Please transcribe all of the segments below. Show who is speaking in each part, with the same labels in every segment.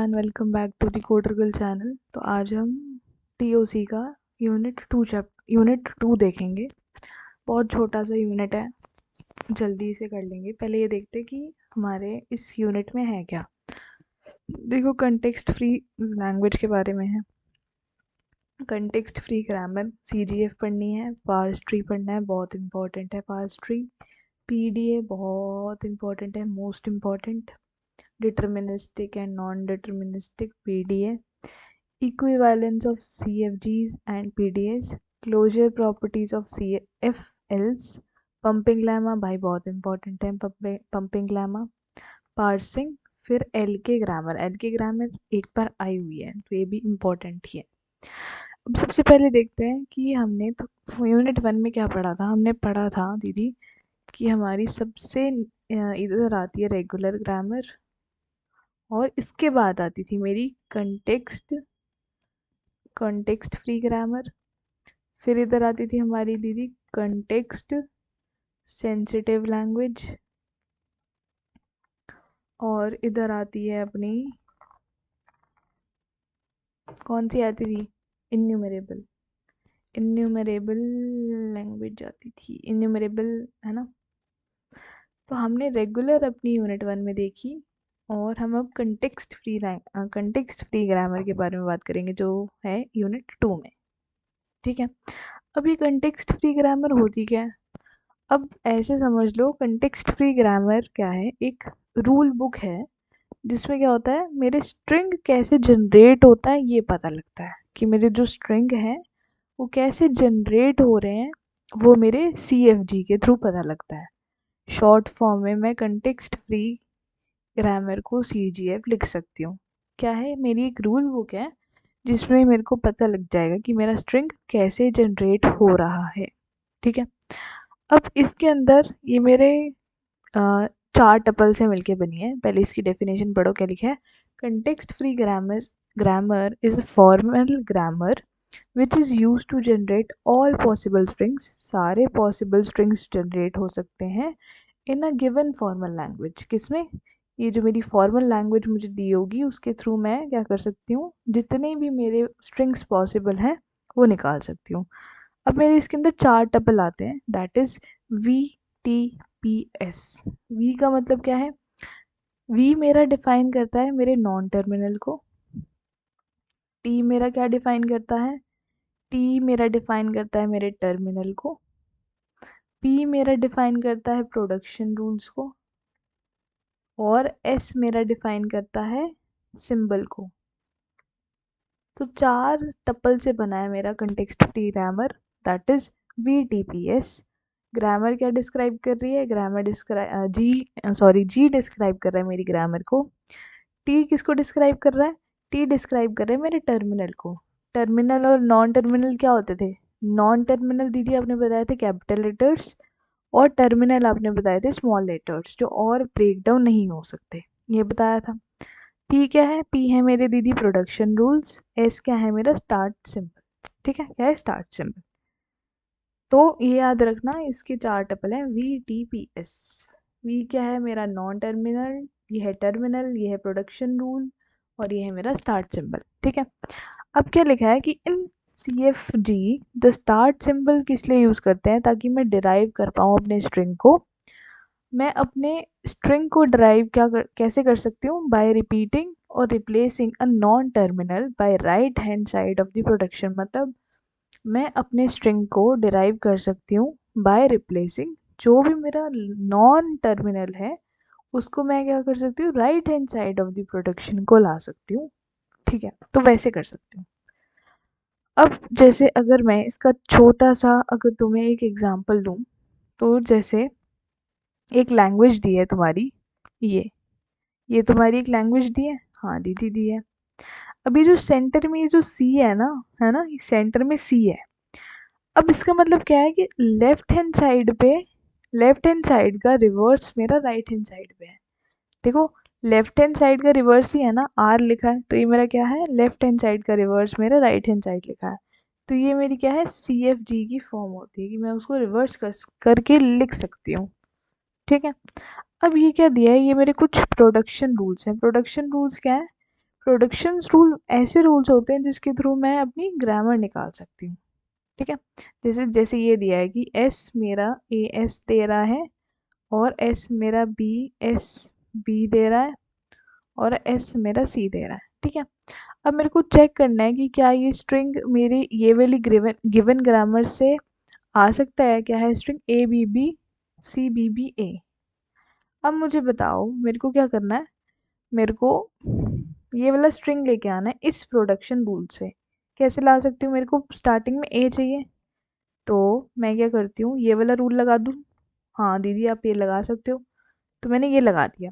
Speaker 1: Everyone, welcome back to the coder girl channel. तो आज हम टीओसी का यूनिट 2 देखेंगे। बहुत छोटा सा यूनिट है, जल्दी से कर लेंगे। पहले ये देखते हैं कि हमारे इस यूनिट में है क्या। देखो, कंटेक्स्ट फ्री लैंग्वेज के बारे में है। कंटेक्स्ट फ्री ग्रामर, सीजीएफ पढ़नी है, पार्स ट्री पढ़ना है, बहुत इंपॉर्टेंट है पार्स ट्री। पीडीए बहुत इंपॉर्टेंट है, most important. Deterministic and non deterministic PDA, equivalence of CFGs and PDAs, closure properties of CFLs, pumping lemma भाई बहुत इंपॉर्टेंट है, pumping lemma, parsing, फिर एल के ग्रामर एक बार आई हुई है तो ये भी इम्पोर्टेंट ही है। अब सबसे पहले देखते हैं कि हमने तो यूनिट 1 में क्या पढ़ा था। हमने पढ़ा था दीदी कि हमारी सबसे इधर आती है रेगुलर ग्रामर, और इसके बाद आती थी मेरी कंटेक्स्ट फ्री ग्रामर। फिर इधर आती थी हमारी दीदी कंटेक्स्ट सेंसिटिव लैंग्वेज, और इधर आती है अपनी कौन सी आती थी, इन्यूमरेबल लैंग्वेज आती थी, इन्यूमरेबल है ना। तो हमने रेगुलर अपनी यूनिट 1 में देखी, और हम अब कंटेक्स्ट फ्री ग्रामर के बारे में बात करेंगे जो है यूनिट 2 में। ठीक है, अब ये कंटेक्स्ट फ्री ग्रामर होती क्या है। अब ऐसे समझ लो, कंटेक्स्ट फ्री ग्रामर क्या है, एक रूल बुक है जिसमें क्या होता है, मेरे स्ट्रिंग कैसे जनरेट होता है ये पता लगता है कि मेरे जो स्ट्रिंग हैं वो कैसे जनरेट हो रहे हैं, वो मेरे CFG के थ्रू पता लगता है। शॉर्ट फॉर्म में मैं कंटेक्स्ट फ्री ग्रामर को CGF लिख सकती हूँ। क्या है, मेरी एक रूल बुक है जिसमें मेरे को पता लग जाएगा कि मेरा स्ट्रिंग कैसे जनरेट हो रहा है। ठीक है, अब इसके अंदर ये मेरे 4 टपल से मिलके बनी है। पहले इसकी डेफिनेशन पढ़ो, क्या लिखा है। Context free grammar is a formal grammar which is use to generate all possible strings. सारे पॉसिबल स्ट्रिंग्स जनरेट हो सकते हैं in a given formal language. किसमें, ये जो मेरी फॉर्मल लैंग्वेज मुझे दी होगी उसके थ्रू मैं क्या कर सकती हूँ, जितने भी मेरे स्ट्रिंग्स पॉसिबल हैं वो निकाल सकती हूँ। अब मेरे इसके अंदर 4 टपल आते हैं, दैट इज VTPS। वी का मतलब क्या है, वी मेरा डिफाइन करता है मेरे नॉन टर्मिनल को। टी मेरा क्या डिफाइन करता है, टी मेरा डिफाइन करता है मेरे टर्मिनल को। पी मेरा डिफाइन करता है प्रोडक्शन रूल्स को, और एस मेरा डिफाइन करता है सिंबल को। तो 4 टपल से बना है मेरा context free grammar, that is VTPS। Grammar क्या डिस्क्राइब कर रही है, जी डिस्क्राइब कर रहा है मेरी ग्रामर को। टी किसको डिस्क्राइब कर रहा है, टी डिस्क्राइब कर रहा है मेरे टर्मिनल को। टर्मिनल और नॉन टर्मिनल क्या होते थे, नॉन टर्मिनल दीदी आपने बताए थे कैपिटल लेटर्स, और टर्मिनल आपने बताए थे स्मॉल लेटर्स जो और ब्रेक डाउन नहीं हो सकते, ये बताया था। पी क्या है, पी है मेरे दीदी प्रोडक्शन रूल्स। एस क्या है मेरा स्टार्ट सिंबल। ठीक है, क्या है स्टार्ट सिंबल। तो ये याद रखना, इसके 4 टपल हैं VTPS। वी क्या है मेरा नॉन टर्मिनल, ये है टर्मिनल, ये है प्रोडक्शन रूल, और ये है मेरा स्टार्ट सिंबल। ठीक है, अब क्या लिखा है कि इन CFG द स्टार्ट सिंबल किस लिए यूज करते हैं, ताकि मैं डिराइव कर पाऊँ अपने स्ट्रिंग को। मैं अपने स्ट्रिंग को ड्राइव कैसे कर सकती हूँ, बाय रिपीटिंग और replacing a non terminal by right hand side of the production. मतलब मैं अपने स्ट्रिंग को डिराइव कर सकती हूँ बाय रिप्लेसिंग जो भी मेरा नॉन टर्मिनल है उसको मैं क्या कर सकती हूँ, right hand side of the production को ला सकती हूँ। ठीक है, तो वैसे कर सकती हूँ। अब जैसे अगर मैं इसका छोटा सा अगर तुम्हें एक एग्जांपल दूँ, तो जैसे एक लैंग्वेज दी है तुम्हारी, ये तुम्हारी एक लैंग्वेज दी है, हाँ दीदी दी है। अभी जो सेंटर में ये जो सी है ना, है ना, सेंटर में सी है। अब इसका मतलब क्या है कि लेफ्ट हैंड साइड का रिवर्स मेरा राइट हैंड साइड पे है। देखो, लेफ्ट हैंड साइड का रिवर्स ही है ना, आर लिखा है, तो ये मेरा क्या है, लेफ्ट हैंड साइड का रिवर्स मेरा राइट हैंड साइड लिखा है। तो ये मेरी क्या है, CFG की फॉर्म होती है कि मैं उसको रिवर्स करके लिख सकती हूँ। ठीक है, अब ये क्या दिया है, ये मेरे कुछ प्रोडक्शन रूल्स हैं। प्रोडक्शन रूल्स क्या है, प्रोडक्शन रूल ऐसे रूल्स होते हैं जिसके थ्रू मैं अपनी ग्रामर निकाल सकती हूँ। ठीक है, जैसे जैसे ये दिया है कि एस मेरा ए एस दे रहा है और एस मेरा बी एस बी दे रहा है और एस मेरा सी दे रहा है। ठीक है, अब मेरे को चेक करना है कि क्या ये स्ट्रिंग मेरी ये वाली गिवन ग्रामर से आ सकता है। क्या है string A B B C B B A. अब मुझे बताओ मेरे को क्या करना है। मेरे को ये वाला स्ट्रिंग लेके आना है इस प्रोडक्शन रूल से। कैसे ला सकती हूँ, मेरे को स्टार्टिंग में ए चाहिए तो मैं क्या करती हूँ, ये वाला रूल लगा दूँ। हाँ दीदी आप ये लगा सकते हो, तो मैंने ये लगा दिया।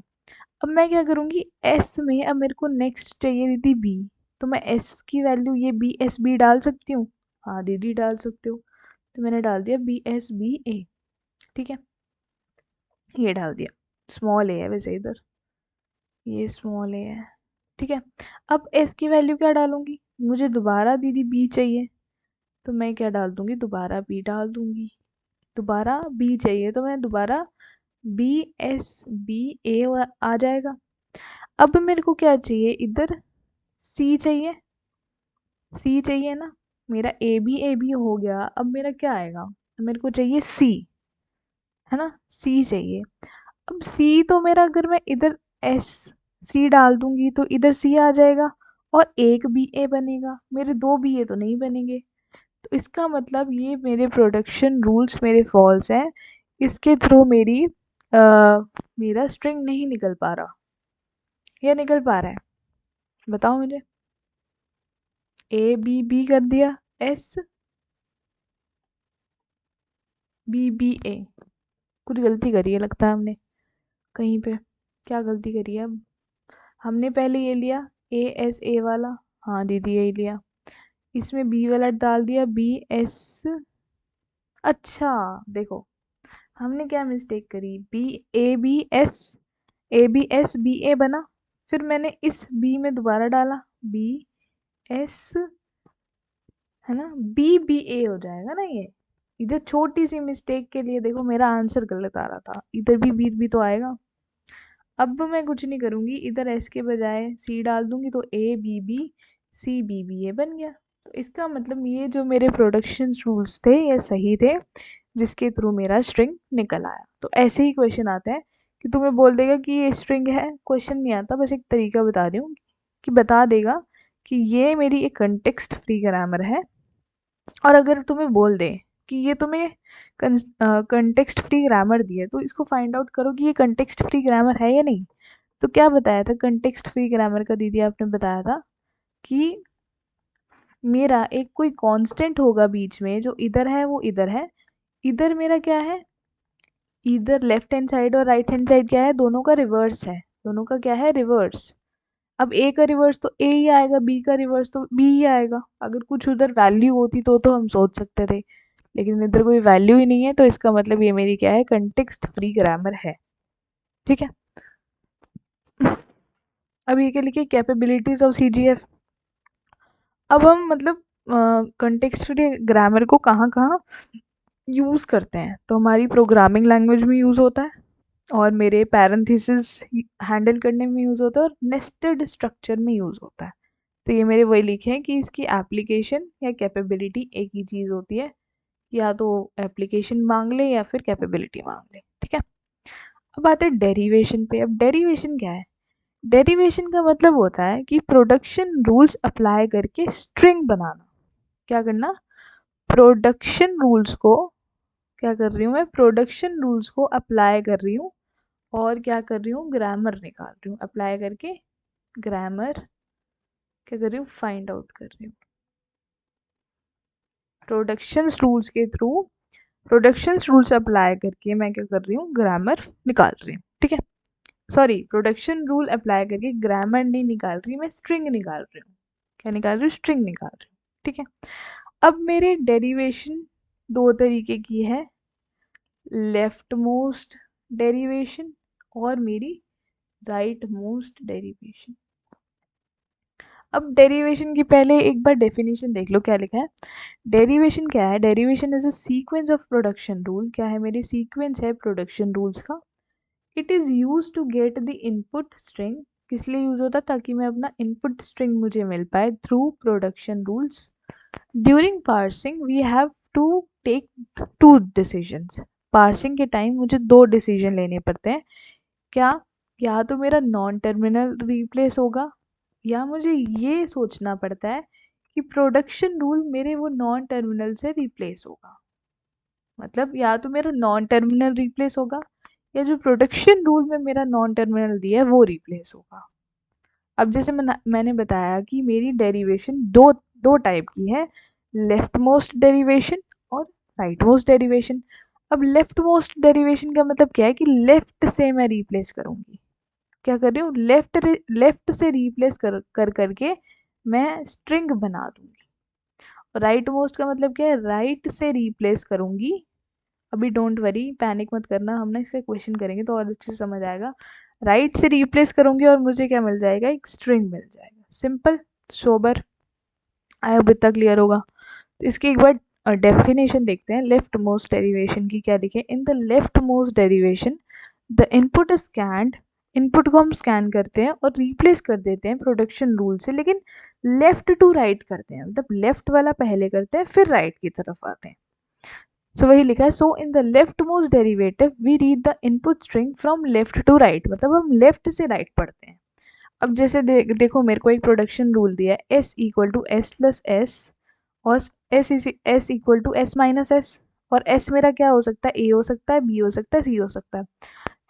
Speaker 1: अब मैं क्या करूँगी एस में, अब मेरे को नेक्स्ट चाहिए दीदी बी, तो मैं एस की वैल्यू ये बी एस बी डाल सकती हूँ। हाँ दीदी डाल सकते हो, तो मैंने डाल दिया बी एस बी ए। ठीक है, ये डाल दिया। स्मॉल ए है वैसे इधर, ये स्मॉल ए है। ठीक है, अब एस की वैल्यू क्या डालूंगी, मुझे दोबारा दीदी बी चाहिए तो मैं क्या डाल दूंगी, दोबारा बी डाल दूंगी। दोबारा बी चाहिए तो मैं दोबारा बी एस बी ए आ जाएगा। अब मेरे को क्या चाहिए इधर, सी चाहिए, सी चाहिए ना। मेरा ए बी हो गया, अब मेरा क्या आएगा, मेरे को चाहिए सी, है ना, सी चाहिए। अब सी तो मेरा अगर मैं इधर एस सी डाल दूंगी तो इधर सी आ जाएगा और एक बी ए बनेगा, मेरे दो बी ए तो नहीं बनेंगे। तो इसका मतलब ये मेरे प्रोडक्शन रूल्स मेरे फॉल्स हैं, इसके थ्रू मेरा स्ट्रिंग नहीं निकल पा रहा। या निकल पा रहा है, बताओ मुझे। ए बी बी कर दिया, एस बी बी ए। कुछ गलती करी है लगता है हमने कहीं पे। क्या गलती करी है, अब हमने पहले ये लिया ए एस ए वाला, हाँ दीदी यही लिया, इसमें बी वाला डाल दिया बी एस। अच्छा देखो हमने क्या मिस्टेक करी, ए बी एस बी ए बना, फिर मैंने इस बी में दोबारा डाला बी एस, है ना, बी बी ए हो जाएगा ना ये। इधर छोटी सी मिस्टेक के लिए देखो मेरा आंसर गलत आ रहा था, इधर भी तो आएगा। अब मैं कुछ नहीं करूंगी, इधर एस के बजाय सी डाल दूंगी तो A B B C B B A बन गया। तो इसका मतलब ये जो मेरे प्रोडक्शन रूल्स थे ये सही थे, जिसके थ्रू मेरा स्ट्रिंग निकल आया। तो ऐसे ही क्वेश्चन आते हैं कि तुम्हें बोल देगा कि ये स्ट्रिंग है, क्वेश्चन नहीं आता, बस एक तरीका बता रही हूँ कि बता देगा कि ये मेरी एक कंटेक्स्ट फ्री ग्रामर है। और अगर तुम्हें बोल दे कि ये तुम्हें कंटेक्स्ट फ्री ग्रामर दी है तो इसको फाइंड आउट करो कि ये कंटेक्स्ट फ्री ग्रामर है या नहीं। तो क्या बताया था कंटेक्स्ट फ्री ग्रामर का, दीदी आपने बताया था कि मेरा एक कोई कांस्टेंट होगा बीच में, जो इधर है वो इधर है, इधर मेरा क्या है, इधर लेफ्ट हैंड साइड और राइट हैंड साइड क्या है, दोनों का रिवर्स है, दोनों का क्या है रिवर्स। अब ए का रिवर्स तो ए ही आएगा, बी का रिवर्स तो बी ही आएगा। अगर कुछ उधर वैल्यू होती तो हम सोच सकते थे, लेकिन इधर कोई वैल्यू ही नहीं है, तो इसका मतलब ये मेरी क्या है, कंटेक्स्ट फ्री ग्रामर है। ठीक है, अब ये क्या लिखे, कैपेबिलिटीज ऑफ सीजीएफ। अब हम मतलब कंटेक्स्ट फ्री ग्रामर को कहाँ कहाँ यूज़ करते हैं, तो हमारी प्रोग्रामिंग लैंग्वेज में यूज़ होता है, और मेरे पैरेंथेसिस हैंडल करने में यूज़ होता है, और नेस्टेड स्ट्रक्चर में यूज़ होता है। तो ये मेरे वही लिखे हैं कि इसकी एप्लीकेशन या कैपेबिलिटी एक ही चीज़ होती है, या तो एप्लीकेशन मांग ले या फिर कैपेबिलिटी मांग ले। ठीक है, अब आते हैं डेरिवेशन पे। अब डेरिवेशन क्या है, डेरिवेशन का मतलब होता है कि प्रोडक्शन रूल्स अप्लाई करके स्ट्रिंग बनाना। क्या करना, प्रोडक्शन रूल्स को क्या कर रही हूँ मैं, प्रोडक्शन रूल्स को अप्लाई कर रही हूँ, और क्या कर रही हूँ, ग्रामर निकाल रही हूँ, अप्लाई करके ग्रामर क्या कर रही हूँ, फाइंड आउट कर रही हूँ। प्रोडक्शन रूल्स के थ्रू प्रोडक्शन रूल्स अप्लाई करके मैं क्या कर रही हूँ, ग्रामर निकाल रही हूँ। ठीक है, सॉरी प्रोडक्शन रूल अप्लाई करके ग्रामर नहीं निकाल रही, मैं स्ट्रिंग निकाल रही हूँ। क्या निकाल रही हूँ, स्ट्रिंग निकाल रही हूँ। ठीक है, अब मेरे डेरिवेशन दो तरीके की है, लेफ्ट मोस्ट डेरिवेशन और मेरी राइट मोस्ट डेरिवेशन। अब डेरिवेशन की पहले एक बार डेफिनेशन देख लो क्या लिखा है। डेरिवेशन क्या है, derivation is a sequence of production rule. क्या है, मेरी सीक्वेंस है प्रोडक्शन रूल्स का। It is use to get the input string किस लिए यूज़ होता है? ताकि मैं अपना इनपुट स्ट्रिंग मुझे मिल पाए through production rules. During parsing we have to take 2 decisions. Parsing के टाइम मुझे 2 डिसीजन लेने पड़ते हैं। क्या? या तो मेरा नॉन टर्मिनल रिप्लेस होगा, या मुझे ये सोचना पड़ता है कि प्रोडक्शन रूल मेरे वो नॉन टर्मिनल से रिप्लेस होगा। मतलब या तो मेरा नॉन टर्मिनल रिप्लेस होगा, या जो प्रोडक्शन रूल में मेरा नॉन टर्मिनल दिया है वो रिप्लेस होगा। अब जैसे मैंने बताया कि मेरी डेरिवेशन दो टाइप की है, लेफ्ट मोस्ट डेरिवेशन और राइट मोस्ट डेरिवेशन। अब लेफ्ट मोस्ट डेरिवेशन का मतलब क्या है कि लेफ्ट से मैं रिप्लेस करूंगी। क्या कर रही हूँ? लेफ्ट से रिप्लेस कर करके मैं स्ट्रिंग बना दूंगी। राइट मोस्ट का मतलब क्या है? राइट से रिप्लेस करूंगी। अभी डोंट वरी, पैनिक मत करना, हम ना इसका क्वेश्चन करेंगे तो और अच्छे से समझ आएगा। राइट से रिप्लेस करूंगी और मुझे क्या मिल जाएगा? एक स्ट्रिंग मिल जाएगा। Simple, sober. आई होप इतना क्लियर होगा। तो इसकी एक बार डेफिनेशन देखते हैं लेफ्ट मोस्ट डेरिवेशन की। क्या लिखे? इन the left most derivation the input is scanned. Input को हम स्कैन करते हैं और रिप्लेस कर देते हैं प्रोडक्शन रूल से, लेकिन लेफ्ट टू राइट करते हैं। मतलब लेफ्ट वाला पहले करते हैं फिर राइट की तरफ आते हैं। सो वही लिखा है, so in the left most derivative we read the input string from left to right. मतलब हम लेफ्ट से राइट पढ़ते हैं। अब जैसे देखो मेरे को एक प्रोडक्शन रूल दिया है, S equal to S plus S और S equal to S minus S. और एस मेरा क्या हो सकता है? ए हो सकता है, बी हो सकता है, सी हो सकता है।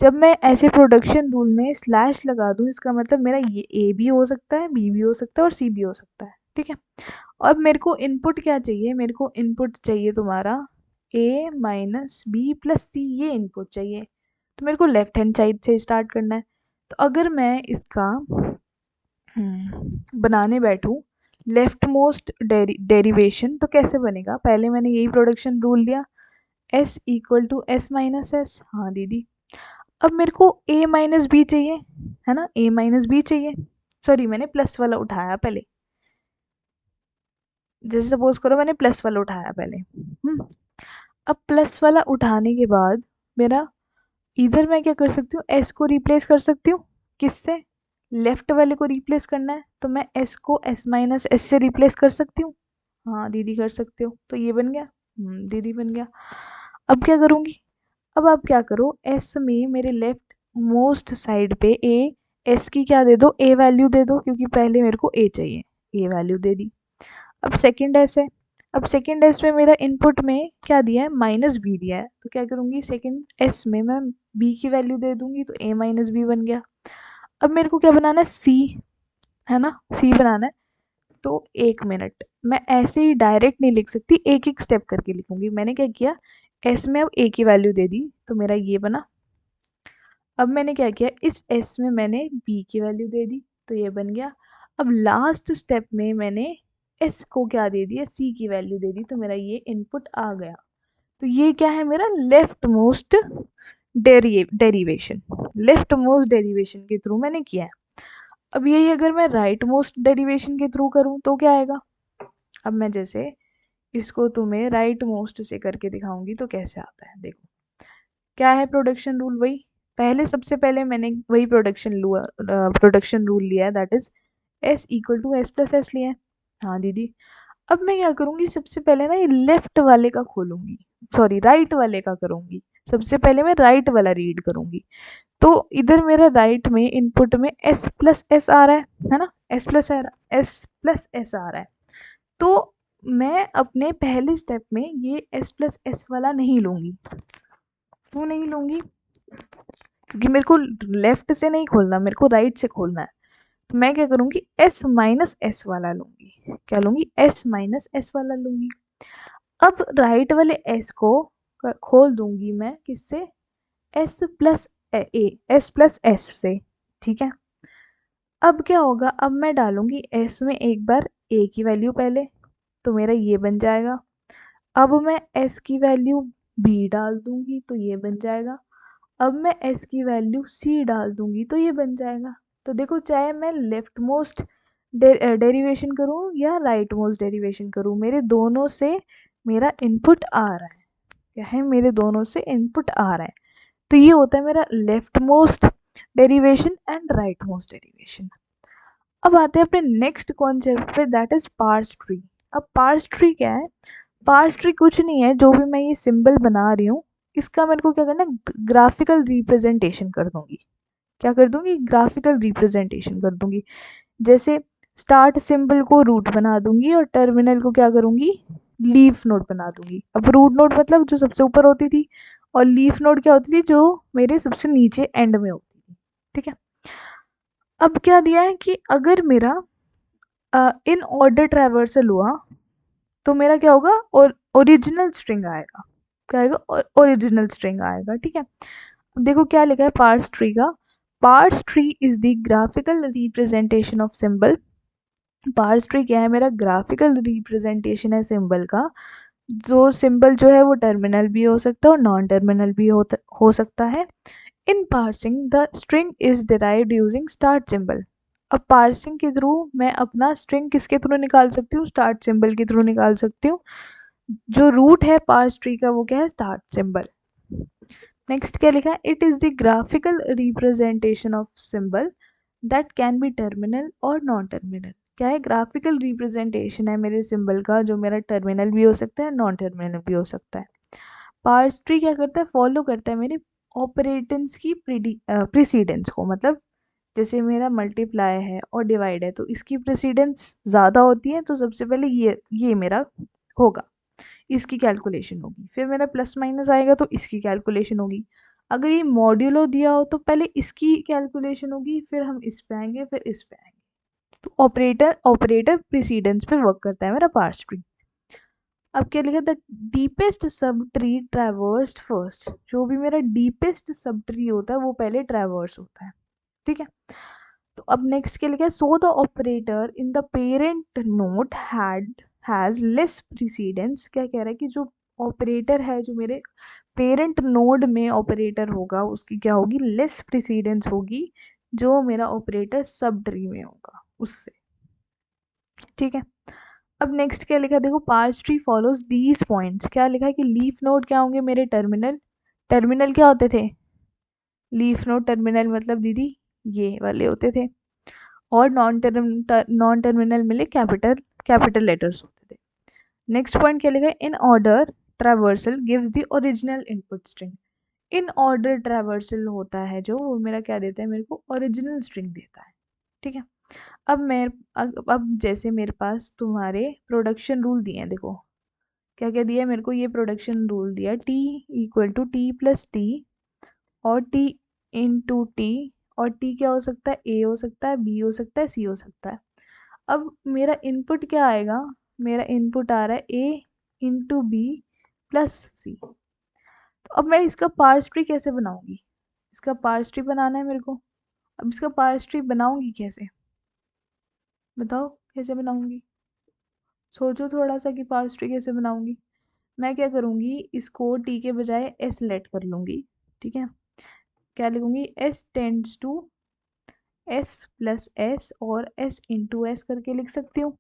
Speaker 1: जब मैं ऐसे प्रोडक्शन रूल में स्लैश लगा दूं, इसका मतलब मेरा ये ए भी हो सकता है, बी भी हो सकता है और सी भी हो सकता है। ठीक है। अब मेरे को इनपुट क्या चाहिए? मेरे को इनपुट चाहिए तुम्हारा ए माइनस बी प्लस सी, ये इनपुट चाहिए। तो मेरे को लेफ्ट हैंड साइड से स्टार्ट करना है। तो अगर मैं इसका बनाने बैठूं लेफ्ट मोस्ट डेरिवेशन, तो कैसे बनेगा? पहले मैंने यही प्रोडक्शन रूल लिया, S equal to S minus S. हाँ दीदी। अब मेरे को ए माइनस बी चाहिए, है ना? ए माइनस बी चाहिए। सॉरी, मैंने प्लस वाला उठाया पहले। जैसे सपोज करो मैंने प्लस वाला उठाया पहले। अब प्लस वाला उठाने के बाद मेरा इधर मैं क्या कर सकती हूँ? एस को रिप्लेस कर सकती हूँ। किससे? लेफ्ट वाले को रिप्लेस करना है, तो मैं एस को एस माइनस एस से रिप्लेस कर सकती हूँ। हाँ दीदी कर सकते हो। तो ये बन गया, दीदी बन गया। अब क्या करूँगी? अब आप क्या करो, एस में मेरे लेफ्ट मोस्ट साइड पे ए, एस की क्या दे दो? ए वैल्यू दे दो, क्योंकि पहले मेरे को ए चाहिए, ए वैल्यू दे दी। अब सेकंड एस है। अब सेकंड एस में मेरा इनपुट में क्या दिया है? माइनस बी दिया है। तो क्या करूँगी? सेकंड एस में मैं बी की वैल्यू दे दूंगी, तो ए माइनस बी बन गया। अब मेरे को क्या बनाना है? सी, है ना? सी बनाना है। तो एक मिनट, मैं ऐसे ही डायरेक्ट नहीं लिख सकती, एक एक स्टेप करके लिखूंगी। मैंने क्या किया? एस में अब ए की वैल्यू दे दी, तो मेरा ये बना। अब मैंने क्या किया? इस एस में मैंने बी की वैल्यू दे दी, तो ये बन गया। अब लास्ट स्टेप में मैंने एस को क्या दे दिया? सी की वैल्यू दे दी, तो मेरा ये इनपुट आ गया। तो ये क्या है? मेरा left most derivation. Left most derivation के थ्रू मैंने किया है। अब यही अगर मैं राइट मोस्ट डेरिवेशन के थ्रू करूं तो क्या आएगा? अब मैं जैसे इसको तुम्हें राइट मोस्ट से करके दिखाऊंगी तो कैसे आता है, देखो। क्या है प्रोडक्शन रूल? वही पहले, सबसे पहले मैंने वही प्रोडक्शन रूल लिया है, that is S equal to S plus S लिया है। हाँ दीदी। अब मैं क्या करूंगी? सबसे पहले ना ये लेफ्ट वाले का खोलूंगी, सॉरी राइट वाले का करूंगी। सबसे पहले मैं राइट वाला रीड करूंगी। तो इधर मेरा राइट में इनपुट में एस प्लस एस आ रहा है ना? एस प्लस एस आ रहा है। तो मैं अपने पहले स्टेप में ये एस प्लस एस वाला नहीं लूंगी। क्यों नहीं लूंगी? क्योंकि मेरे को लेफ्ट से नहीं खोलना, मेरे को राइट से खोलना है। तो मैं क्या करूंगी? एस माइनस एस वाला लूंगी। क्या लूंगी? एस माइनस एस वाला लूंगी। अब राइट वाले एस को खोल दूंगी मैं किससे? S plus S plus S से। ठीक है। अब क्या होगा? अब मैं डालूंगी एस में एक बार ए की वैल्यू पहले, तो मेरा ये बन जाएगा। अब मैं एस की वैल्यू बी डाल दूंगी, तो ये बन जाएगा। अब मैं एस की वैल्यू सी डाल दूंगी, तो ये बन जाएगा। तो देखो, चाहे मैं लेफ्ट मोस्ट डेरिवेशन करूं या राइट मोस्ट डेरिवेशन करूं, मेरे दोनों से मेरा इनपुट आ रहा है। क्या है? मेरे दोनों से इनपुट आ रहा है। तो ये होता है मेरा left most derivation and right most derivation. अब आते हैं अपने नेक्स्ट कॉन्सेप्ट पे, दैट इज पार्स ट्री। अब पार्स ट्री क्या है? पार्स ट्री कुछ नहीं है, जो भी मैं ये सिंबल बना रही हूँ इसका मेरे को क्या करना है, ग्राफिकल रिप्रेजेंटेशन कर दूंगी। क्या कर दूंगी? ग्राफिकल रिप्रेजेंटेशन कर दूंगी। जैसे स्टार्ट सिंबल को रूट बना दूंगी और टर्मिनल को क्या करूंगी, लीफ नोड बना दूंगी। अब रूट नोड मतलब जो सबसे ऊपर होती थी, और लीफ नोड क्या होती थी, जो मेरे सबसे नीचे एंड में होती थी। ठीक है। अब क्या दिया है कि अगर मेरा इन ऑर्डर ट्रैवर्सल हुआ तो मेरा क्या होगा, और ओरिजिनल स्ट्रिंग आएगा। क्या आएगा? ओरिजिनल स्ट्रिंग आएगा। ठीक है। अब देखो क्या लिखा है पार्स ट्री का। Parse tree is the graphical representation of symbol. Parse tree क्या है? मेरा ग्राफिकल रिप्रेजेंटेशन है सिंबल का। जो सिंबल जो है वो टर्मिनल भी हो सकता है और नॉन टर्मिनल भी हो सकता है। In parsing the string is derived using start symbol. अब पार्सिंग के थ्रू मैं अपना स्ट्रिंग किसके थ्रू निकाल सकती हूँ? स्टार्ट सिंबल के थ्रू निकाल सकती हूँ। जो रूट है पार्स ट्री का वो क्या है? Start symbol. नेक्स्ट क्या लिखा है? It is the graphical representation of symbol that can be terminal और नॉन टर्मिनल। क्या है? ग्राफिकल रिप्रेजेंटेशन है मेरे सिंबल का, जो मेरा टर्मिनल भी हो सकता है, नॉन टर्मिनल भी हो सकता है। पार्स ट्री क्या करता है? फॉलो करता है मेरे ऑपरेटर्स की प्रीसीडेंस को। मतलब जैसे मेरा मल्टीप्लाई है और डिवाइड है तो इसकी प्रेसिडेंस ज़्यादा होती है, तो सबसे पहले ये मेरा होगा, इसकी कैलकुलेशन होगी। फिर मेरा प्लस माइनस आएगा तो इसकी कैलकुलेशन होगी। अगर ये मॉड्यूलो दिया हो तो पहले इसकी कैलकुलेशन होगी, फिर हम इस पे आएंगे, फिर इस पे आएंगे। तो ऑपरेटर ऑपरेटर प्रेसिडेंस पे वर्क करता है मेरा पार्स ट्री। अब क्या लिखा? The deepest sub tree traversed first. जो भी मेरा डीपेस्ट सब ट्री होता है वो पहले ट्रैवर्स होता है। ठीक है। तो अब नेक्स्ट क्या लिखा है? So the operator in the parent note has less precedence. क्या कह रहा है कि जो ऑपरेटर है, जो मेरे पेरेंट नोड में ऑपरेटर होगा, उसकी क्या होगी? लेस प्रीसीडेंस होगी जो मेरा ऑपरेटर सब ट्री में होगा उससे। ठीक है। अब नेक्स्ट क्या लिखा है? देखो parse tree follows these points. क्या लिखा है कि लीफ नोड क्या होंगे? मेरे टर्मिनल। टर्मिनल क्या होते थे? लीफ नोड टर्मिनल मतलब दीदी ये वाले होते थे। और नॉन टर्मिनल मिले कैपिटल लेटर्स होते थे। नेक्स्ट पॉइंट क्या लिखा है? In order traversal gives the original input string. In order traversal होता है जो, वो मेरा क्या देता है? मेरे को ओरिजिनल स्ट्रिंग देता है। ठीक है। अब जैसे मेरे पास तुम्हारे प्रोडक्शन रूल दिए हैं। देखो क्या क्या दिया है मेरे को? ये प्रोडक्शन रूल दिया, T equal to T plus T, और टी इंटू टी। और टी क्या हो सकता है? ए हो सकता है, बी हो सकता है, सी हो सकता है। अब मेरा इनपुट क्या आएगा? मेरा इनपुट आ रहा है ए इंटू बी प्लस सी। तो अब मैं इसका पार्स ट्री कैसे बनाऊंगी? इसका पार्स ट्री बनाना है मेरे को। अब इसका पार्स ट्री बनाऊंगी कैसे? बताओ कैसे बनाऊंगी? सोचो थोड़ा सा कि पार्स ट्री कैसे बनाऊंगी। मैं क्या करूंगी, इसको टी के बजाय एस लेट कर लूंगी। ठीक है। क्या लिखूंगी? S tends to S plus S, और एस इंटू एस करके लिख सकती हूँ।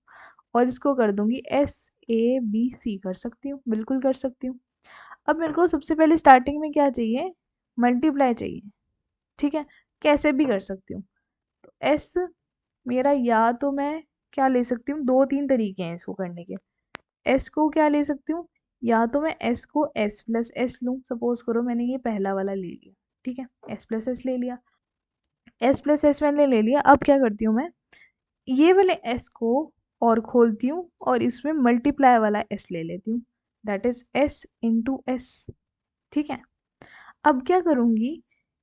Speaker 1: और इसको कर दूंगी एस ए बी सी, कर सकती हूँ, बिल्कुल कर सकती हूँ। अब मेरे को सबसे पहले स्टार्टिंग में क्या चाहिए? मल्टीप्लाई चाहिए। ठीक है। कैसे भी कर सकती हूँ। तो एस मेरा, या तो मैं क्या ले सकती हूँ, दो तीन तरीके हैं इसको करने के। एस को क्या ले सकती हूँ? या तो मैं एस को एस प्लस एस लूँ। सपोज करो मैंने ये पहला वाला ले लिया। ठीक है। एस प्लस एस ले लिया। एस प्लस एस मैंने ले लिया। अब क्या करती हूँ मैं, ये वाले एस को और खोलती हूँ और इसमें मल्टीप्लाई वाला एस ले लेती हूँ, that is S into S. ठीक है। अब क्या करूँगी,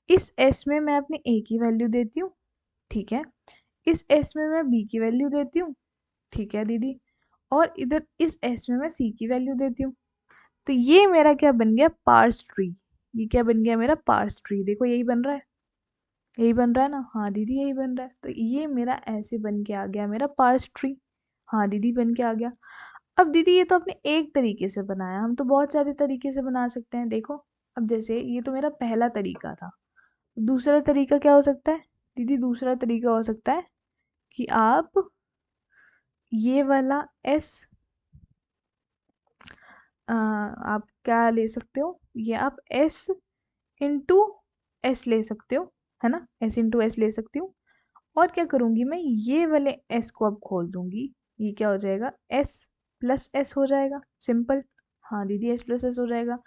Speaker 1: इस एस में मैं अपने ए की वैल्यू देती हूँ। ठीक है। इस एस में मैं बी की वैल्यू देती हूँ। ठीक है दीदी। और इधर इस एस में मैं सी की वैल्यू देती हूँ। तो ये मेरा क्या बन गया? Parse tree. ये क्या बन गया मेरा? Parse tree. देखो यही बन रहा है, यही बन रहा है ना? हाँ दीदी यही बन रहा है। तो ये मेरा ऐसे बन के आ गया मेरा पार्स ट्री। हाँ दीदी बन के आ गया। अब दीदी ये तो आपने एक तरीके से बनाया, हम तो बहुत सारे तरीके से बना सकते हैं। देखो अब जैसे ये तो मेरा पहला तरीका था। दूसरा तरीका क्या हो सकता है दीदी? दूसरा तरीका हो सकता है कि आप ये वाला एस, आप क्या ले सकते हो, ये आप एस इंटू एस ले सकते हो। है ना, एस इंटू एस ले सकती हूँ। और क्या करूँगी मैं, ये वाले एस को अब खोल दूंगी, ये क्या हो जाएगा, एस प्लस एस हो जाएगा, सिंपल। हाँ दीदी एस प्लस एस हो जाएगा।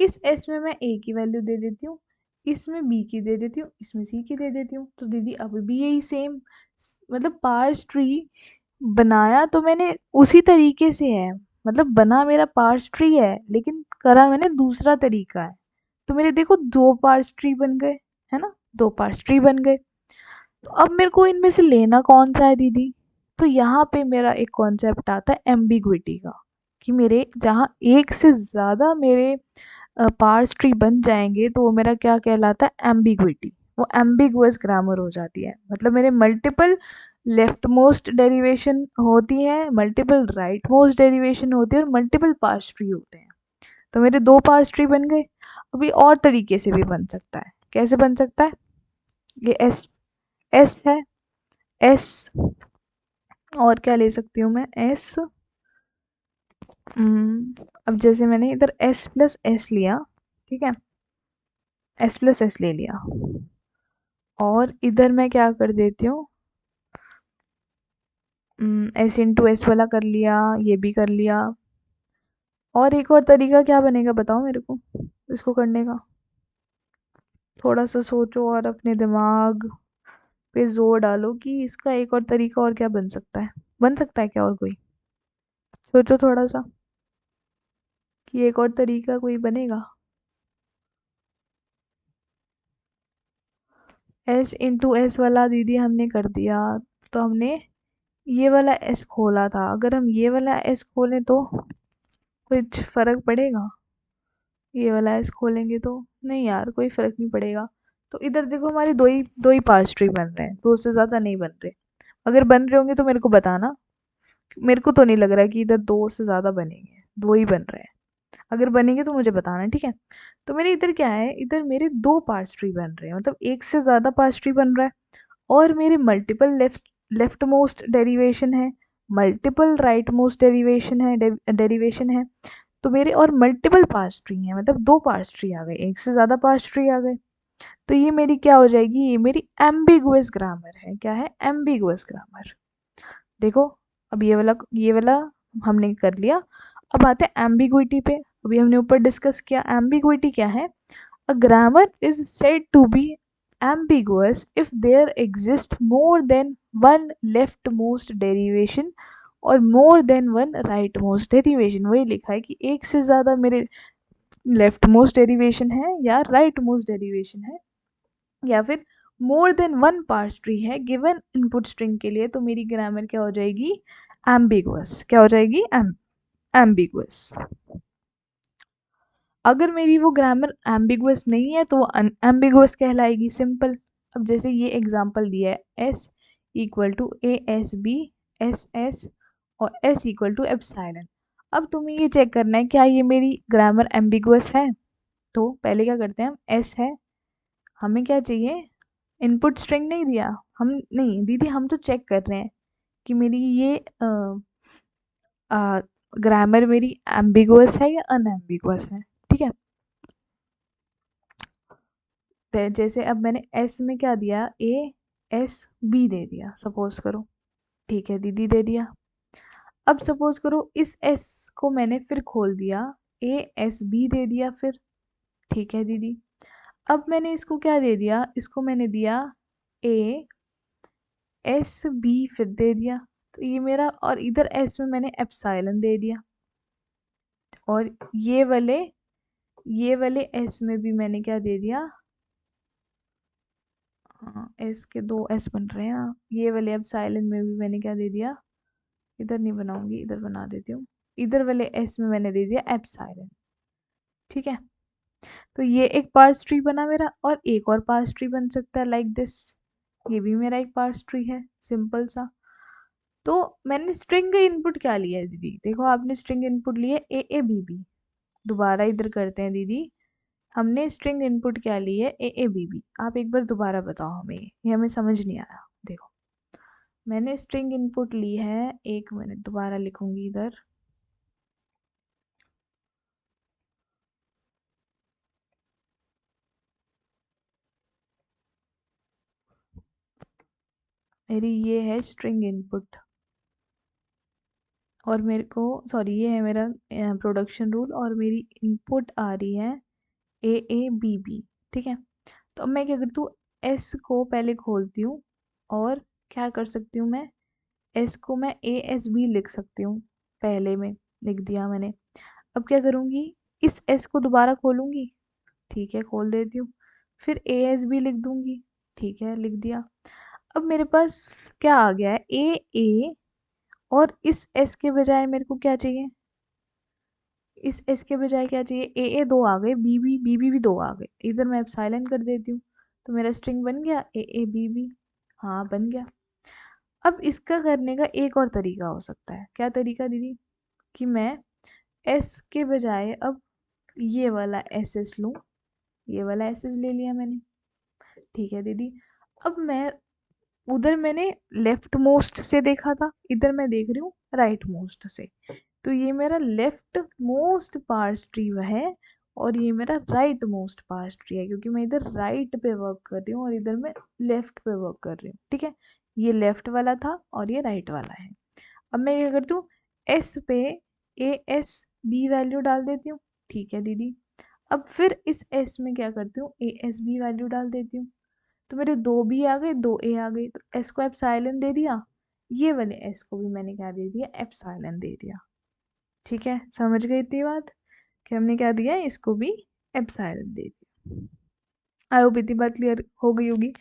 Speaker 1: इस एस में मैं ए की वैल्यू दे देती हूँ, इसमें बी की दे देती हूँ, इसमें सी की दे देती हूँ, तो दीदी अब भी यही सेम, मतलब पार्स ट्री बनाया तो मैंने उसी तरीके से है, मतलब बना मेरा पार्स ट्री है, लेकिन करा मैंने दूसरा तरीका है। तो मेरे देखो दो पार्स ट्री बन गए, है ना, दो पार्स ट्री बन गए। तो अब मेरे को इनमें से लेना कौन सा है दीदी, तो यहाँ पे मेरा एक कॉन्सेप्ट आता है एम्बिग्विटी का, कि मेरे जहाँ एक से ज़्यादा मेरे पार्स ट्री बन जाएंगे तो वो मेरा क्या कहलाता है, एम्बिग्विटी। वो एम्बिगुअस ग्रामर हो जाती है, मतलब मेरे मल्टीपल लेफ्ट मोस्ट डेरिवेशन होती है, मल्टीपल राइट मोस्ट डेरिवेशन होती है, और मल्टीपल पार्स ट्री होते हैं। तो मेरे दो पार्स ट्री बन गए। अभी और तरीके से भी बन सकता है, कैसे बन सकता है, ये एस एस है, एस, और क्या ले सकती हूँ मैं, एस, अब जैसे मैंने इधर एस प्लस एस लिया, ठीक है, एस प्लस एस ले लिया, और इधर मैं क्या कर देती हूँ, एस इंटू एस वाला कर लिया, ये भी कर लिया। और एक और तरीका क्या बनेगा बताओ मेरे को इसको करने का, थोड़ा सा सोचो और अपने दिमाग पे जोर डालो कि इसका एक और तरीका और क्या बन सकता है, बन सकता है क्या और कोई, सोचो थोड़ा सा कि एक और तरीका कोई बनेगा। एस इंटू एस वाला दीदी हमने कर दिया, तो हमने ये वाला एस खोला था, अगर हम ये वाला एस खोलें तो कुछ फर्क पड़ेगा, ये वाला एस खोलेंगे तो नहीं यार, कोई फर्क नहीं पड़ेगा। तो इधर देखो हमारे दो ही पार्स ट्री बन रहे हैं, दो से ज्यादा नहीं बन रहे। अगर बन रहे होंगे तो मेरे को बताना, मेरे को तो नहीं लग रहा कि इधर दो से ज्यादा बनेंगे, दो ही बन रहे हैं। अगर बनेंगे तो मुझे बताना, ठीक है। तो मेरे इधर क्या है, इधर मेरे दो पार्स ट्री बन रहे हैं, मतलब एक से ज्यादा पार्स ट्री बन रहा है, और मेरे मल्टीपल लेफ्ट मोस्ट डेरिवेशन है, मल्टीपल राइट मोस्ट डेरिवेशन है, डेरिवेशन है। तो मेरे और मल्टीपल पार्स ट्री हैं, मतलब दो पार्स ट्री आ गए, एक से ज़्यादा पार्स ट्री आ गए। तो ये मेरी क्या हो जाएगी, ये मेरी एम्बिगुअस ग्रामर है, क्या है, एम्बिगुअस ग्रामर। देखो, अब ये वाला हमने कर लिया। अब आते हैं एम्बिग्विटी पे। अभी हमने ऊपर डिस्कस किया एम्बिग्विटी क्या है। A grammar is said to be ambiguous if there exists more than one leftmost derivation और more than one rightmost derivation। वही लिखा है कि एक से ज़्यादा मेरे लेफ्टमोस्ट डेरिवेशन है या राइटमोस्ट डेरिवेशन है, या फिर more than one parse tree है गिवन इनपुट स्ट्रिंग के लिए, तो मेरी ग्रामर क्या हो जाएगी, एम्बिगुअस। क्या हो जाएगी, एम्बिगुअस। अगर मेरी वो ग्रामर एम्बिगुअस नहीं है तो वो अनएम्बिगुअस कहलाएगी, सिंपल। अब जैसे ये एग्जांपल दिया है, S equal to A S B S S और एस इक्वल टू एप्सिलॉन। अब तुम्हें ये चेक करना है क्या ये मेरी ग्रामर एम्बिगुअस है। तो पहले क्या करते हैं, हम एस है, हमें क्या चाहिए, इनपुट स्ट्रिंग नहीं दिया हम, नहीं दीदी हम तो चेक कर रहे हैं कि मेरी ये ग्रामर मेरी एम्बिगुअस है या अनएम्बिगुअस है, ठीक है। जैसे अब मैंने एस में क्या दिया, ए एस बी दे दिया सपोज करो, ठीक है दीदी दे दिया। अब सपोज करो इस एस को मैंने फिर खोल दिया, ए एस बी दे दिया फिर, ठीक है दीदी। अब मैंने इसको क्या दे दिया, इसको मैंने दिया ए एस बी फिर दे दिया, तो ये मेरा, और इधर एस में मैंने एप्सिलॉन दे दिया, और ये वाले एस में भी मैंने क्या दे दिया, हाँ एस के दो एस बन रहे हैं, ये वाले एप्सिलॉन में भी मैंने क्या दे दिया, इधर नहीं बनाऊंगी इधर बना देती हूँ, इधर वाले एस में मैंने दे दिया एप्सिलॉन, ठीक है। तो ये एक पार्स ट्री बना मेरा, और एक और पार्स ट्री बन सकता है लाइक दिस, ये भी मेरा एक पार्स ट्री है, सिंपल सा। तो मैंने स्ट्रिंग इनपुट क्या लिया है दीदी, देखो आपने स्ट्रिंग इनपुट लिए ए ए बी बी, दोबारा इधर करते हैं दीदी, हमने स्ट्रिंग इनपुट क्या ली है, ए ए बी बी। आप एक बार दोबारा बताओ हमें, ये हमें समझ नहीं आया। देखो मैंने स्ट्रिंग इनपुट ली है, एक मिनट दोबारा लिखूंगी इधर, मेरी ये है स्ट्रिंग इनपुट, और मेरे को सॉरी ये है मेरा प्रोडक्शन रूल, और मेरी इनपुट आ रही है AABB। ठीक है, तो अब मैं क्या करती हूँ, एस को पहले खोलती हूँ, और क्या कर सकती हूँ मैं, एस को मैं ASB लिख सकती हूँ, पहले में लिख दिया मैंने। अब क्या करूँगी, इस एस को दोबारा खोलूँगी, ठीक है खोल देती हूँ, फिर ASB लिख दूँगी, ठीक है लिख दिया। अब मेरे पास क्या आ गया है, AA, और इस एस के बजाय मेरे को क्या चाहिए, इस एस के बजाय क्या चाहिए, AA दो आ गए, BB भी दो आ गए, इधर मैं एप्सिलॉन कर देती हूँ, तो मेरा स्ट्रिंग बन गया AABB। हाँ बन गया। अब इसका करने का एक और तरीका हो सकता है, क्या तरीका दीदी, कि मैं एस के बजाय अब ये वाला SS लूँ, ये वाला SS ले लिया मैंने, ठीक है दीदी। अब मैं उधर मैंने लेफ्ट मोस्ट से देखा था, इधर मैं देख रही हूँ राइट मोस्ट से, तो ये मेरा लेफ्ट मोस्ट पार्स ट्री है, और ये मेरा राइट मोस्ट पार्स ट्री है, क्योंकि मैं इधर राइट पे वर्क कर रही हूँ और इधर मैं लेफ्ट पे वर्क कर रही हूँ। ठीक है, ये लेफ्ट वाला था और ये राइट वाला है। अब मैं क्या करती हूँ, एस पे ASB वैल्यू डाल देती हूँ, ठीक है दीदी। अब फिर इस एस में क्या करती हूँ, ASB वैल्यू डाल देती हूँ, तो मेरे दो बी आ गए, दो ए आ गई, तो एस को एप्सिलॉन दे दिया, ये वाले एस को भी मैंने क्या दे दिया, एप्सिलॉन दे दिया। ठीक है, समझ गई इतनी बात कि हमने क्या दिया, इसको भी एप्सिलॉन दे दिया। आई होप इतनी बात क्लियर हो गई होगी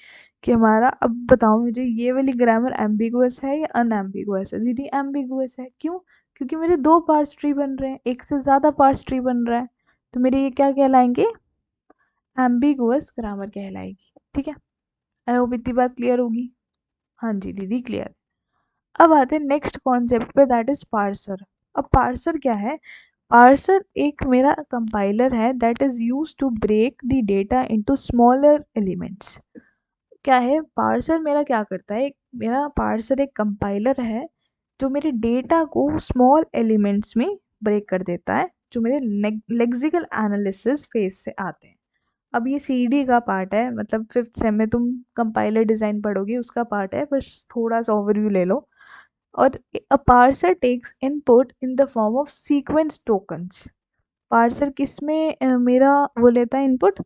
Speaker 1: कि हमारा, अब बताओ मुझे ये वाली ग्रामर एम्बिगुअस है या अनएम्बिगुअस है। दीदी एम्बिगुअस है, क्यों, क्योंकि मेरे दो पार्स ट्री बन रहे हैं, एक से ज़्यादा पार्स ट्री बन रहा है, तो मेरे ये क्या कहलाएंगे, एम्बिगुअस ग्रामर कहलाएगी। ठीक है, आई होप इतनी बात क्लियर होगी। हाँ जी दीदी क्लियर। अब आते हैं नेक्स्ट कॉन्सेप्ट पे, दैट इज पार्सर। अब पार्सर क्या है, पार्सर एक मेरा कंपाइलर है that is use to break the data into smaller elements. क्या है पार्सर, मेरा क्या करता है, मेरा पार्सर एक कंपाइलर है जो मेरे डेटा को स्मॉल एलिमेंट्स में ब्रेक कर देता है, जो मेरे लेक्सिकल एनालिसिस फेज से आते हैं। अब ये CD का पार्ट है, मतलब 5th सेम में तुम कंपाइलर डिज़ाइन पढ़ोगे उसका पार्ट है, बस थोड़ा सा ओवरव्यू ले लो। और a parser takes input in the form of sequence tokens. Parser किस में मेरा वो लेता है इनपुट,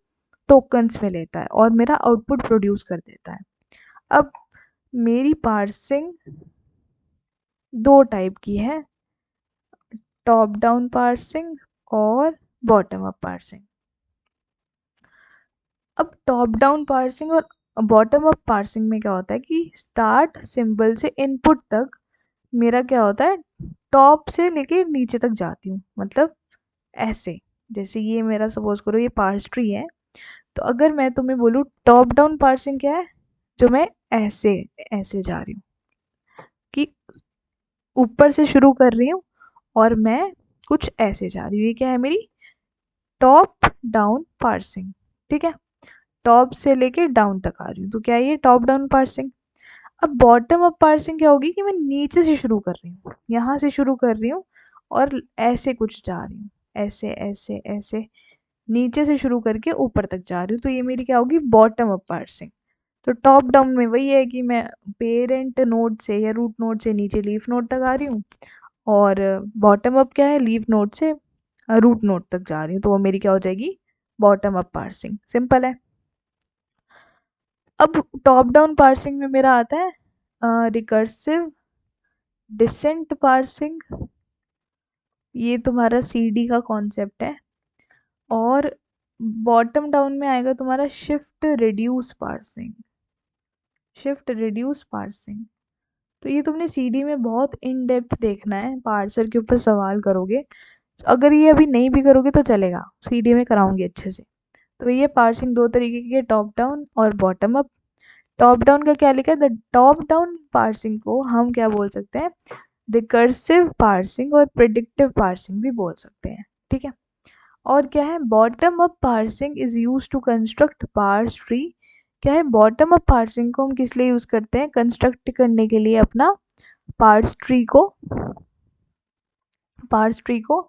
Speaker 1: टोकन्स में लेता है, और मेरा आउटपुट प्रोड्यूस कर देता है। अब मेरी पार्सिंग दो टाइप की है, टॉप डाउन पार्सिंग और बॉटम अप पार्सिंग। अब टॉप डाउन पार्सिंग और बॉटम अप पार्सिंग में क्या होता है कि स्टार्ट सिंबल से इनपुट तक मेरा क्या होता है, टॉप से लेके नीचे तक जाती हूँ, मतलब ऐसे, जैसे ये मेरा सपोज करो ये पार्स ट्री है, तो अगर मैं तुम्हें बोलूँ टॉप डाउन पार्सिंग क्या है, जो मैं ऐसे ऐसे जा रही हूँ, कि ऊपर से शुरू कर रही हूँ और मैं कुछ ऐसे जा रही हूँ, ये क्या है मेरी टॉप डाउन पार्सिंग। ठीक है, टॉप से लेके डाउन तक आ रही हूँ, तो क्या है ये टॉप डाउन पार्सिंग। अब बॉटम अप पार्सिंग क्या होगी कि मैं नीचे से शुरू कर रही हूँ, यहाँ से शुरू कर रही हूँ और ऐसे कुछ जा रही हूँ, ऐसे ऐसे ऐसे नीचे से शुरू करके ऊपर तक जा रही हूँ, तो ये मेरी क्या होगी बॉटम अप पार्सिंग। तो टॉप डाउन में वही है कि मैं पेरेंट नोड से या रूट नोड से नीचे लीफ नोड तक आ रही हूँ, और बॉटम अप क्या है, लीफ नोड से रूट नोड तक जा रही हूँ, तो वो मेरी क्या हो जाएगी बॉटम अप पार्सिंग। सिंपल है। अब टॉप डाउन पार्सिंग में मेरा आता है रिकर्सिव डिसेंट पार्सिंग, ये तुम्हारा CD का कॉन्सेप्ट है, और बॉटम डाउन में आएगा तुम्हारा shift reduce parsing, shift reduce parsing. तो ये तुमने CD में बहुत इन डेप्थ देखना है, पार्सर के ऊपर सवाल करोगे, अगर ये अभी नहीं भी करोगे तो चलेगा, CD में कराऊंगी अच्छे से। तो ये पार्सिंग दो तरीके की है, टॉप डाउन और बॉटम अप। टॉप डाउन का क्या लिखा है, द टॉप डाउन पार्सिंग को हम क्या बोल सकते हैं, रिकर्सिव पार्सिंग और प्रिडिक्टिव पार्सिंग भी बोल सकते हैं। ठीक है, और क्या है bottom up parsing is use to construct parse tree. क्या है बॉटम अप पार्सिंग को हम किस लिए यूज करते हैं, कंस्ट्रक्ट करने के लिए अपना पार्स ट्री को, पार्स ट्री को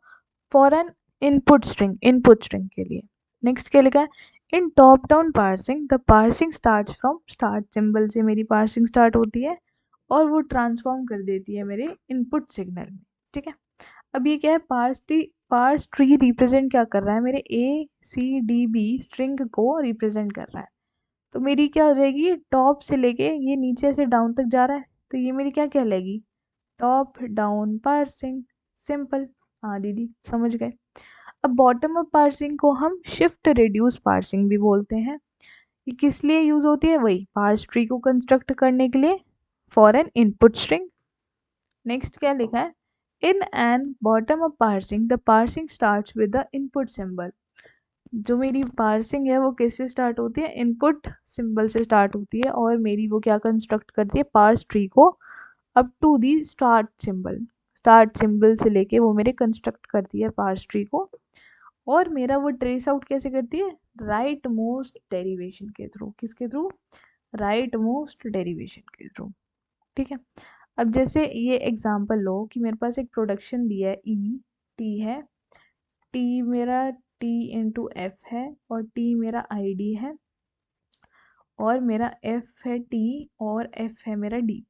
Speaker 1: for an input string, input string के लिए। नेक्स्ट क्या लिखा है, in top down parsing the parsing starts from start symbol से मेरी पार्सिंग स्टार्ट होती है और वो ट्रांसफॉर्म कर देती है मेरे इनपुट सिग्नल में। ठीक है, अब ये क्या है, पार्स ट्री रिप्रेजेंट क्या कर रहा है, मेरे ACDB स्ट्रिंग को रिप्रेजेंट कर रहा है। तो मेरी क्या हो जाएगी, टॉप से लेके ये नीचे से डाउन तक जा रहा है, तो ये मेरी क्या कहलाएगी, टॉप डाउन पार्सिंग। सिंपल। हाँ दीदी समझ गए। अब बॉटम अप पार्सिंग को हम शिफ्ट रिड्यूस पार्सिंग भी बोलते हैं। ये किस लिए यूज होती है, वही पार्स ट्री को कंस्ट्रक्ट करने के लिए, for an input string. Next क्या लिखा है, in an bottom up parsing the parsing starts with the input symbol. जो मेरी पार्सिंग है वो किससे स्टार्ट होती है, इनपुट सिंबल से स्टार्ट होती है, और मेरी वो क्या कंस्ट्रक्ट करती है, पार्स ट्री को up to the start symbol से लेके वो मेरे कंस्ट्रक्ट करती है पार्स ट्री को। और मेरा वो ट्रेस आउट कैसे करती है, राइट मोस्ट डेरिवेशन के थ्रू। किसके थ्रू, राइट मोस्ट डेरिवेशन के थ्रू। ठीक है, अब जैसे ये एग्जांपल लो कि मेरे पास एक प्रोडक्शन दिया है, टी है, टी मेरा T/F है और टी मेरा ID है और मेरा F है T और F है मेरा D।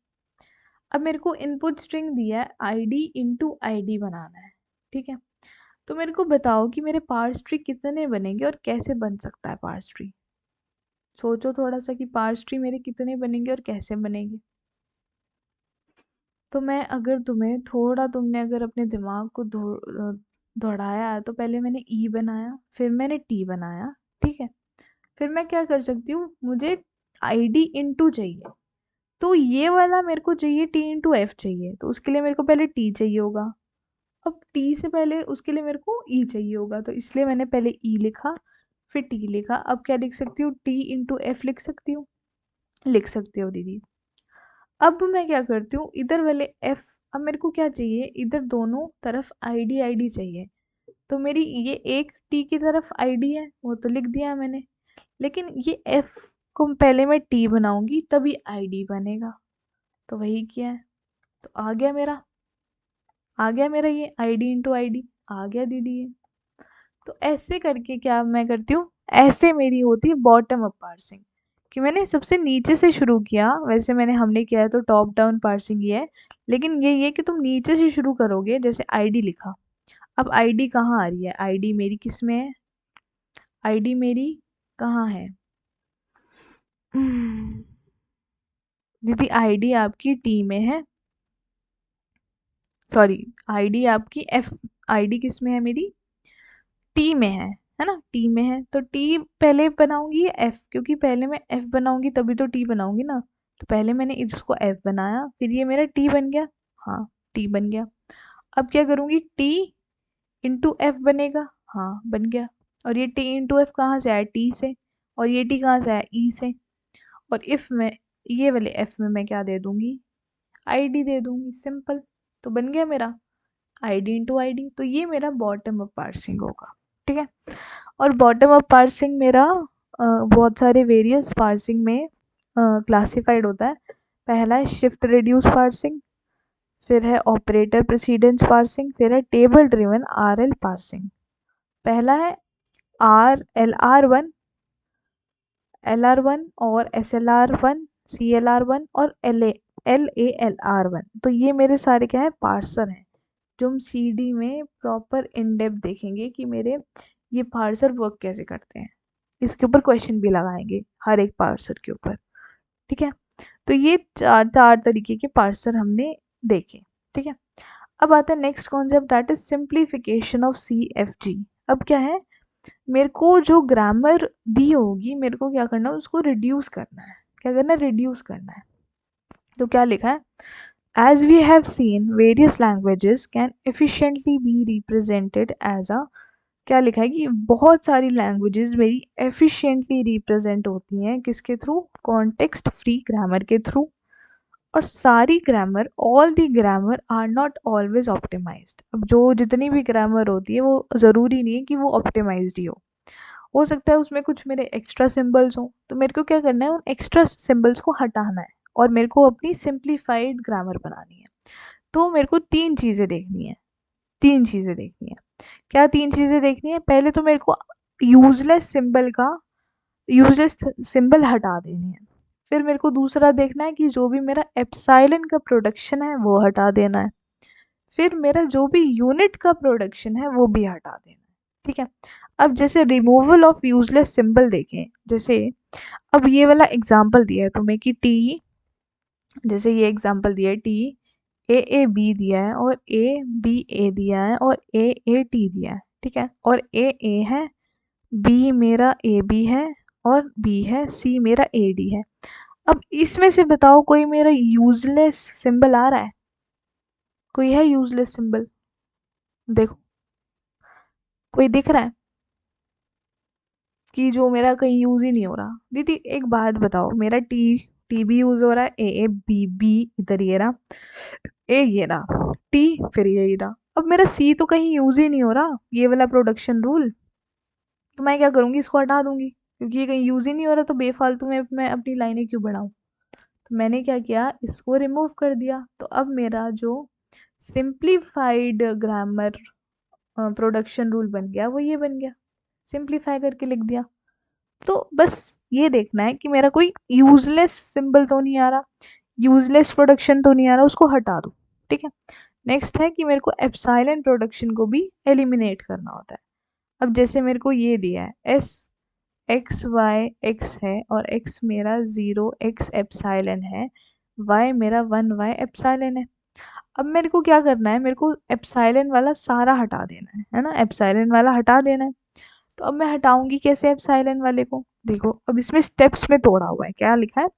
Speaker 1: अब मेरे को इनपुट स्ट्रिंग दिया है ID/ID बनाना है। ठीक है, तो मेरे को बताओ कि मेरे पार्स ट्री कितने बनेंगे और कैसे बन सकता है पार्स ट्री। सोचो थोड़ा सा कि पार्स ट्री मेरे कितने बनेंगे और कैसे बनेंगे। तो मैं अगर तुम्हें थोड़ा, तुमने अगर अपने दिमाग को दौड़ाया, तो पहले मैंने E बनाया, फिर मैंने T बनाया। ठीक है, फिर मैं क्या कर सकती हूँ, मुझे ID/, चाहिए, तो ये वाला मेरे को चाहिए T/F चाहिए, तो उसके लिए मेरे को पहले T चाहिए होगा। अब T से पहले उसके लिए मेरे को E चाहिए होगा, तो इसलिए मैंने पहले E लिखा फिर T लिखा। अब क्या लिख सकती हूँ, T/F लिख सकती हूँ, लिख सकती हो दीदी। अब मैं क्या करती हूँ, इधर वाले F, अब मेरे को क्या चाहिए, इधर दोनों तरफ ID चाहिए, तो मेरी ये एक T की तरफ ID है, वो तो लिख दिया मैंने, लेकिन ये F को पहले मैं T बनाऊंगी तभी ID बनेगा, तो वही किया है। तो आ गया मेरा ये ID/ID आ गया दीदी ये। तो ऐसे करके क्या मैं करती हूँ, ऐसे मेरी होती है बॉटम अप पार्सिंग, कि मैंने सबसे नीचे से शुरू किया। वैसे हमने किया है तो टॉप डाउन पार्सिंग ये है, लेकिन ये कि तुम नीचे से शुरू करोगे, जैसे ID लिखा। अब ID कहाँ आ रही है, ID मेरी किस में है, ID मेरी कहाँ है दीदी, ID आपकी T में है, सॉरी, ID आपकी F, ID किस में है मेरी, T में है ना, T में है, तो T पहले बनाऊंगी या F, क्योंकि पहले मैं F बनाऊंगी तभी तो T बनाऊंगी ना। तो पहले मैंने इसको F बनाया, फिर ये मेरा T बन गया, हाँ T बन गया। अब क्या करूंगी, T/F बनेगा, हाँ बन गया। और ये T/F कहाँ से आया, T से, और ये T कहाँ से आया, E से। और इफ में, ये वाले F में मैं क्या दे दूंगी, ID दे दूंगी, सिंपल। तो बन गया मेरा ID/ID, तो ये मेरा बॉटम अप पार्सिंग होगा। ठीक है, और बॉटम अप पार्सिंग मेरा बहुत सारे वेरियस पार्सिंग में क्लासिफाइड होता है। पहला है शिफ्ट रिड्यूस पार्सिंग, फिर है ऑपरेटर प्रेसिडेंस पार्सिंग, फिर है टेबल ड्रिवन RL पार्सिंग। पहला है LR1 और SLR1, CLR1 और LALR1। तो ये मेरे सारे क्या है, पार्सर हैं, जो हम CD में प्रॉपर इन डेप्थ देखेंगे कि मेरे ये पार्सर वर्क कैसे करते हैं। इसके ऊपर क्वेश्चन भी लगाएंगे हर एक पार्सर के ऊपर। ठीक है, तो ये चार चार तरीके के पार्सर हमने देखे। ठीक है, अब आता है next concept, that is simplification of CFG। अब क्या है, मेरे को जो ग्रामर दी होगी, मेरे को क्या करना है, उसको रिड्यूस करना है। क्या करना है, रिड्यूस करना है। तो क्या लिखा है, as we have seen various languages can efficiently be represented as a, क्या लिखा है कि बहुत सारी लैंग्वेजेस मेरी एफिशिएंटली रिप्रेजेंट होती हैं किसके थ्रू, कॉन्टेक्स्ट फ्री ग्रामर के थ्रू। और सारी grammar, all the grammar are not always optimised. अब जो जितनी भी ग्रामर होती है वो ज़रूरी नहीं है कि वो ऑप्टिमाइज्ड ही हो सकता है उसमें कुछ मेरे एक्स्ट्रा सिंबल्स हों, तो मेरे को क्या करना है, उन एक्स्ट्रा सिंबल्स को हटाना है और मेरे को अपनी सिंप्लीफाइड ग्रामर बनानी है। तो मेरे को तीन चीज़ें देखनी है, तीन चीज़ें देखनी है। क्या तीन चीज़ें देखनी है, पहले तो मेरे को यूजलेस सिंबल का यूजलेस सिंबल हटा देने हैं। फिर मेरे को दूसरा देखना है कि जो भी मेरा एप्सिलॉन का प्रोडक्शन है वो हटा देना है। फिर मेरा जो भी यूनिट का प्रोडक्शन है वो भी हटा देना है। ठीक है, अब जैसे रिमूवल ऑफ यूजलेस सिंबल देखें, जैसे अब ये वाला एग्जांपल दिया है तुम्हें कि टी, जैसे ये एग्जांपल दिया है टी ए बी दिया है और ए बी ए दिया है और ए टी दिया है। ठीक है, और ए है, बी मेरा ए बी है और बी है, सी मेरा ए डी है। अब इसमें से बताओ कोई मेरा यूजलेस सिंबल आ रहा है? कोई है यूजलेस सिंबल? देखो कोई दिख रहा है कि जो मेरा कहीं यूज ही नहीं हो रहा? दीदी एक बात बताओ, मेरा टी भी यूज हो रहा है, ए बी बी इधर ये रहा, ए ये रहा, टी फिर ये रहा। अब मेरा सी तो कहीं यूज ही नहीं हो रहा, ये वाला प्रोडक्शन रूल। तो मैं क्या करूंगी, इसको हटा दूंगी, क्योंकि ये कहीं यूज ही नहीं हो रहा, तो बेफालतू में मैं अपनी लाइनें क्यों बढ़ाऊं। तो मैंने क्या किया, इसको रिमूव कर दिया। तो अब मेरा जो सिंप्लीफाइड ग्रामर प्रोडक्शन रूल बन गया वो ये बन गया, सिंप्लीफाई करके लिख दिया। तो बस ये देखना है कि मेरा कोई यूजलेस सिंबल तो नहीं आ रहा, यूजलेस प्रोडक्शन तो नहीं आ रहा, उसको हटा दो। ठीक है, नेक्स्ट है कि मेरे को एप्सिलॉन प्रोडक्शन को भी एलिमिनेट करना होता है। अब जैसे मेरे को ये दिया है एस एक्स वाई एक्स है और एक्स मेरा 0 एक्स एप्सिलॉन है, वाई मेरा 1 वाई एप्सिलॉन है। अब मेरे को क्या करना है, मेरे को एप्सिलॉन वाला सारा हटा देना है ना, एप्सिलॉन वाला हटा देना है। तो अब मैं हटाऊंगी कैसे एप्सिलॉन वाले को? देखो अब इसमें स्टेप्स में तोड़ा हुआ है, क्या लिखा है,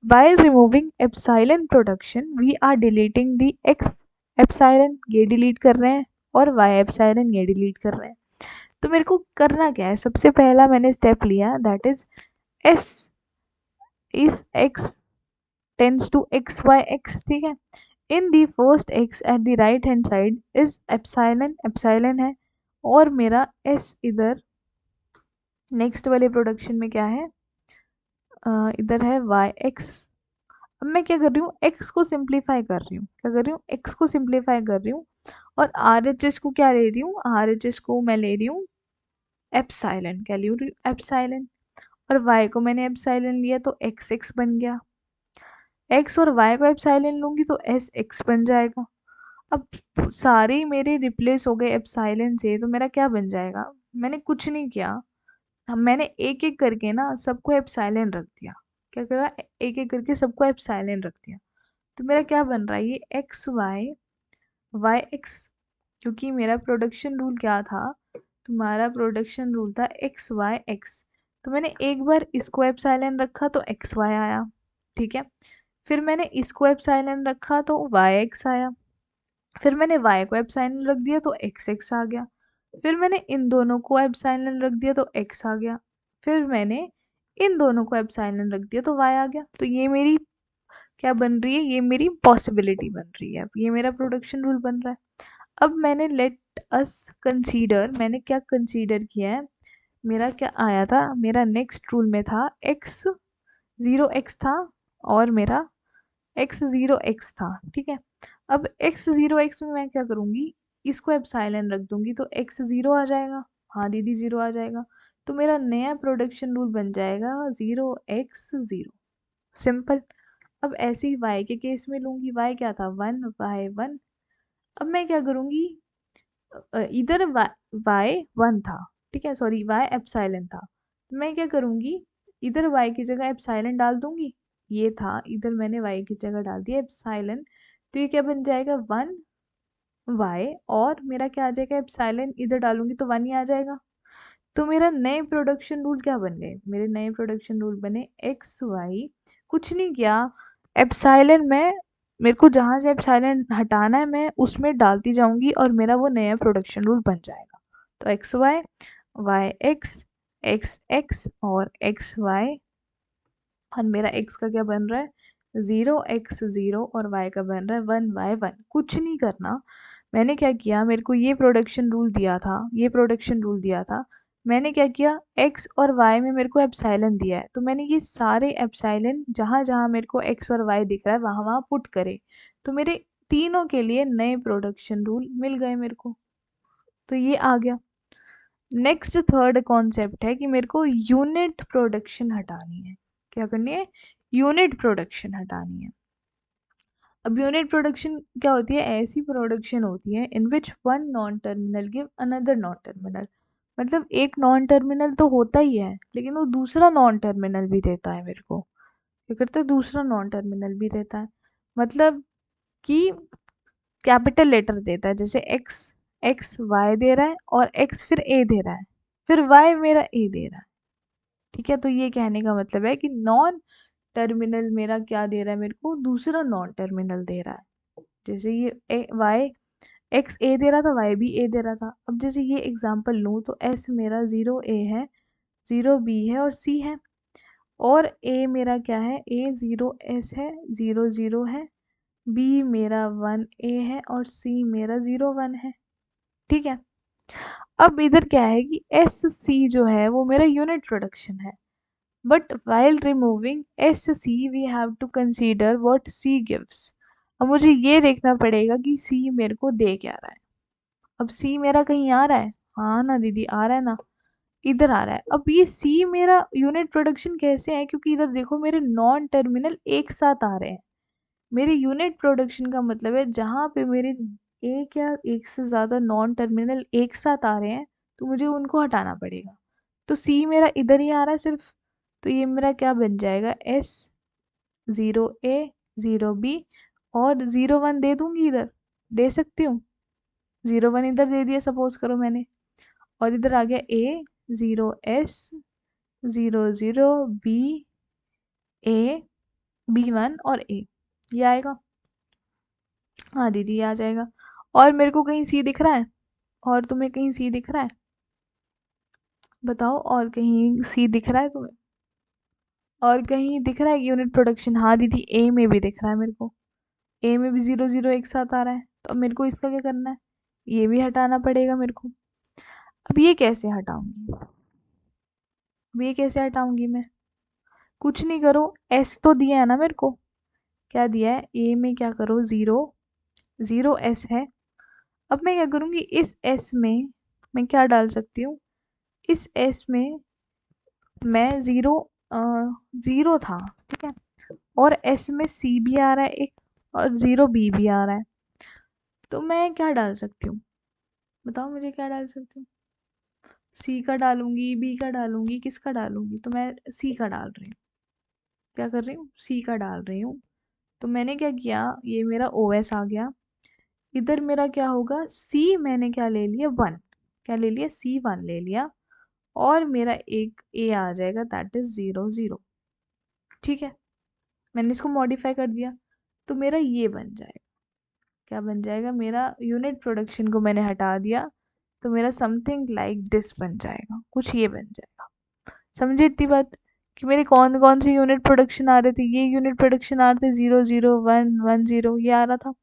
Speaker 1: while removing epsilon production we are deleting the x epsilon, ये डिलीट कर रहे हैं, और y epsilon ये डिलीट कर रहे हैं। तो मेरे को करना क्या है, सबसे पहला मैंने स्टेप लिया, that is s is x tends to x y x। ठीक है, in the first x at the right hand side is epsilon, epsilon है, और मेरा s इधर नेक्स्ट वाले प्रोडक्शन में क्या है, इधर है वाई एक्स। अब मैं क्या कर रही हूँ, एक्स को सिंप्लीफाई कर रही हूँ, क्या कर रही हूँ, एक्स को सिंप्लीफाई कर रही हूँ, और आर एच एस को क्या ले रही हूँ, आर एच एस को मैं ले रही हूँ एप्सिलॉन, क्या ले रही हूँ, एप्सिलॉन। और वाई को मैंने एप्सिलॉन लिया तो एक्स एक्स बन गया, एक्स और वाई को एप्सिलॉन लूंगी तो एस एक्स बन जाएगा। अब सारे मेरे रिप्लेस हो गए एप्सिलॉन से, तो मेरा क्या बन जाएगा, मैंने कुछ नहीं किया, मैंने एक एक करके ना सबको एप्सिलॉन रख दिया। क्या करा, एक एक करके सबको एप्सिलॉन रख दिया। तो मेरा क्या बन रहा है, ये एक्स वाई वाई एक्स, क्योंकि मेरा प्रोडक्शन रूल क्या था, तुम्हारा प्रोडक्शन रूल था एक्स वाई एक्स। तो मैंने एक बार इसको एप्सिलॉन रखा तो एक्स वाई आया। ठीक है, फिर मैंने इसको एप्सिलॉन रखा तो वाई एक्स आया, फिर मैंने वाई को एप्सिलॉन रख दिया तो एक्स एक्स आ गया, फिर मैंने इन दोनों को एप्सिलॉन रख दिया तो एक्स आ गया, फिर मैंने इन दोनों को एप्सिलॉन रख दिया तो वाई आ गया। तो ये मेरी क्या बन रही है, ये मेरी पॉसिबिलिटी बन रही है, अब ये मेरा प्रोडक्शन रूल बन रहा है। अब मैंने लेट अस कंसीडर, मैंने क्या कंसीडर किया है, मेरा क्या आया था, मेरा नेक्स्ट रूल में था एक्स 0 एक्स था और मेरा एक्स 0 एक्स था। ठीक है, अब एक्स 0 एक्स में मैं क्या करूँगी, इसको एप्सिलॉन रख दूंगी तो एक्स 0 आ जाएगा, हाँ दीदी 0 आ जाएगा। तो मेरा नया प्रोडक्शन रूल बन जाएगा 0 एक्स 0, सिंपल। अब ऐसे ही y के केस में लूंगी, y क्या था 1 y 1। अब मैं क्या करूंगी, इधर y 1 था, ठीक है, सॉरी y एप्सिलॉन था, तो मैं क्या करूंगी, इधर y की जगह एप्सिलॉन डाल दूंगी, ये था इधर मैंने y की जगह डाल दिया एप्सिलॉन, तो ये क्या बन जाएगा 1 y, और मेरा क्या आ जाएगा, एप्सिलॉन इधर डालूंगी तो 1 ही आ जाएगा। तो मेरा नए प्रोडक्शन रूल क्या बन गए, मेरे नए प्रोडक्शन रूल बने एक्स वाई, कुछ नहीं किया, एप्सिलॉन में मेरे को जहाँ से एप्सिलॉन हटाना है मैं उसमें डालती जाऊंगी और मेरा वो नया प्रोडक्शन रूल बन जाएगा। तो X Y Y X X X और एक्स वाई, और मेरा एक्स का क्या बन रहा है 0 एक्स 0 और वाई का बन रहा है 1 वाई 1। कुछ नहीं करना, मैंने क्या किया, मेरे को ये प्रोडक्शन रूल दिया था, ये प्रोडक्शन रूल दिया था, मैंने क्या किया, एक्स और वाई में मेरे को एप्सिलॉन दिया है, तो मैंने ये सारे एप्सिलॉन जहाँ जहाँ मेरे को एक्स और वाई दिख रहा है वहाँ वहाँ पुट करे, तो मेरे तीनों के लिए नए प्रोडक्शन रूल मिल गए मेरे को। तो ये आ गया। नेक्स्ट थर्ड कॉन्सेप्ट है कि मेरे को यूनिट प्रोडक्शन हटानी है। क्या करनी है? यूनिट प्रोडक्शन हटानी है। अब यूनिट प्रोडक्शन क्या होती है? ऐसी प्रोडक्शन होती है in which one non terminal give another non terminal. मतलब एक नॉन टर्मिनल तो होता ही है, लेकिन वो दूसरा नॉन टर्मिनल भी देता है मेरे को। क्या करता है? दूसरा नॉन टर्मिनल भी देता है। मतलब कि कैपिटल लेटर देता है, जैसे एक्स, एक्स वाई दे रहा है और एक्स फिर ए दे रहा है, फिर वाई मेरा ए दे रहा है। ठीक है, तो ये कहने का मतलब है कि नॉन टर्मिनल मेरा क्या दे रहा है मेरे को? दूसरा नॉन टर्मिनल दे रहा है। जैसे ये वाई, एक्स ए दे रहा था, वाई भी ए दे रहा था। अब जैसे ये एग्जांपल लूँ तो एस मेरा 0 ए है, 0 बी है और सी है। और ए मेरा क्या है? ए 0 एस है, 0 0 है। बी मेरा 1 ए है और सी मेरा 0 1 है। ठीक है। अब इधर क्या है कि एस सी जो है वो मेरा यूनिट प्रोडक्शन है। But while removing SC we have to consider what C gives। अब मुझे ये देखना पड़ेगा कि C मेरे को दे क्या रहा है। अब C मेरा कहीं आ रहा है? हाँ ना दीदी, आ रहा है ना, इधर आ रहा है। अब ये C मेरा यूनिट प्रोडक्शन कैसे है? क्योंकि इधर देखो मेरे नॉन टर्मिनल एक साथ आ रहे हैं। मेरे यूनिट प्रोडक्शन का मतलब है जहाँ पे मेरे एक या एक से ज़्यादा नॉन टर्मिनल एक साथ आ रहे हैं, तो मुझे उनको हटाना पड़ेगा। तो सी मेरा इधर ही आ रहा है सिर्फ, तो ये मेरा क्या बन जाएगा? एस 0 ए 0 बी और 0 1 दे दूंगी इधर, दे सकती हूँ। 0 1 इधर दे दिया सपोज करो मैंने, और इधर आ गया ए 0 एस 0 0 बी ए बी 1 और ए, ये आएगा। हाँ दीदी, ये आ जाएगा। और मेरे को कहीं सी दिख रहा है? और तुम्हें कहीं सी दिख रहा है? बताओ, और कहीं सी दिख रहा है तुम्हें? और कहीं दिख रहा है यूनिट प्रोडक्शन? हाँ दीदी, ए में भी दिख रहा है मेरे को। ए में भी 0 0 एक साथ आ रहा है, तो अब मेरे को इसका क्या करना है? ये भी हटाना पड़ेगा मेरे को। अब ये कैसे हटाऊंगी? अब ये कैसे हटाऊंगी मैं? कुछ नहीं करो, एस तो दिया है ना मेरे को। क्या दिया है? ए में क्या करो? 0 0 एस है। अब मैं क्या करूंगी? इस एस में मैं क्या डाल सकती हूँ? इस एस में मैं 0 0 था, ठीक है, और एस में सी भी आ रहा है एक, और 0 बी भी आ रहा है। तो मैं क्या डाल सकती हूँ? बताओ मुझे, क्या डाल सकती हूँ? सी का डालूंगी, बी का डालूंगी, किसका डालूंगी? तो मैं सी का डाल रही हूँ। क्या कर रही हूँ? सी का डाल रही हूँ। तो मैंने क्या किया? ये मेरा ओ एस आ गया। इधर मेरा क्या होगा? सी मैंने क्या ले लिया? 1। क्या ले लिया? सी 1 ले लिया। और मेरा एक ए आ जाएगा, दैट इज 0 0। ठीक है, मैंने इसको मॉडिफाई कर दिया, तो मेरा ये बन जाएगा। क्या बन जाएगा? मेरा यूनिट प्रोडक्शन को मैंने हटा दिया, तो मेरा समथिंग लाइक दिस बन जाएगा, कुछ ये बन जाएगा। समझे इतनी बात कि मेरे कौन कौन से यूनिट प्रोडक्शन आ रहे थे? ये यूनिट प्रोडक्शन आ रहे थे, 0 0 1 1 0, ये आ रहा था।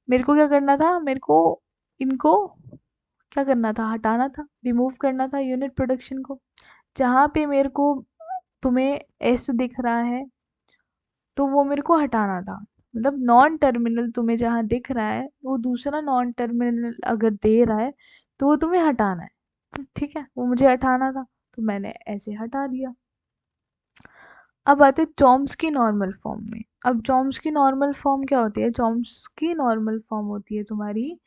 Speaker 1: मेरे को क्या करना था? मेरे को इनको क्या करना था? हटाना था, रिमूव करना था यूनिट प्रोडक्शन को। जहाँ पे मेरे को तुम्हें एस दिख रहा है, तो वो मेरे को हटाना था। मतलब नॉन टर्मिनल तुम्हें जहाँ दिख रहा है, वो दूसरा नॉन टर्मिनल अगर दे रहा है, तो वो तुम्हें हटाना है। ठीक है, वो मुझे हटाना था, तो मैंने ऐसे हटा दिया। अब आते हैं चॉम्स्की नॉर्मल फॉर्म में। अब चॉम्स्की नॉर्मल फॉर्म क्या होती है? चॉम्स्की नॉर्मल फॉर्म होती है तुम्हारी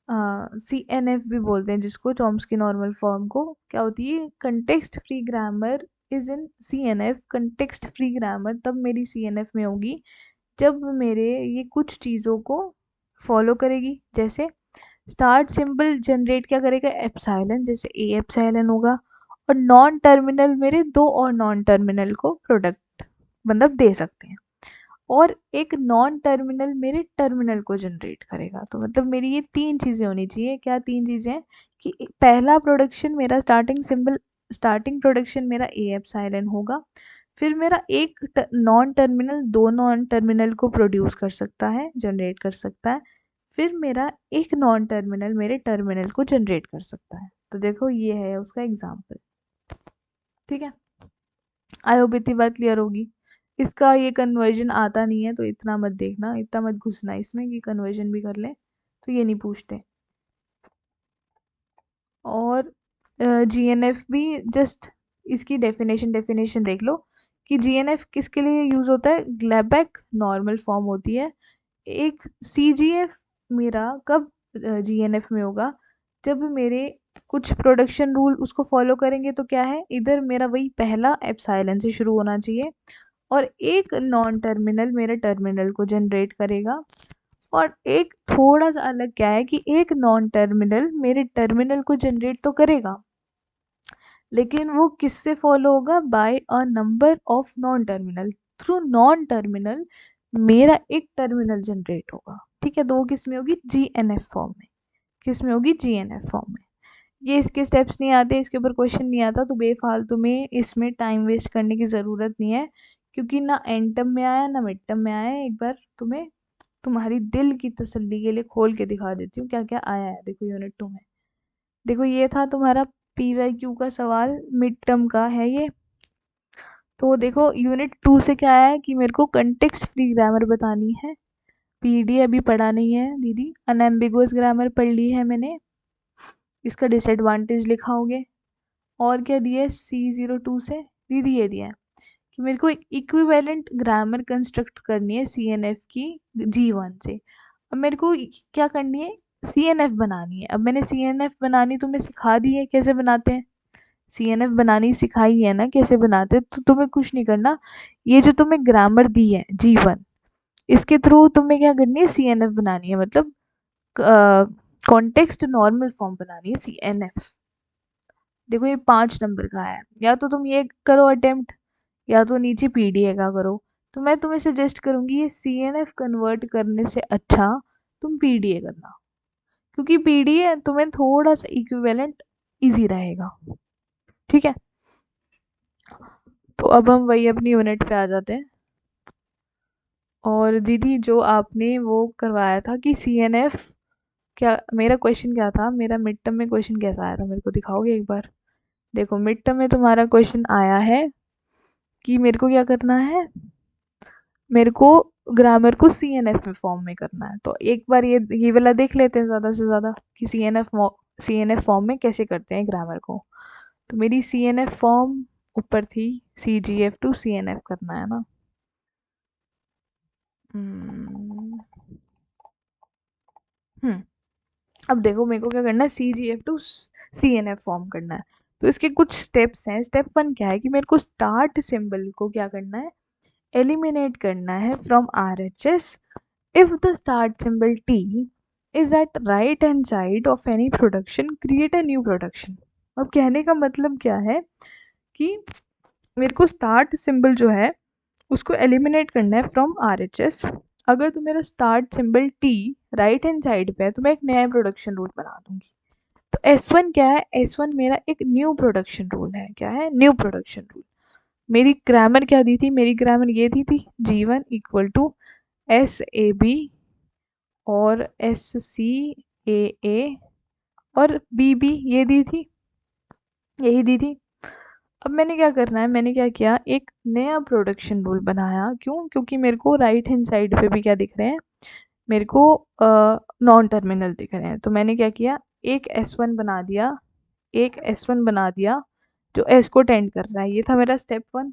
Speaker 1: सी एन एफ भी बोलते हैं जिसको, चॉम्स्की नॉर्मल फॉर्म को। क्या होती है? Context free grammar is in C N F. Context free grammar तब मेरी सी एन एफ में होगी जब मेरे ये कुछ चीज़ों को फॉलो करेगी। जैसे स्टार्ट सिंबल जनरेट क्या करेगा? एप्साइलन, जैसे ए एप्साइलन होगा। और नॉन टर्मिनल मेरे दो और नॉन टर्मिनल को प्रोडक्ट मतलब दे सकते हैं, और एक नॉन टर्मिनल मेरे टर्मिनल को जनरेट करेगा। तो मतलब मेरी ये तीन चीज़ें होनी चाहिए। क्या तीन चीज़ें? कि पहला प्रोडक्शन मेरा स्टार्टिंग सिंबल, स्टार्टिंग प्रोडक्शन मेरा ए एप्साइलन होगा। फिर मेरा एक नॉन टर्मिनल दो नॉन टर्मिनल को प्रोड्यूस कर सकता है, जनरेट कर सकता है। फिर मेरा एक नॉन टर्मिनल मेरे टर्मिनल को जनरेट कर सकता है। तो देखो ये है उसका एग्जाम्पल। ठीक है, आई होप इतनी बात क्लियर होगी। इसका ये कन्वर्जन आता नहीं है, तो इतना मत देखना, इतना मत घुसना इसमें कि कन्वर्जन भी कर ले, तो ये नहीं पूछते। और जीएनएफ भी जस्ट इसकी डेफिनेशन देख लो कि जीएनएफ किसके लिए यूज़ होता है, ग्लैबैक नॉर्मल फॉर्म होती है। एक सीजीएफ मेरा कब जीएनएफ में होगा, जब मेरे कुछ प्रोडक्शन रूल उसको फॉलो करेंगे। तो क्या है, इधर मेरा वही पहला एप्सिलॉन से शुरू होना चाहिए और एक नॉन टर्मिनल मेरे टर्मिनल को जनरेट करेगा, और एक थोड़ा सा अलग क्या है कि एक नॉन टर्मिनल मेरे टर्मिनल को जनरेट तो करेगा, लेकिन वो किससे फॉलो होगा, by a number of non terminal. Through non terminal मेरा एक टर्मिनल जनरेट होगा। ठीक है, तो वो किस में होगी, जीएनएफ फॉर्म में। किस में होगी, जीएनएफ फॉर्म में। ये इसके स्टेप्स नहीं आते, इसके ऊपर क्वेश्चन नहीं आता, तो बेफालतू में इसमें टाइम वेस्ट करने की ज़रूरत नहीं है, क्योंकि ना एंड टर्म में आया ना मिड टर्म में आया है। एक बार तुम्हें तुम्हारी दिल की तसल्ली के लिए खोल के दिखा देती हूँ क्या क्या आया है। देखो यूनिट 2 में, देखो ये था तुम्हारा पीवाईक्यू का सवाल, मिड टर्म का है ये। तो देखो यूनिट 2 से क्या आया है कि मेरे को कंटेक्स्ट फ्री ग्रामर बतानी है। पीडी अभी पढ़ा नहीं है दीदी, अनएम्बिगुअस ग्रामर पढ़ ली है मैंने, इसका डिसएडवांटेज लिखाओगे। और क्या दिया है C02 से, दीदी ये दिया है कि मेरे को एक इक्विवेलेंट ग्रामर कंस्ट्रक्ट करनी है CNF की G1 से। अब मेरे को क्या करनी है, CNF बनानी है। अब मैंने CNF बनानी तुम्हें सिखा दी है कैसे बनाते हैं, CNF बनानी सिखाई है ना कैसे बनाते हैं, तो तुम्हें कुछ नहीं करना। ये जो तुम्हें ग्रामर दी है G1, इसके थ्रू तुम्हें क्या करनी है, CNF बनानी है, मतलब कॉन्टेक्स्ट नॉर्मल फॉर्म बनानी है CNF। देखो ये 5 नंबर का है, या तो तुम ये करो अटेम्प्ट, या तो नीचे पीडीए का करो। तो मैं तुम्हें सजेस्ट करूंगी ये CNF कन्वर्ट करने से अच्छा तुम पीडीए करना, क्योंकि पीडीए तुम्हें थोड़ा सा इक्विवेलेंट इजी रहेगा। ठीक है, तो अब हम वही अपनी यूनिट पे आ जाते हैं। और दीदी जो आपने वो करवाया था कि CNF, क्या मेरा क्वेश्चन क्या था, मेरा मिड टर्म में क्वेश्चन कैसा आया था, मेरे को दिखाओगे एक बार। देखो मिड टर्म में तुम्हारा क्वेश्चन आया है कि मेरे को क्या करना है, मेरे को ग्रामर को CNF में फॉर्म में करना है। तो एक बार ये वाला देख लेते हैं ज़्यादा से ज़्यादा कि CNF फॉर्म में कैसे करते हैं ग्रामर को। तो मेरी CNF फॉर्म ऊपर थी, CGF टू CNF करना है ना। हम्म हम्म, अब देखो मेरे को क्या करना है, CGF टू CNF फॉर्म करना है। तो इसके कुछ स्टेप्स हैं। स्टेप 1 क्या है कि मेरे को स्टार्ट सिंबल को क्या करना है, एलिमिनेट करना है from RHS if the start symbol T is at right hand side of any production, create a new production। अब कहने का मतलब क्या है कि मेरे को स्टार्ट सिंबल जो है उसको एलिमिनेट करना है फ्रॉम RHS। अगर तो मेरा start symbol T right hand side पे है तो मैं एक नया प्रोडक्शन रूल बना दूंगी। तो S1 क्या है, S1 मेरा एक न्यू प्रोडक्शन रूल है। क्या है, न्यू प्रोडक्शन रूल। मेरी ग्रामर क्या दी थी, मेरी ग्रामर ये दी थी G1 इक्वल टू SAB और SCAA और BB, ये दी थी, यही दी थी। अब मैंने क्या करना है, मैंने क्या किया, एक नया प्रोडक्शन रूल बनाया। क्यों, क्योंकि मेरे को राइट हैंड साइड पे भी क्या दिख रहे हैं, मेरे को नॉन टर्मिनल दिख रहे हैं। तो मैंने क्या किया, एक S1 बना दिया, एक S1 बना दिया जो S को टेंड कर रहा है। ये था मेरा स्टेप 1।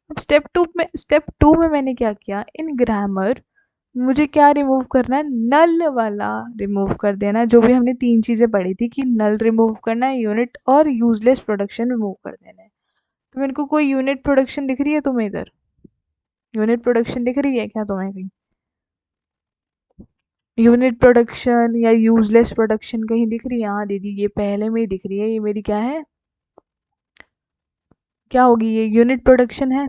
Speaker 1: अब स्टेप 2 में मैंने क्या किया, इन ग्रामर मुझे क्या रिमूव करना है, नल वाला रिमूव कर देना है। जो भी हमने 3 चीज़ें पढ़ी थी कि नल रिमूव करना है, यूनिट और यूजलेस प्रोडक्शन रिमूव कर देना है। तो मेरे को कोई यूनिट प्रोडक्शन दिख रही है तुम्हें इधर, यूनिट प्रोडक्शन दिख रही है क्या तुम्हें कहीं, यूनिट प्रोडक्शन या यूजलेस प्रोडक्शन कहीं दिख रही है। हाँ दीदी ये पहले में ही दिख रही है, ये मेरी क्या है, क्या होगी, ये यूनिट प्रोडक्शन है।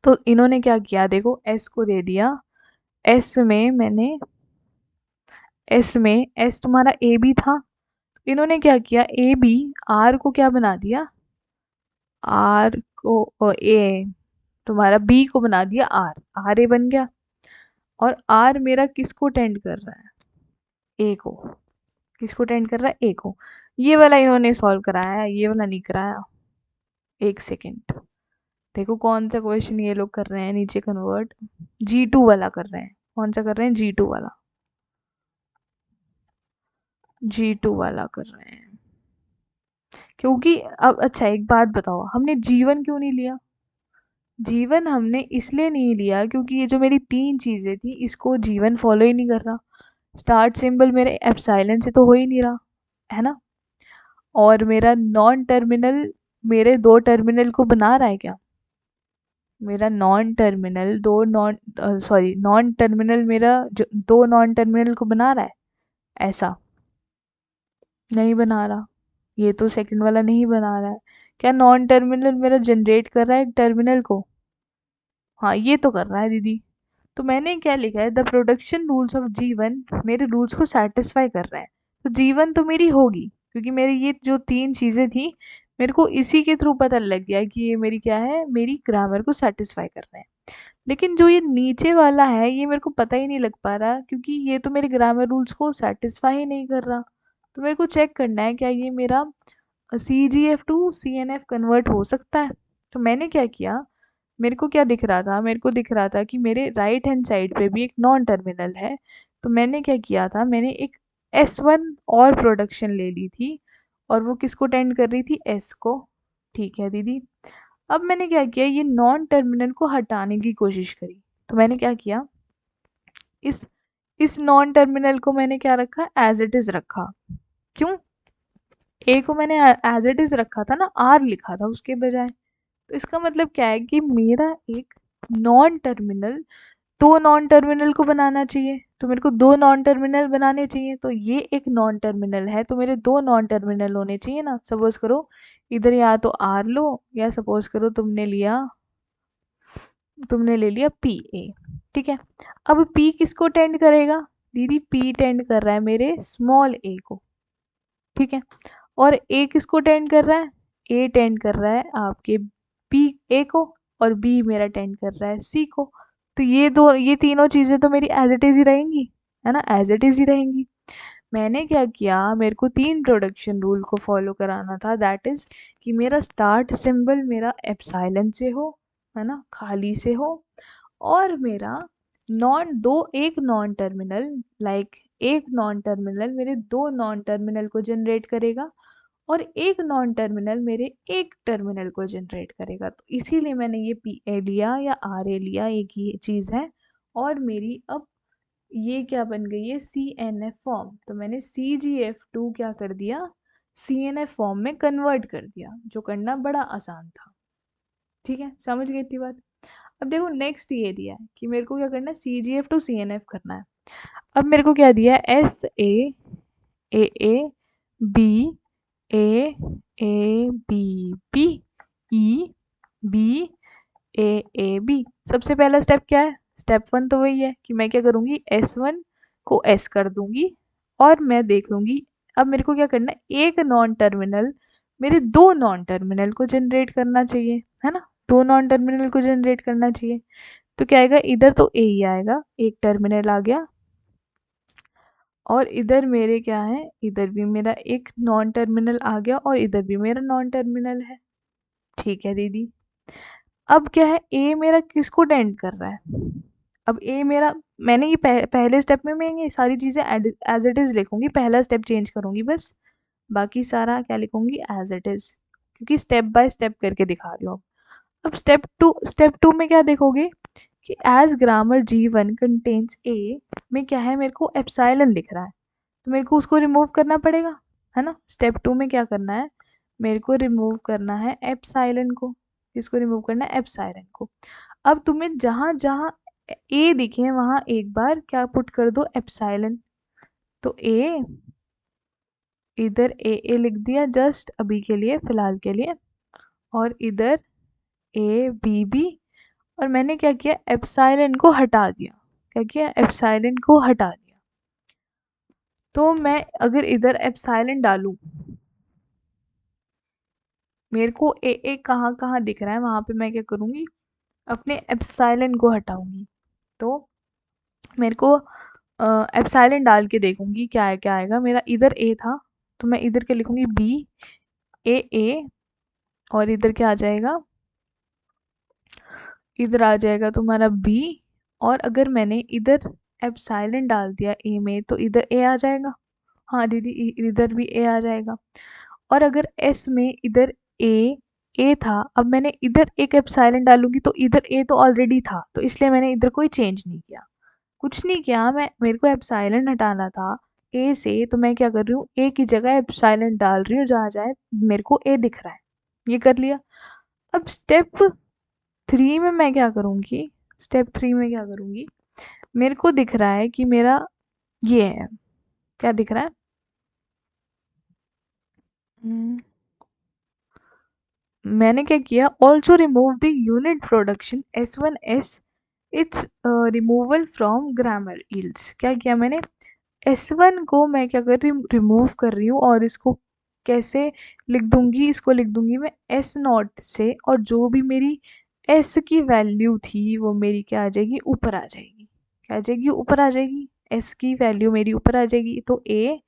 Speaker 1: तो इन्होंने क्या किया, देखो एस को दे दिया, एस में मैंने, एस में एस तुम्हारा ए बी था, इन्होंने क्या किया, ए बी आर को क्या बना दिया, आर को ए, तुम्हारा बी को बना दिया आर, आर ए बन गया। और आर मेरा किसको टेंड कर रहा है, ए को। किसको टेंड कर रहा है, ए को। ये वाला इन्होंने सॉल्व कराया है, ये वाला नहीं कराया। एक सेकेंड, देखो कौन सा क्वेश्चन ये लोग कर रहे हैं नीचे कन्वर्ट, G2 वाला कर रहे हैं। कौन सा कर रहे हैं, G2 वाला, G2 वाला कर रहे हैं। क्योंकि अब अच्छा एक बात बताओ, हमने जीवन क्यों नहीं लिया? जीवन हमने इसलिए नहीं लिया क्योंकि ये जो मेरी 3 चीज़ें थी इसको जीवन फ़ॉलो ही नहीं कर रहा। स्टार्ट सिंबल मेरे एप्सिलॉन से तो हो ही नहीं रहा, है ना? और मेरा नॉन टर्मिनल मेरे 2 टर्मिनल को बना रहा है क्या? मेरा नॉन टर्मिनल 2 नॉन टर्मिनल मेरा जो 2 नॉन टर्मिनल को बना रहा है, ऐसा? नहीं बना रहा। ये तो सेकंड वाला नहीं बना रहा है। क्या नॉन टर्मिनल मेरा जनरेट कर रहा है एक टर्मिनल को? हाँ, ये तो कर रहा है दीदी। तो मैंने क्या लिखा है, द प्रोडक्शन रूल्स ऑफ जीवन मेरे रूल्स को सेटिस्फाई कर रहा है। तो जीवन तो मेरी होगी, क्योंकि मेरी ये जो 3 चीज़ें थी मेरे को इसी के थ्रू पता लग गया कि ये मेरी क्या है, मेरी ग्रामर को सेटिस्फाई कर रहे हैं। लेकिन जो ये नीचे वाला है ये मेरे को पता ही नहीं लग पा रहा, क्योंकि ये तो मेरे ग्रामर रूल्स को सेटिस्फाई ही नहीं कर रहा। तो मेरे को चेक करना है क्या ये मेरा CGF टू CNF कन्वर्ट हो सकता है। तो मैंने क्या किया, मेरे को क्या दिख रहा था, मेरे को दिख रहा था कि मेरे राइट हैंड साइड पे भी एक नॉन टर्मिनल है। तो मैंने क्या किया था, मैंने एक S1 और प्रोडक्शन ले ली थी, और वो किसको टेंड कर रही थी, S को। ठीक है दीदी। अब मैंने क्या किया, ये नॉन टर्मिनल को हटाने की कोशिश करी। तो मैंने क्या किया, इस इस नॉन टर्मिनल को मैंने क्या रखा, एज इट इज रखा। क्यों? ए को मैंने एज इट इज रखा था ना, आर लिखा था उसके बजाय। तो इसका मतलब क्या है कि मेरा एक नॉन टर्मिनल 2 नॉन टर्मिनल को बनाना चाहिए। तो मेरे को 2 नॉन टर्मिनल बनाने चाहिए। तो ये एक नॉन टर्मिनल है, तो मेरे 2 नॉन टर्मिनल होने चाहिए ना। सपोज करो इधर या तो आर लो, या सपोज करो तुमने ले लिया पी ए। ठीक है। अब पी किसको टेंड करेगा? दीदी पी टेंड कर रहा है मेरे स्मॉल ए को। ठीक है। और ए किसको टेंड कर रहा है? ए टेंड कर रहा है आपके बी ए को, और बी मेरा टेंड कर रहा है सी को। तो ये तीनों चीजें तो मेरी एज इट इज ही रहेंगी, है ना, एज इट इज ही रहेंगी। मैंने क्या किया, मेरे को 3 प्रोडक्शन रूल को फॉलो कराना था, दैट इज कि मेरा स्टार्ट सिंबल मेरा एप्सिलॉन से हो, है ना, खाली से हो, और मेरा एक नॉन टर्मिनल, एक नॉन टर्मिनल मेरे 2 नॉन टर्मिनल को जनरेट करेगा, और एक नॉन टर्मिनल मेरे एक टर्मिनल को जनरेट करेगा। तो इसीलिए मैंने ये पी ए लिया या आर ए लिया, एक ही चीज़ है। और मेरी अब ये क्या बन गई है, सी एन एफ फॉर्म। तो मैंने CGF2 क्या कर दिया, CNF फॉर्म में कन्वर्ट कर दिया, जो करना बड़ा आसान था। ठीक है, समझ गई थी बात? अब देखो नेक्स्ट ये दिया है कि मेरे को क्या करना है, CGF टू CNF करना है। अब मेरे को क्या दिया है, SA B A E B सबसे पहला स्टेप क्या है, स्टेप 1 तो वही है कि मैं क्या करूँगी, S1 को S कर दूंगी, और मैं देख लूँगी। अब मेरे को क्या करना है, एक नॉन टर्मिनल मेरे 2 नॉन टर्मिनल को जनरेट करना चाहिए, है ना, 2 नॉन टर्मिनल को जनरेट करना चाहिए। तो क्या आएगा, इधर तो ए ही आएगा, एक टर्मिनल आ गया, और इधर मेरे क्या है, इधर भी मेरा एक नॉन टर्मिनल आ गया, और इधर भी मेरा नॉन टर्मिनल है। ठीक है दीदी। अब क्या है, ए मेरा किसको टेंड कर रहा है? अब ए मेरा, मैंने ये पहले स्टेप में मैं ये सारी चीज़ें एज इट इज़ लिखूंगी, पहला स्टेप चेंज करूंगी बस, बाकी सारा क्या लिखूंगी, एज इट इज़, क्योंकि स्टेप बाय स्टेप करके दिखा रही हूँ। अब स्टेप टू में क्या देखोगे कि एज ग्रामर G1 कंटेन्स ए में क्या है, मेरे को एप्सिलॉन दिख रहा है, तो मेरे को उसको रिमूव करना पड़ेगा, है ना। स्टेप 2 में क्या करना है, मेरे को रिमूव करना है एप्सिलॉन को। किसको रिमूव करना है, एप्सिलॉन को। अब तुम्हें जहाँ जहाँ ए दिखे वहाँ एक बार क्या पुट कर दो, एप्सिलॉन। तो ए, इधर ए लिख दिया जस्ट अभी के लिए, फिलहाल के लिए, और इधर बी, और मैंने क्या किया, एप्सिलॉन को हटा दिया। क्या किया, एप्सिलॉन को हटा दिया। तो मैं अगर इधर एप्सिलॉन डालूं, मेरे को ए कहाँ कहाँ दिख रहा है वहां पे मैं क्या करूंगी, अपने एप्सिलॉन को हटाऊंगी। तो मेरे को एप्सिलॉन डाल के देखूंगी क्या आएगा। मेरा इधर ए था, तो मैं इधर क्या लिखूंगी, ए, और इधर क्या आ जाएगा, इधर आ जाएगा तुम्हारा बी। और अगर मैंने इधर एप्सिलॉन डाल दिया ए में, तो इधर ए आ जाएगा। हाँ दीदी, इधर भी ए आ जाएगा। और अगर एस में इधर ए था, अब मैंने इधर एक एप्सिलॉन डालूंगी तो इधर ए तो ऑलरेडी था, तो इसलिए मैंने इधर कोई चेंज नहीं किया, कुछ नहीं किया। मैं मेरे को एप्सिलॉन हटाना था ए से, तो मैं क्या कर रही हूँ, ए की जगह एप्सिलॉन डाल रही हूँ जहाँ जहाँ मेरे को ए दिख रहा है, ये कर लिया। अब स्टेप 3 में मैं क्या करूँगी, स्टेप 3 में क्या करूँगी, मेरे को दिख रहा है कि मेरा ये है, क्या दिख रहा है, मैंने क्या किया, also remove the unit production S1S it's removal from grammar yields. क्या किया मैंने, S1 को मैं क्या कर रही हूँ, रिमूव कर रही हूँ, और इसको कैसे लिख दूंगी, इसको लिख दूंगी मैं S0 से, और जो भी मेरी S की वैल्यू थी वो मेरी क्या आ जाएगी, ऊपर आ जाएगी, क्या आ जाएगी, ऊपर आ जाएगी, S की वैल्यू मेरी ऊपर आ जाएगी। तो ए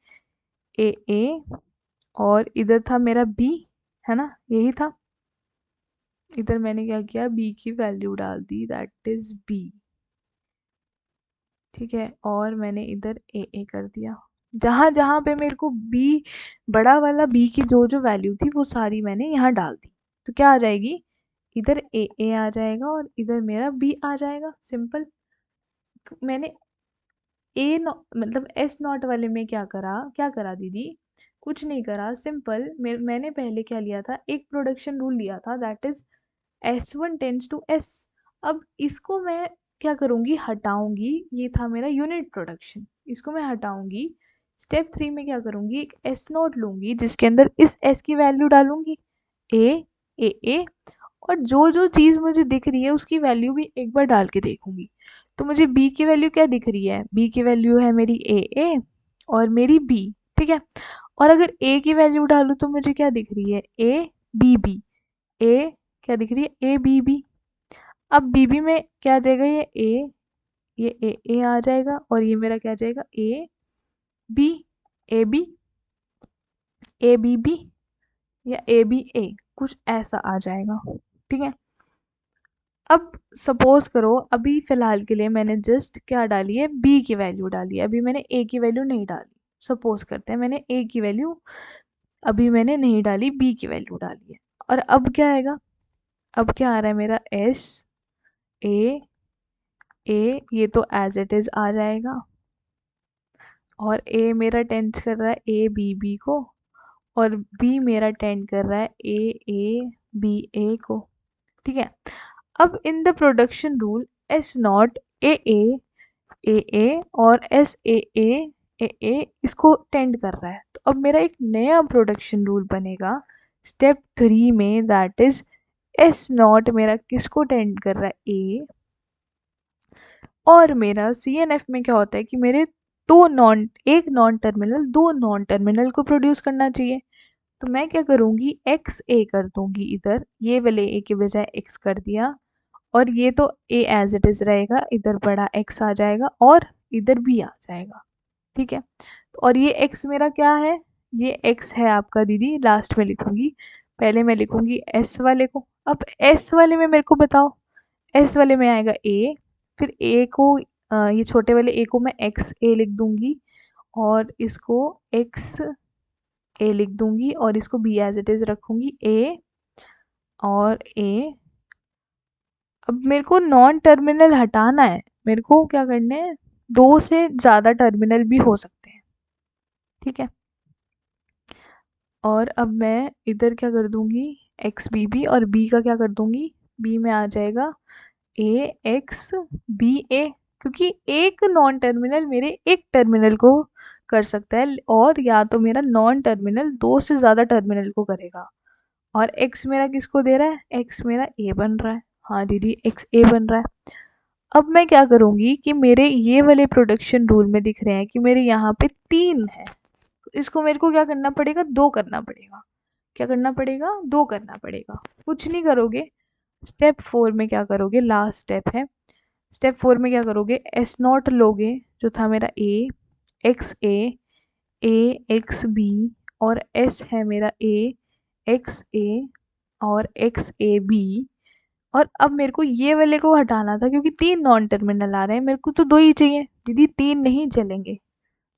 Speaker 1: और इधर था मेरा B, है ना, यही था, इधर मैंने क्या किया, B की वैल्यू डाल दी, दैट इज B, ठीक है, और मैंने इधर ए कर दिया, जहां जहां पे मेरे को बी, बड़ा वाला बी की जो जो वैल्यू थी वो सारी मैंने यहाँ डाल दी, तो क्या आ जाएगी, इधर ए आ जाएगा और इधर मेरा बी आ जाएगा, सिंपल। मैंने मतलब एस नॉट वाले में क्या करा दीदी, कुछ नहीं करा, सिंपल मैंने पहले क्या लिया था, एक प्रोडक्शन रूल लिया था, that is S1 tends to S। अब इसको मैं क्या करूँगी, हटाऊंगी, ये था मेरा यूनिट प्रोडक्शन, इसको मैं हटाऊंगी। स्टेप 3 में क्या करूँगी, एक S0 लूँगी जिसके अंदर इस S की वैल्यू डालूंगी, ए और जो जो चीज़ मुझे दिख रही है उसकी वैल्यू भी एक बार डाल के देखूंगी। तो मुझे B की वैल्यू क्या दिख रही है, B की वैल्यू है मेरी ए और मेरी B, ठीक है। और अगर A की वैल्यू डालूँ तो मुझे क्या दिख रही है, B ए क्या दिख रही है, बी। अब बी में क्या आ जाएगा, ये ए आ जाएगा, और ये मेरा क्या आ जाएगा, बी ए बी बी या ए कुछ ऐसा आ जाएगा, ठीक है। अब सपोज करो, अभी फिलहाल के लिए मैंने जस्ट क्या डाली है, बी की वैल्यू डाली है, अभी मैंने ए की वैल्यू नहीं डाली। सपोज करते हैं मैंने ए की वैल्यू अभी मैंने नहीं डाली, बी की वैल्यू डाली है, और अब क्या आएगा, अब क्या आ रहा है मेरा, ए ये तो एज इट इज आ जाएगा, और ए मेरा टेंड कर रहा है बी को, और बी मेरा टेंड कर रहा है ए को, ठीक है। अब in the production rule S0 ए और ए इसको टेंड कर रहा है, तो अब मेरा एक नया प्रोडक्शन रूल बनेगा स्टेप 3 में, दैट इज S0 मेरा किसको टेंड कर रहा है, ए, और मेरा CNF में क्या होता है कि मेरे एक नॉन टर्मिनल दो नॉन टर्मिनल को प्रोड्यूस करना चाहिए। तो मैं क्या करूँगी, एक्स ए कर दूंगी, इधर ये वाले ए के बजाय एक्स कर दिया, और ये तो ए एज इट इज रहेगा, इधर बड़ा एक्स आ जाएगा और इधर भी आ जाएगा, ठीक है। और ये एक्स मेरा क्या है, ये एक्स है आपका दीदी, लास्ट में लिखूंगी, पहले मैं लिखूंगी एस वाले को। अब एस वाले में मेरे को बताओ, एस वाले में आएगा ए, फिर ए को ये छोटे वाले ए को मैं एक्स ए लिख दूंगी, और इसको एक्स ए लिख दूंगी, और इसको बी एज इट इज रखूंगी, ए और ए। अब मेरे को नॉन टर्मिनल हटाना है, मेरे को क्या करने हैं, दो से ज़्यादा टर्मिनल भी हो सकते हैं, ठीक है। और अब मैं इधर क्या कर दूंगी, एक्स बी और बी का क्या कर दूंगी, बी में आ जाएगा ए एक्स बी ए, क्योंकि एक नॉन टर्मिनल मेरे एक टर्मिनल को कर सकता है, और या तो मेरा नॉन टर्मिनल दो से ज़्यादा टर्मिनल को करेगा। और एक्स मेरा किसको दे रहा है, एक्स मेरा ए बन रहा है, हाँ दीदी एक्स ए बन रहा है। अब मैं क्या करूँगी कि मेरे ये वाले प्रोडक्शन रूल में दिख रहे हैं कि मेरे यहाँ पे 3 है, तो इसको मेरे को क्या करना पड़ेगा, 2 करना पड़ेगा, क्या करना पड़ेगा, 2 करना पड़ेगा, कुछ नहीं करोगे। स्टेप 4 में क्या करोगे, लास्ट स्टेप है, स्टेप 4 में क्या करोगे, S0 लोगे जो था मेरा ए एक्स बी, और S है मेरा एक्स ए और एक्स ए बी। और अब मेरे को ये वाले को हटाना था क्योंकि 3 नॉन टर्मिनल आ रहे हैं, मेरे को तो 2 ही चाहिए दीदी, 3 नहीं चलेंगे,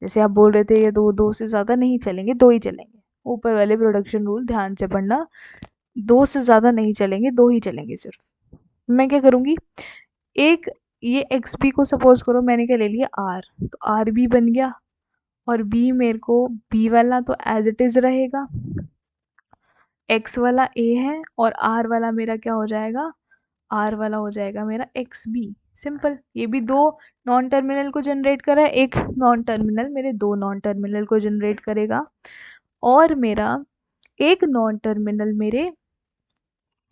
Speaker 1: जैसे आप बोल रहे थे ये दो से ज़्यादा नहीं चलेंगे, 2 ही चलेंगे। ऊपर वाले प्रोडक्शन रूल ध्यान से पढ़ना, 2 से ज़्यादा नहीं चलेंगे, 2 ही चलेंगे सिर्फ। मैं क्या करूँगी, एक ये एक्स बी को सपोज करो मैंने क्या ले लिया आर, तो आर बी बन गया, और बी मेरे को बी वाला तो एज इट इज़ रहेगा, एक्स वाला ए है, और आर वाला मेरा क्या हो जाएगा, आर वाला हो जाएगा मेरा एक्स बी। सिंपल, ये भी 2 नॉन टर्मिनल को जनरेट कर रहा है, एक नॉन टर्मिनल मेरे 2 नॉन टर्मिनल को जनरेट करेगा, और मेरा एक नॉन टर्मिनल मेरे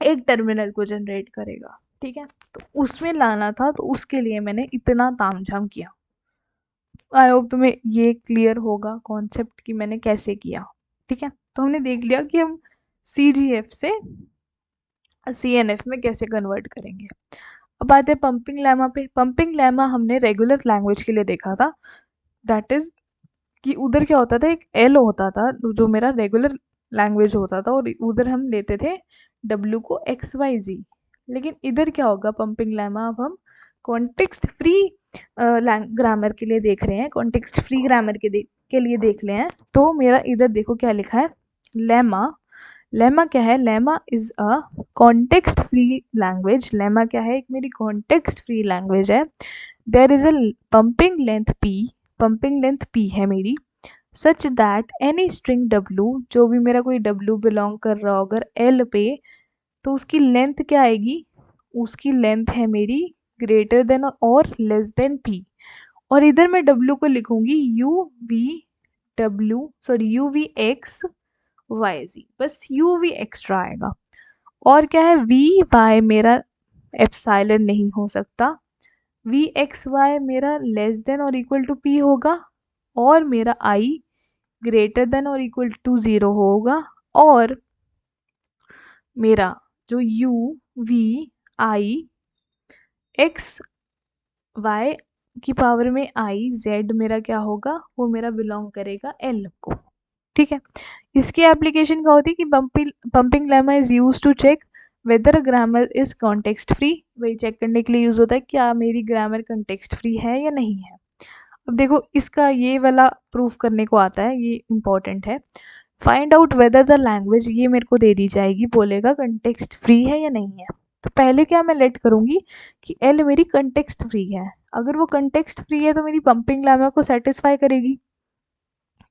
Speaker 1: एक टर्मिनल को जनरेट करेगा। ठीक है, तो उसमें लाना था, तो उसके लिए मैंने इतना तामझाम किया। आई होप तुम्हें ये क्लियर होगा कॉन्सेप्ट कि मैंने कैसे किया। ठीक है, तो हमने देख लिया कि हम CGF से CNF में कैसे कन्वर्ट करेंगे। अब आते हैं पंपिंग लेमा पे। पंपिंग लेमा हमने रेगुलर लैंग्वेज के लिए देखा था, दैट इज कि उधर क्या होता था, एक एल होता था जो मेरा रेगुलर लैंग्वेज होता था, और उधर हम लेते थे W को XYZ। लेकिन इधर क्या होगा पंपिंग लेमा, अब हम कॉन्टेक्स्ट फ्री ग्रामर के लिए देख रहे हैं, कॉन्टेक्स्ट फ्री ग्रामर के लिए देख रहे हैं। तो मेरा इधर देखो क्या लिखा है, लेमा। लेमा क्या है, lemma is a context free language. Lemma क्या है, एक मेरी कॉन्टेक्स्ट फ्री लैंग्वेज है। There is a pumping length P, pumping length P है मेरी, such that any string W, जो भी मेरा कोई W बिलोंग कर रहा हो अगर L पे, तो उसकी लेंथ क्या आएगी, उसकी लेंथ है मेरी ग्रेटर देन और लेस देन P। और इधर मैं W को लिखूंगी UV बस UV एक्स्ट्रा आएगा। और क्या है, VY मेरा एप्सिलॉन नहीं हो सकता, VXY मेरा लेस देन और इक्वल टू P होगा, और मेरा I ग्रेटर देन और इक्वल टू 0 होगा, और मेरा जो UVI XY की पावर में IZ मेरा क्या होगा, वो मेरा बिलोंग करेगा L को। ठीक है, इसकी एप्लीकेशन क्या होती है कि pumping lemma is use to check whether grammar is context free. वही चेक करने के लिए यूज होता है क्या मेरी ग्रामर कॉन्टेक्स्ट फ्री है या नहीं है। अब देखो इसका ये वाला प्रूफ करने को आता है, ये इंपॉर्टेंट है। Find out whether the language, ये मेरे को दे दी जाएगी, बोलेगा कॉन्टेक्स्ट फ्री है या नहीं है। तो पहले क्या मैं लेट करूंगी कि एल मेरी कॉन्टेक्स्ट फ्री है, अगर वो कॉन्टेक्स्ट फ्री है तो मेरी पंपिंग लेमा को सेटिस्फाई करेगी।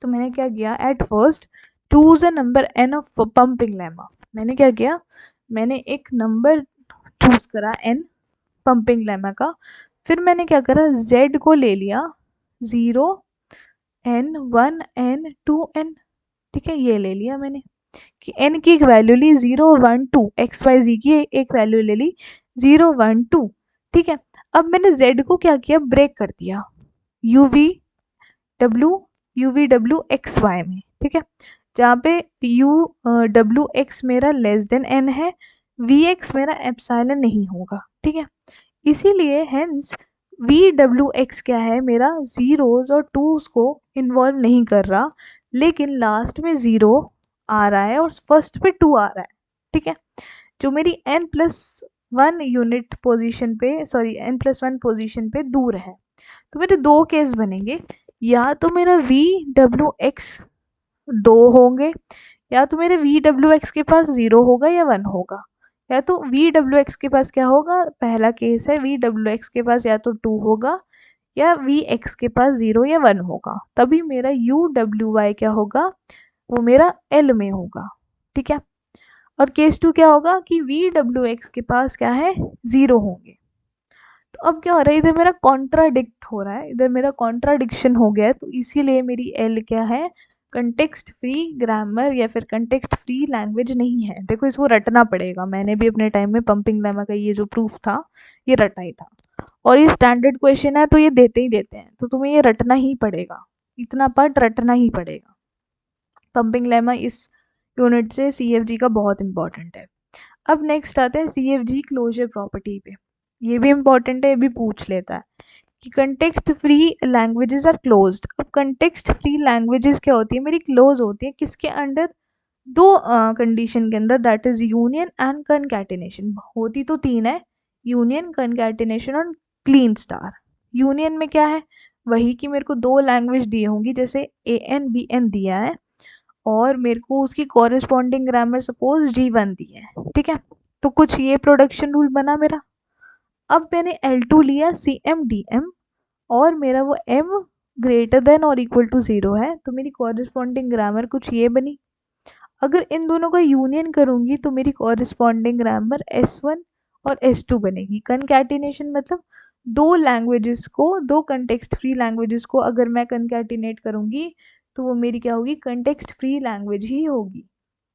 Speaker 1: तो मैंने क्या किया, at first choose a number n of pumping lemma. मैंने क्या किया, मैंने एक नंबर चूज करा n पंपिंग लेमा का, फिर मैंने क्या करा, z को ले लिया 0 n 1 n 2 n। ठीक है, ये ले लिया मैंने कि n की एक वैल्यू ली 0 1 2, XYZ की एक वैल्यू ले ली 0 1 2। ठीक है, अब मैंने z को क्या किया, ब्रेक कर दिया UV XY में। ठीक है, जहाँ पे UW मेरा लेस देन n है, VX मेरा एप्सिलॉन नहीं होगा। ठीक है, इसीलिए हेंस VWX क्या है, मेरा जीरोज और टूज को इन्वॉल्व नहीं कर रहा, लेकिन लास्ट में 0 आ रहा है और फर्स्ट पे 2 आ रहा है। ठीक है, जो मेरी n+1 यूनिट पोजीशन पे, सॉरी n+1 पोजीशन पे दूर है। तो मेरे 2 केस बनेंगे, या तो मेरा VWX 2 होंगे, या तो मेरे VWX के पास 0 होगा या 1 होगा, या तो VWX के पास क्या होगा, पहला केस है VWX के पास या तो 2 होगा या VX के पास 0 या 1 होगा, तभी मेरा UWY क्या होगा, वो मेरा L में होगा। ठीक है, और केस 2 क्या होगा कि VWX के पास क्या है, 0 होंगे। तो अब क्या हो रहा है, इधर मेरा कॉन्ट्राडिक्ट हो रहा है, इधर मेरा कॉन्ट्राडिक्शन हो गया है, तो इसीलिए मेरी एल क्या है, कंटेक्स्ट फ्री ग्रामर या फिर कंटेक्स्ट फ्री लैंग्वेज नहीं है। देखो इसको रटना पड़ेगा, मैंने भी अपने टाइम में पंपिंग लेमा का ये जो प्रूफ था ये रटा ही था, और ये स्टैंडर्ड क्वेश्चन है तो ये देते ही देते हैं, तो तुम्हें ये रटना ही पड़ेगा, इतना पार्ट रटना ही पड़ेगा। पंपिंग लेमा इस यूनिट से CFG का बहुत इंपॉर्टेंट है। अब नेक्स्ट आते हैं CFG क्लोजर प्रॉपर्टी पे, ये भी इंपॉर्टेंट है, ये भी पूछ लेता है कि context free languages are closed. अब कंटेक्स्ट फ्री लैंग्वेजेस क्या होती है, मेरी क्लोज होती है किसके अंडर, 2 कंडीशन के अंदर, दैट इज यूनियन एंड कनकैटिनेशन। होती तो 3 है, यूनियन, कनकैटिनेशन और क्लीन स्टार। यूनियन में क्या है, वही कि मेरे को 2 लैंग्वेज दी होंगी, जैसे AN BN दिया है, और मेरे को उसकी कॉरेस्पॉन्डिंग ग्रामर सपोज G1 दी है, ठीक है। तो कुछ ये प्रोडक्शन रूल बना मेरा। अब मैंने L2 लिया CM/DM और मेरा वो M ग्रेटर देन और इक्वल टू 0 है, तो मेरी कॉरेस्पॉन्डिंग ग्रामर कुछ ये बनी। अगर इन दोनों का यूनियन करूंगी तो मेरी कॉरेस्पॉन्डिंग ग्रामर S1 और S2 बनेगी। कनकैटिनेशन मतलब दो लैंग्वेजेस को, दो कंटेक्स्ट फ्री लैंग्वेजेस को अगर मैं कनकैटिनेट करूंगी तो वो मेरी क्या होगी, कंटेक्स्ट फ्री लैंग्वेज ही होगी,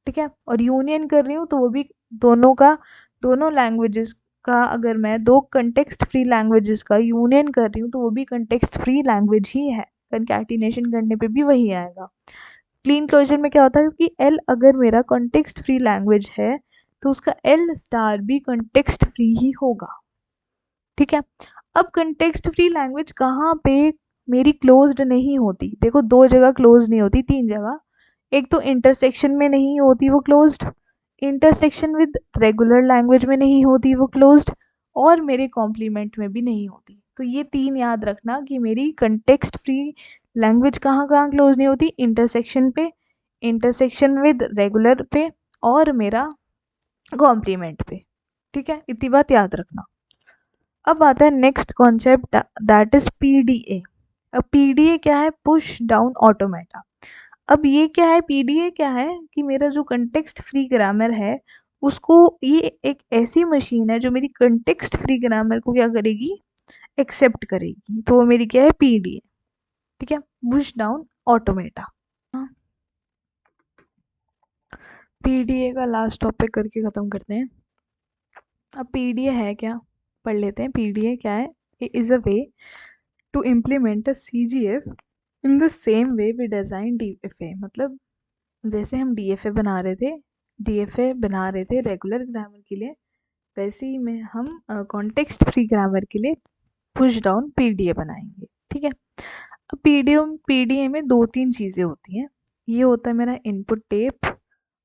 Speaker 1: ठीक है। और यूनियन कर रही हूँ तो वो भी दोनों का, दोनों लैंग्वेजेस का, अगर मैं दो कंटेक्स्ट फ्री लैंग्वेजेस का यूनियन कर रही हूँ तो वो भी कंटेक्स्ट फ्री लैंग्वेज ही है। कनकैटिनेशन करने पे भी वही आएगा। क्लीन क्लोजर में क्या होता है कि एल अगर मेरा कॉन्टेक्स्ट फ्री लैंग्वेज है तो उसका एल स्टार भी कॉन्टेक्स्ट फ्री ही होगा, ठीक है। अब कॉन्टेक्स्ट फ्री लैंग्वेज कहाँ पे मेरी क्लोज्ड नहीं होती, देखो दो जगह क्लोज नहीं होती, तीन जगह। एक तो इंटरसेक्शन में नहीं होती वो closed, intersection with regular language में नहीं होती वो क्लोज्ड, और मेरे कॉम्प्लीमेंट में भी नहीं होती। तो ये तीन याद रखना कि मेरी कंटेक्स्ट फ्री लैंग्वेज कहाँ कहाँ क्लोज नहीं होती, इंटरसेक्शन पे, इंटरसेक्शन विद रेगुलर पे, और मेरा कॉम्प्लीमेंट पे, ठीक है। इतनी बात याद रखना। अब आता है next concept, that is PDA। अब PDA क्या है, पुश डाउन ऑटोमेटा। अब ये क्या है, PDA क्या है कि मेरा जो कंटेक्स्ट फ्री ग्रामर है उसको, ये एक ऐसी मशीन है जो मेरी कंटेक्स्ट फ्री ग्रामर को क्या करेगी, एक्सेप्ट करेगी। तो वो मेरी क्या है, PDA, ठीक है, पुश डाउन ऑटोमेटा। PDA का लास्ट टॉपिक करके ख़त्म करते हैं। अब PDA है क्या, पढ़ लेते हैं। PDA क्या है, is a way to implement a CGF in the same way we design DFA। मतलब जैसे हम DFA बना रहे थे, DFA बना रहे थे रेगुलर ग्रामर के लिए, वैसे ही में हम कॉन्टेक्स्ट फ्री ग्रामर के लिए पुश डाउन PDA बनाएंगे, ठीक है। अब PDA में दो तीन चीज़ें होती हैं। ये होता है मेरा इनपुट टेप,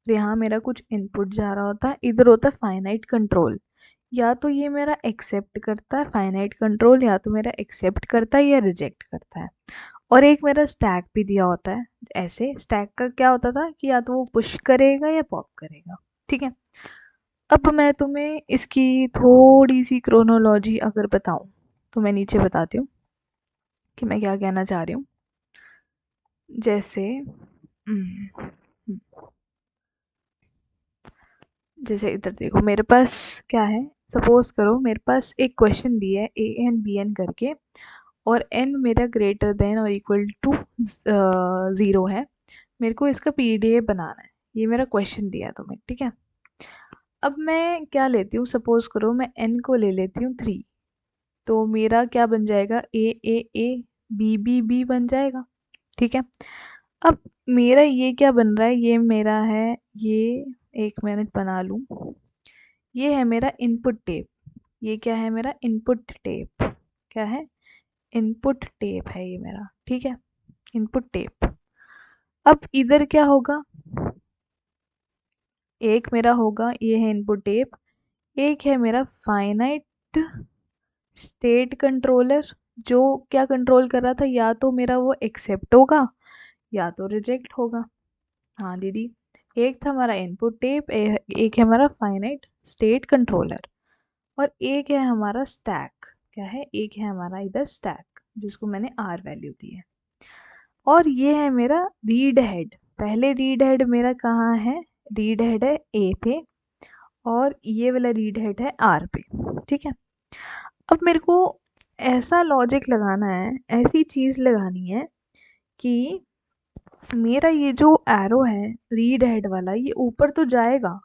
Speaker 1: यहाँ मेरा कुछ इनपुट जा रहा होता है, इधर होता है फाइनाइट कंट्रोल। या तो ये मेरा एक्सेप्ट करता है फाइनाइट कंट्रोल, या तो मेरा एक्सेप्ट करता है या रिजेक्ट करता है। और एक मेरा स्टैक भी दिया होता है। ऐसे स्टैक का क्या होता था कि या तो वो पुश करेगा या पॉप करेगा, ठीक है। अब मैं तुम्हें इसकी थोड़ी सी क्रोनोलॉजी अगर बताऊं तो मैं नीचे बताती हूँ कि मैं क्या कहना चाह रही हूँ। जैसे जैसे इधर देखो, मेरे पास क्या है, सपोज करो मेरे पास एक क्वेश्चन दिया है AN BN करके, और n मेरा ग्रेटर देन और इक्वल टू 0 है। मेरे को इसका PDA बनाना है, ये मेरा क्वेश्चन दिया है तुम्हें, ठीक है। अब मैं क्या लेती हूँ, सपोज करो मैं n को ले लेती हूँ 3, तो मेरा क्या बन जाएगा, A B बन जाएगा, ठीक है। अब मेरा ये क्या बन रहा है, ये मेरा है, ये एक मिनट बना लूँ, ये है मेरा इनपुट टेप। ये क्या है, मेरा इनपुट टेप, क्या है, इनपुट टेप है ये मेरा, ठीक है, इनपुट टेप। अब इधर क्या होगा, एक मेरा होगा, ये है इनपुट टेप, एक है मेरा फाइनाइट स्टेट कंट्रोलर, जो क्या कंट्रोल कर रहा था, या तो मेरा वो एक्सेप्ट होगा या तो रिजेक्ट होगा। हाँ दीदी, एक था हमारा इनपुट टेप, एक है हमारा फाइनाइट स्टेट कंट्रोलर, और एक है हमारा स्टैक। क्या है, एक है हमारा इधर स्टैक जिसको मैंने R वैल्यू दी है, और ये है मेरा रीड हेड। पहले रीड हेड मेरा कहाँ है, रीड हेड है A पे, और ये वाला रीड हेड है R पे, ठीक है। अब मेरे को ऐसा लॉजिक लगाना है, ऐसी चीज़ लगानी है कि मेरा ये जो एरो है रीड हेड वाला, ये ऊपर तो जाएगा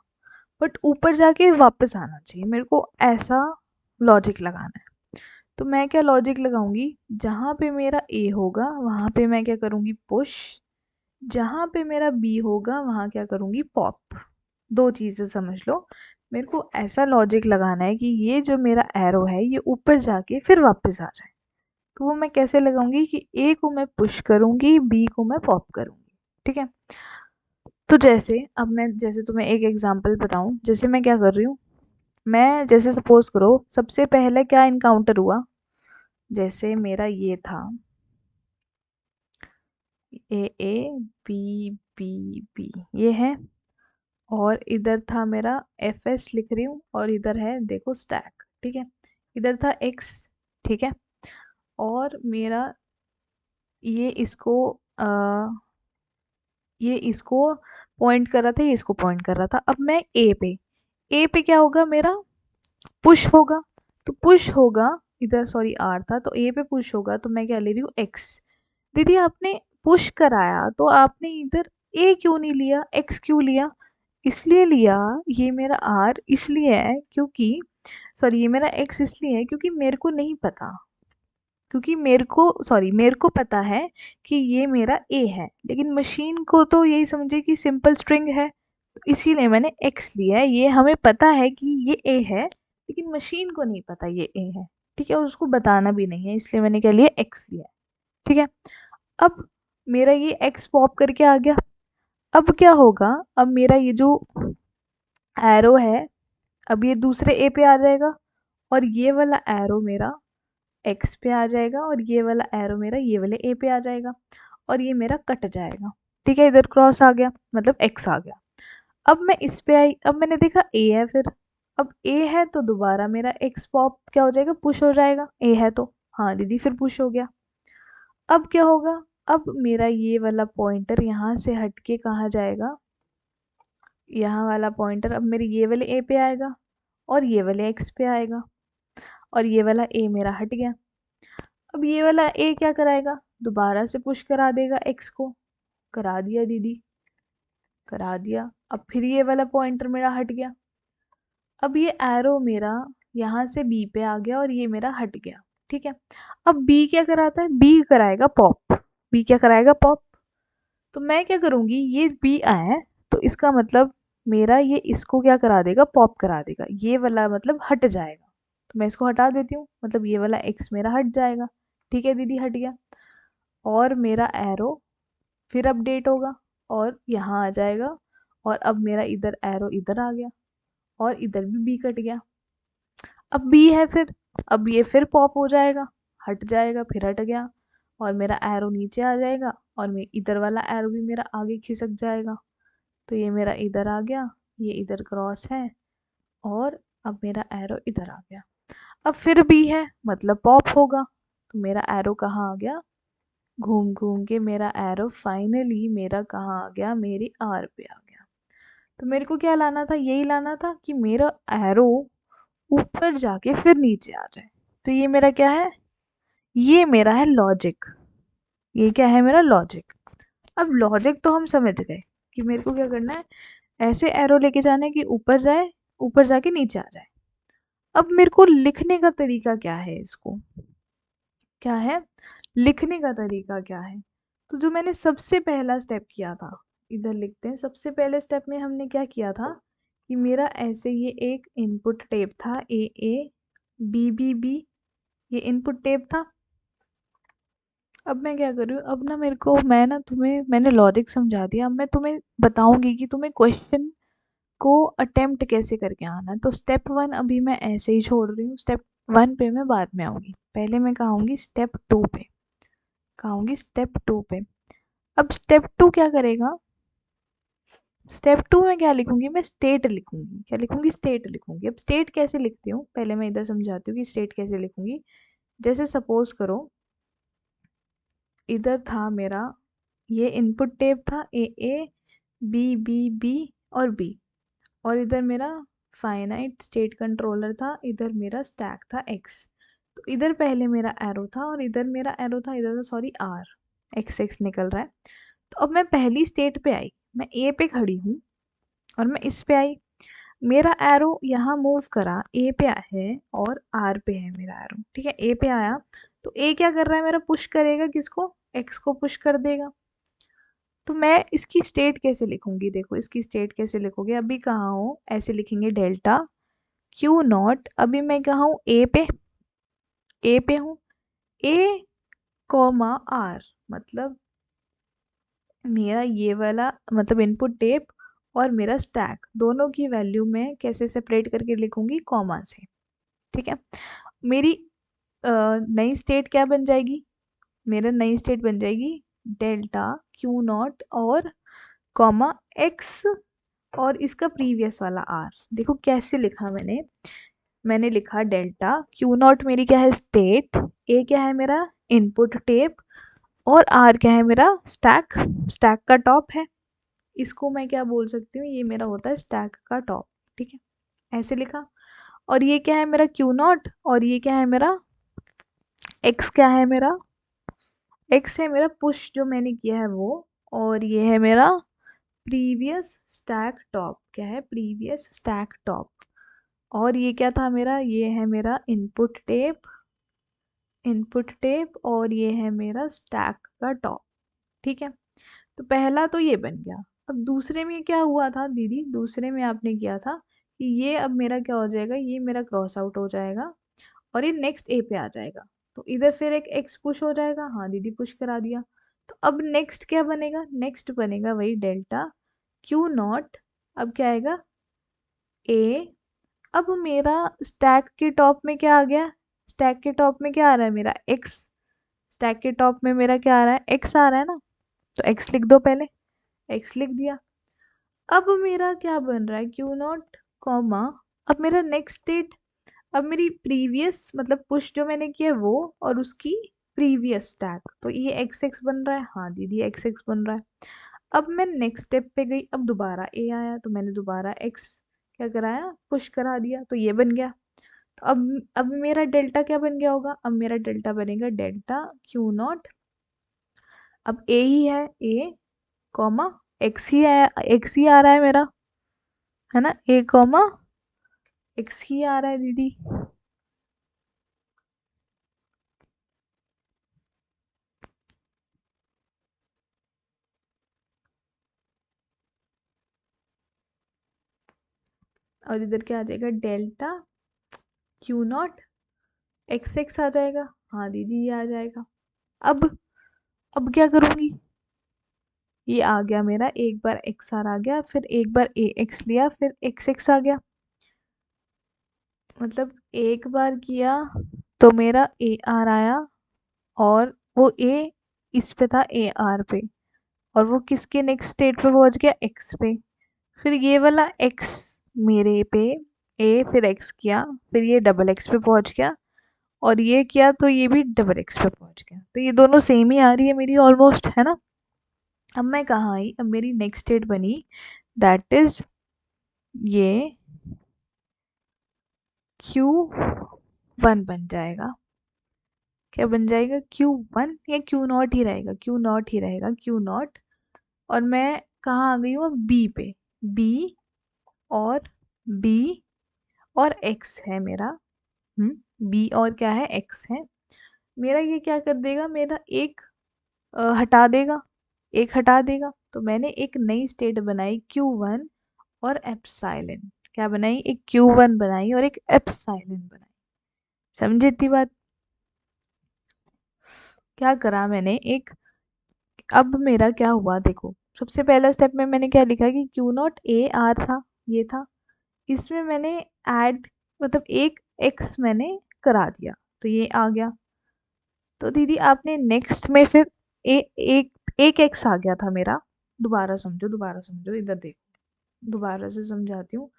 Speaker 1: बट ऊपर जाके वापस आना चाहिए, मेरे को ऐसा लॉजिक लगाना है। तो मैं क्या लॉजिक लगाऊंगी, जहाँ पे मेरा A होगा वहाँ पे मैं क्या करूँगी, पुश, जहाँ पे मेरा B होगा वहाँ क्या करूँगी, पॉप। दो चीज़ें समझ लो, मेरे को ऐसा लॉजिक लगाना है कि ये जो मेरा एरो है ये ऊपर जाके फिर वापस आ जाए। तो वो मैं कैसे लगाऊंगी कि A को मैं पुश करूँगी, B को मैं पॉप करूँगी, ठीक है। तो जैसे अब मैं जैसे तुम्हें एक एग्जांपल बताऊं, जैसे मैं क्या कर रही हूँ, मैं जैसे सपोज करो सबसे पहले क्या इनकाउंटर हुआ, जैसे मेरा ये था A B बी ये है, और इधर था मेरा एफ एस लिख रही हूँ, और इधर है देखो स्टैक, ठीक है। इधर था एक्स, ठीक है, और मेरा ये इसको ये इसको पॉइंट कर रहा था, ये इसको पॉइंट कर रहा था। अब मैं ए पे क्या होगा मेरा, पुश होगा। तो पुश होगा, इधर सॉरी आर था, तो ए पे पुश होगा, तो मैं क्या ले रही हूँ एक्स। दीदी आपने पुश कराया तो आपने इधर ए क्यों नहीं लिया, एक्स क्यों लिया? इसलिए लिया, ये मेरा आर इसलिए है क्योंकि, सॉरी ये मेरा एक्स इसलिए है क्योंकि मेरे को नहीं पता, क्योंकि मेरे को पता है कि ये मेरा ए है, लेकिन मशीन को तो यही समझे कि सिंपल स्ट्रिंग है, तो इसीलिए मैंने एक्स लिया है। ये हमें पता है कि ये ए है, लेकिन मशीन को नहीं पता ये ए है, ठीक है, और उसको बताना भी नहीं है, इसलिए मैंने क्या लिया, एक्स लिया, ठीक है। अब मेरा ये एक्स पॉप करके आ गया। अब क्या होगा, अब मेरा ये जो एरो है, अब ये दूसरे ए पे आ जाएगा, और ये वाला एरो मेरा एक्स पे आ जाएगा, और ये वाला एरो मेरा ये वाले ए पे आ जाएगा, और ये मेरा कट जाएगा, ठीक है, इधर क्रॉस आ गया, मतलब एक्स आ गया। अब मैं इस पे आई, अब मैंने देखा ए है, फिर अब ए है तो दोबारा मेरा एक्स पॉप क्या हो जाएगा, पुश हो जाएगा, ए है तो, हाँ दीदी फिर पुश हो गया। अब क्या होगा, अब मेरा ये वाला पॉइंटर यहाँ से हट के कहाँ जाएगा, यहाँ वाला पॉइंटर अब मेरे ये वाले ए पे आएगा, और ये वाले एक्स पे आएगा, और ये वाला ए मेरा हट गया। अब ये वाला ए क्या कराएगा, दोबारा से पुश करा देगा एक्स को, करा दिया दीदी, करा दिया। अब फिर ये वाला पॉइंटर मेरा हट गया। अब ये एरो मेरा यहाँ से बी पे आ गया, और ये मेरा हट गया, ठीक है। अब बी क्या कराता है, बी कराएगा पॉप, बी क्या कराएगा, पॉप। तो मैं क्या करूँगी, ये बी आया है तो इसका मतलब मेरा ये इसको क्या करा देगा, पॉप करा देगा, ये वाला मतलब हट जाएगा, तो मैं इसको हटा देती हूँ, मतलब ये वाला एक्स मेरा हट जाएगा, ठीक है दीदी, हट गया। और मेरा एरो फिर अपडेट होगा, और यहाँ आ जाएगा, और अब मेरा इधर एरो इधर आ गया, और इधर भी बी कट गया। अब बी है फिर, अब ये फिर पॉप हो जाएगा, हट जाएगा, फिर हट गया, और मेरा एरो नीचे आ जाएगा, और मैं इधर वाला एरो भी मेरा आगे खिसक जाएगा, तो ये मेरा इधर आ गया, ये इधर क्रॉस है, और अब मेरा एरो इधर आ गया। अब फिर बी है मतलब पॉप होगा, तो मेरा एरो कहाँ आ गया, घूम घूम के मेरा एरो फाइनली मेरा कहाँ आ गया, मेरी आर पे आ गया। तो मेरे को क्या लाना था, यही लाना था कि मेरा एरो ऊपर जाके फिर नीचे आ जाए। तो ये मेरा क्या है, ये मेरा है लॉजिक, ये क्या है मेरा लॉजिक। अब लॉजिक तो हम समझ गए कि मेरे को क्या करना है, ऐसे एरो लेके जाना है कि ऊपर जाए, ऊपर जाके नीचे आ जाए। अब मेरे को लिखने का तरीका क्या है, इसको क्या है, लिखने का तरीका क्या है। तो जो मैंने सबसे पहला स्टेप किया था, इधर लिखते हैं, सबसे पहले स्टेप में हमने क्या किया था कि मेरा ऐसे ये एक इनपुट टेप था, ए बी बी, ये इनपुट टेप था। अब मैं क्या कर रही हूँ, अब ना मेरे को, मैं ना तुम्हें, मैंने लॉजिक समझा दिया, अब मैं तुम्हें बताऊंगी कि तुम्हें क्वेश्चन को अटेम्प्ट कैसे करके आना है। तो स्टेप 1 अभी मैं ऐसे ही छोड़ रही हूँ, स्टेप 1 पे मैं बाद में आऊंगी, पहले मैं कहाँ आऊंगी, स्टेप 2 पे, कहाँ आऊंगी, स्टेप 2 पे। अब स्टेप 2 क्या करेगा, स्टेप 2 में क्या लिखूंगी, मैं स्टेट लिखूंगी, क्या लिखूंगी, स्टेट लिखूंगी। अब स्टेट कैसे लिखती हूँ, पहले मैं इधर समझाती हूँ कि स्टेट कैसे लिखूंगी। जैसे सपोज करो, इधर था मेरा, ये इनपुट टेप था, ए बी और बी, और इधर मेरा फाइनाइट स्टेट कंट्रोलर था, इधर मेरा स्टैक था एक्स। तो इधर पहले मेरा एरो था, और इधर मेरा एरो था, इधर था सॉरी आर, एक्स एक्स निकल रहा है। तो अब मैं पहली स्टेट पे आई, मैं ए पे खड़ी हूँ, और मैं इस पे आई, मेरा एरो यहाँ मूव करा, ए पे है और आर पे है मेरा एरो, ठीक है, ए पे आया, तो ए क्या कर रहा है मेरा, पुश करेगा किसको, एक्स को पुश कर देगा। तो मैं इसकी स्टेट कैसे लिखूंगी, देखो इसकी स्टेट कैसे लिखोगे, अभी कहाँ हो, ऐसे लिखेंगे डेल्टा क्यू नॉट, अभी मैं कहाँ हूँ, ए पे हूँ, ए कॉमा आर, मतलब मेरा ये वाला मतलब इनपुट टेप और मेरा स्टैक दोनों की वैल्यू मैं कैसे सेपरेट करके लिखूंगी, कॉमा से, ठीक है। मेरी नई स्टेट क्या बन जाएगी, मेरा नई स्टेट बन जाएगी डेल्टा क्यू नॉट और कॉमा एक्स और इसका प्रीवियस वाला आर। देखो कैसे लिखा मैंने लिखा डेल्टा क्यू नॉट मेरी क्या है स्टेट, ए क्या है मेरा इनपुट टेप, और आर क्या है मेरा स्टैक, स्टैक का टॉप है। इसको मैं क्या बोल सकती हूँ, ये मेरा होता है स्टैक का टॉप। ठीक है, ऐसे लिखा। और ये क्या है मेरा क्यू नॉट, और ये क्या है मेरा एक्स, क्या है मेरा एक्स है मेरा पुश जो मैंने किया है वो, और ये है मेरा प्रीवियस स्टैक टॉप, क्या है प्रीवियस स्टैक टॉप। और ये क्या था मेरा, ये है मेरा इनपुट टेप और ये है मेरा स्टैक का टॉप। ठीक है, तो पहला तो ये बन गया। अब दूसरे में क्या हुआ था दीदी, दूसरे में आपने किया था कि ये अब मेरा क्या हो जाएगा, ये मेरा क्रॉस आउट हो जाएगा और ये नेक्स्ट ए पे आ जाएगा। तो इधर फिर एक एक्स पुश हो जाएगा, हाँ दीदी पुश करा दिया। तो अब नेक्स्ट क्या बनेगा, नेक्स्ट बनेगा वही डेल्टा क्यू नॉट। अब क्या आएगा ए। अब मेरा स्टैक के टॉप में क्या आ गया, स्टैक के टॉप में क्या आ रहा है मेरा एक्स, स्टैक के टॉप में मेरा क्या आ रहा है एक्स आ रहा है ना, तो एक्स लिख दो पहले, एक्स लिख दिया। अब मेरा क्या बन रहा है क्यू नॉट कॉमा, अब मेरा नेक्स्ट स्टेट, अब मेरी प्रीवियस मतलब पुश जो मैंने किया वो और उसकी प्रीवियस स्टैक, तो ये एक्स एक्स बन रहा है, हाँ दीदी एक्स एक्स बन रहा है। अब मैं नेक्स्ट स्टेप पे गई, अब दोबारा ए आया तो मैंने दोबारा एक्स क्या कराया पुश करा दिया, तो ये बन गया। तो अब मेरा डेल्टा क्या बन गया होगा, अब मेरा डेल्टा बनेगा डेल्टा क्यू नॉट, अब ए ही है ए कॉमा एक्स ही है, एक्स ही आ रहा है मेरा, है ना ए कॉमा एक्स ही आ रहा है दीदी। और इधर क्या आ जाएगा delta Q not X X आ जाएगा, हाँ दीदी ये आ जाएगा। अब अब क्या करूंगी, ये आ गया मेरा, एक बार एक्स आर आ गया, फिर एक बार ए एक्स लिया, फिर एक्स एक्स आ गया। मतलब एक बार किया तो मेरा ए आर आया, और वो ए इस पे था ए आर पे, और वो किसके नेक्स्ट स्टेट पे पहुंच गया एक्स पे। फिर ये वाला एक्स मेरे पे ए फिर एक्स किया, फिर ये डबल एक्स पे पहुंच गया, और ये किया तो ये भी डबल एक्स पे पहुंच गया। तो ये दोनों सेम ही आ रही है मेरी ऑलमोस्ट, है ना। अब मैं कहाँ आई, अब मेरी नेक्स्ट स्टेट बनी दैट इज ये Q1 बन जाएगा। क्या बन जाएगा Q1 या क्यू नॉट ही रहेगा, क्यू नॉट ही रहेगा, क्यू नॉट। और मैं कहाँ आ गई हूँ अब बी पे, बी और बी और एक्स है मेरा, बी और क्या है एक्स है मेरा। ये क्या कर देगा, मेरा एक हटा देगा, एक हटा देगा। तो मैंने एक नई स्टेट बनाई Q1 और एप्सिलॉन, क्या बनाई एक Q1 बनाई और एक एप्सिलॉन बनाई। समझे इतनी बात, क्या करा मैंने एक। अब मेरा क्या हुआ देखो, सबसे पहला स्टेप में मैंने क्या लिखा कि क्यू नॉट ए आर था, ये था। इसमें मैंने ऐड मतलब एक एक्स मैंने करा दिया, तो ये आ गया। तो दीदी आपने नेक्स्ट में फिर एक एक्स आ गया था मेरा। दोबारा समझो, दोबारा समझो, इधर देखो, दोबारा से समझाती हूँ।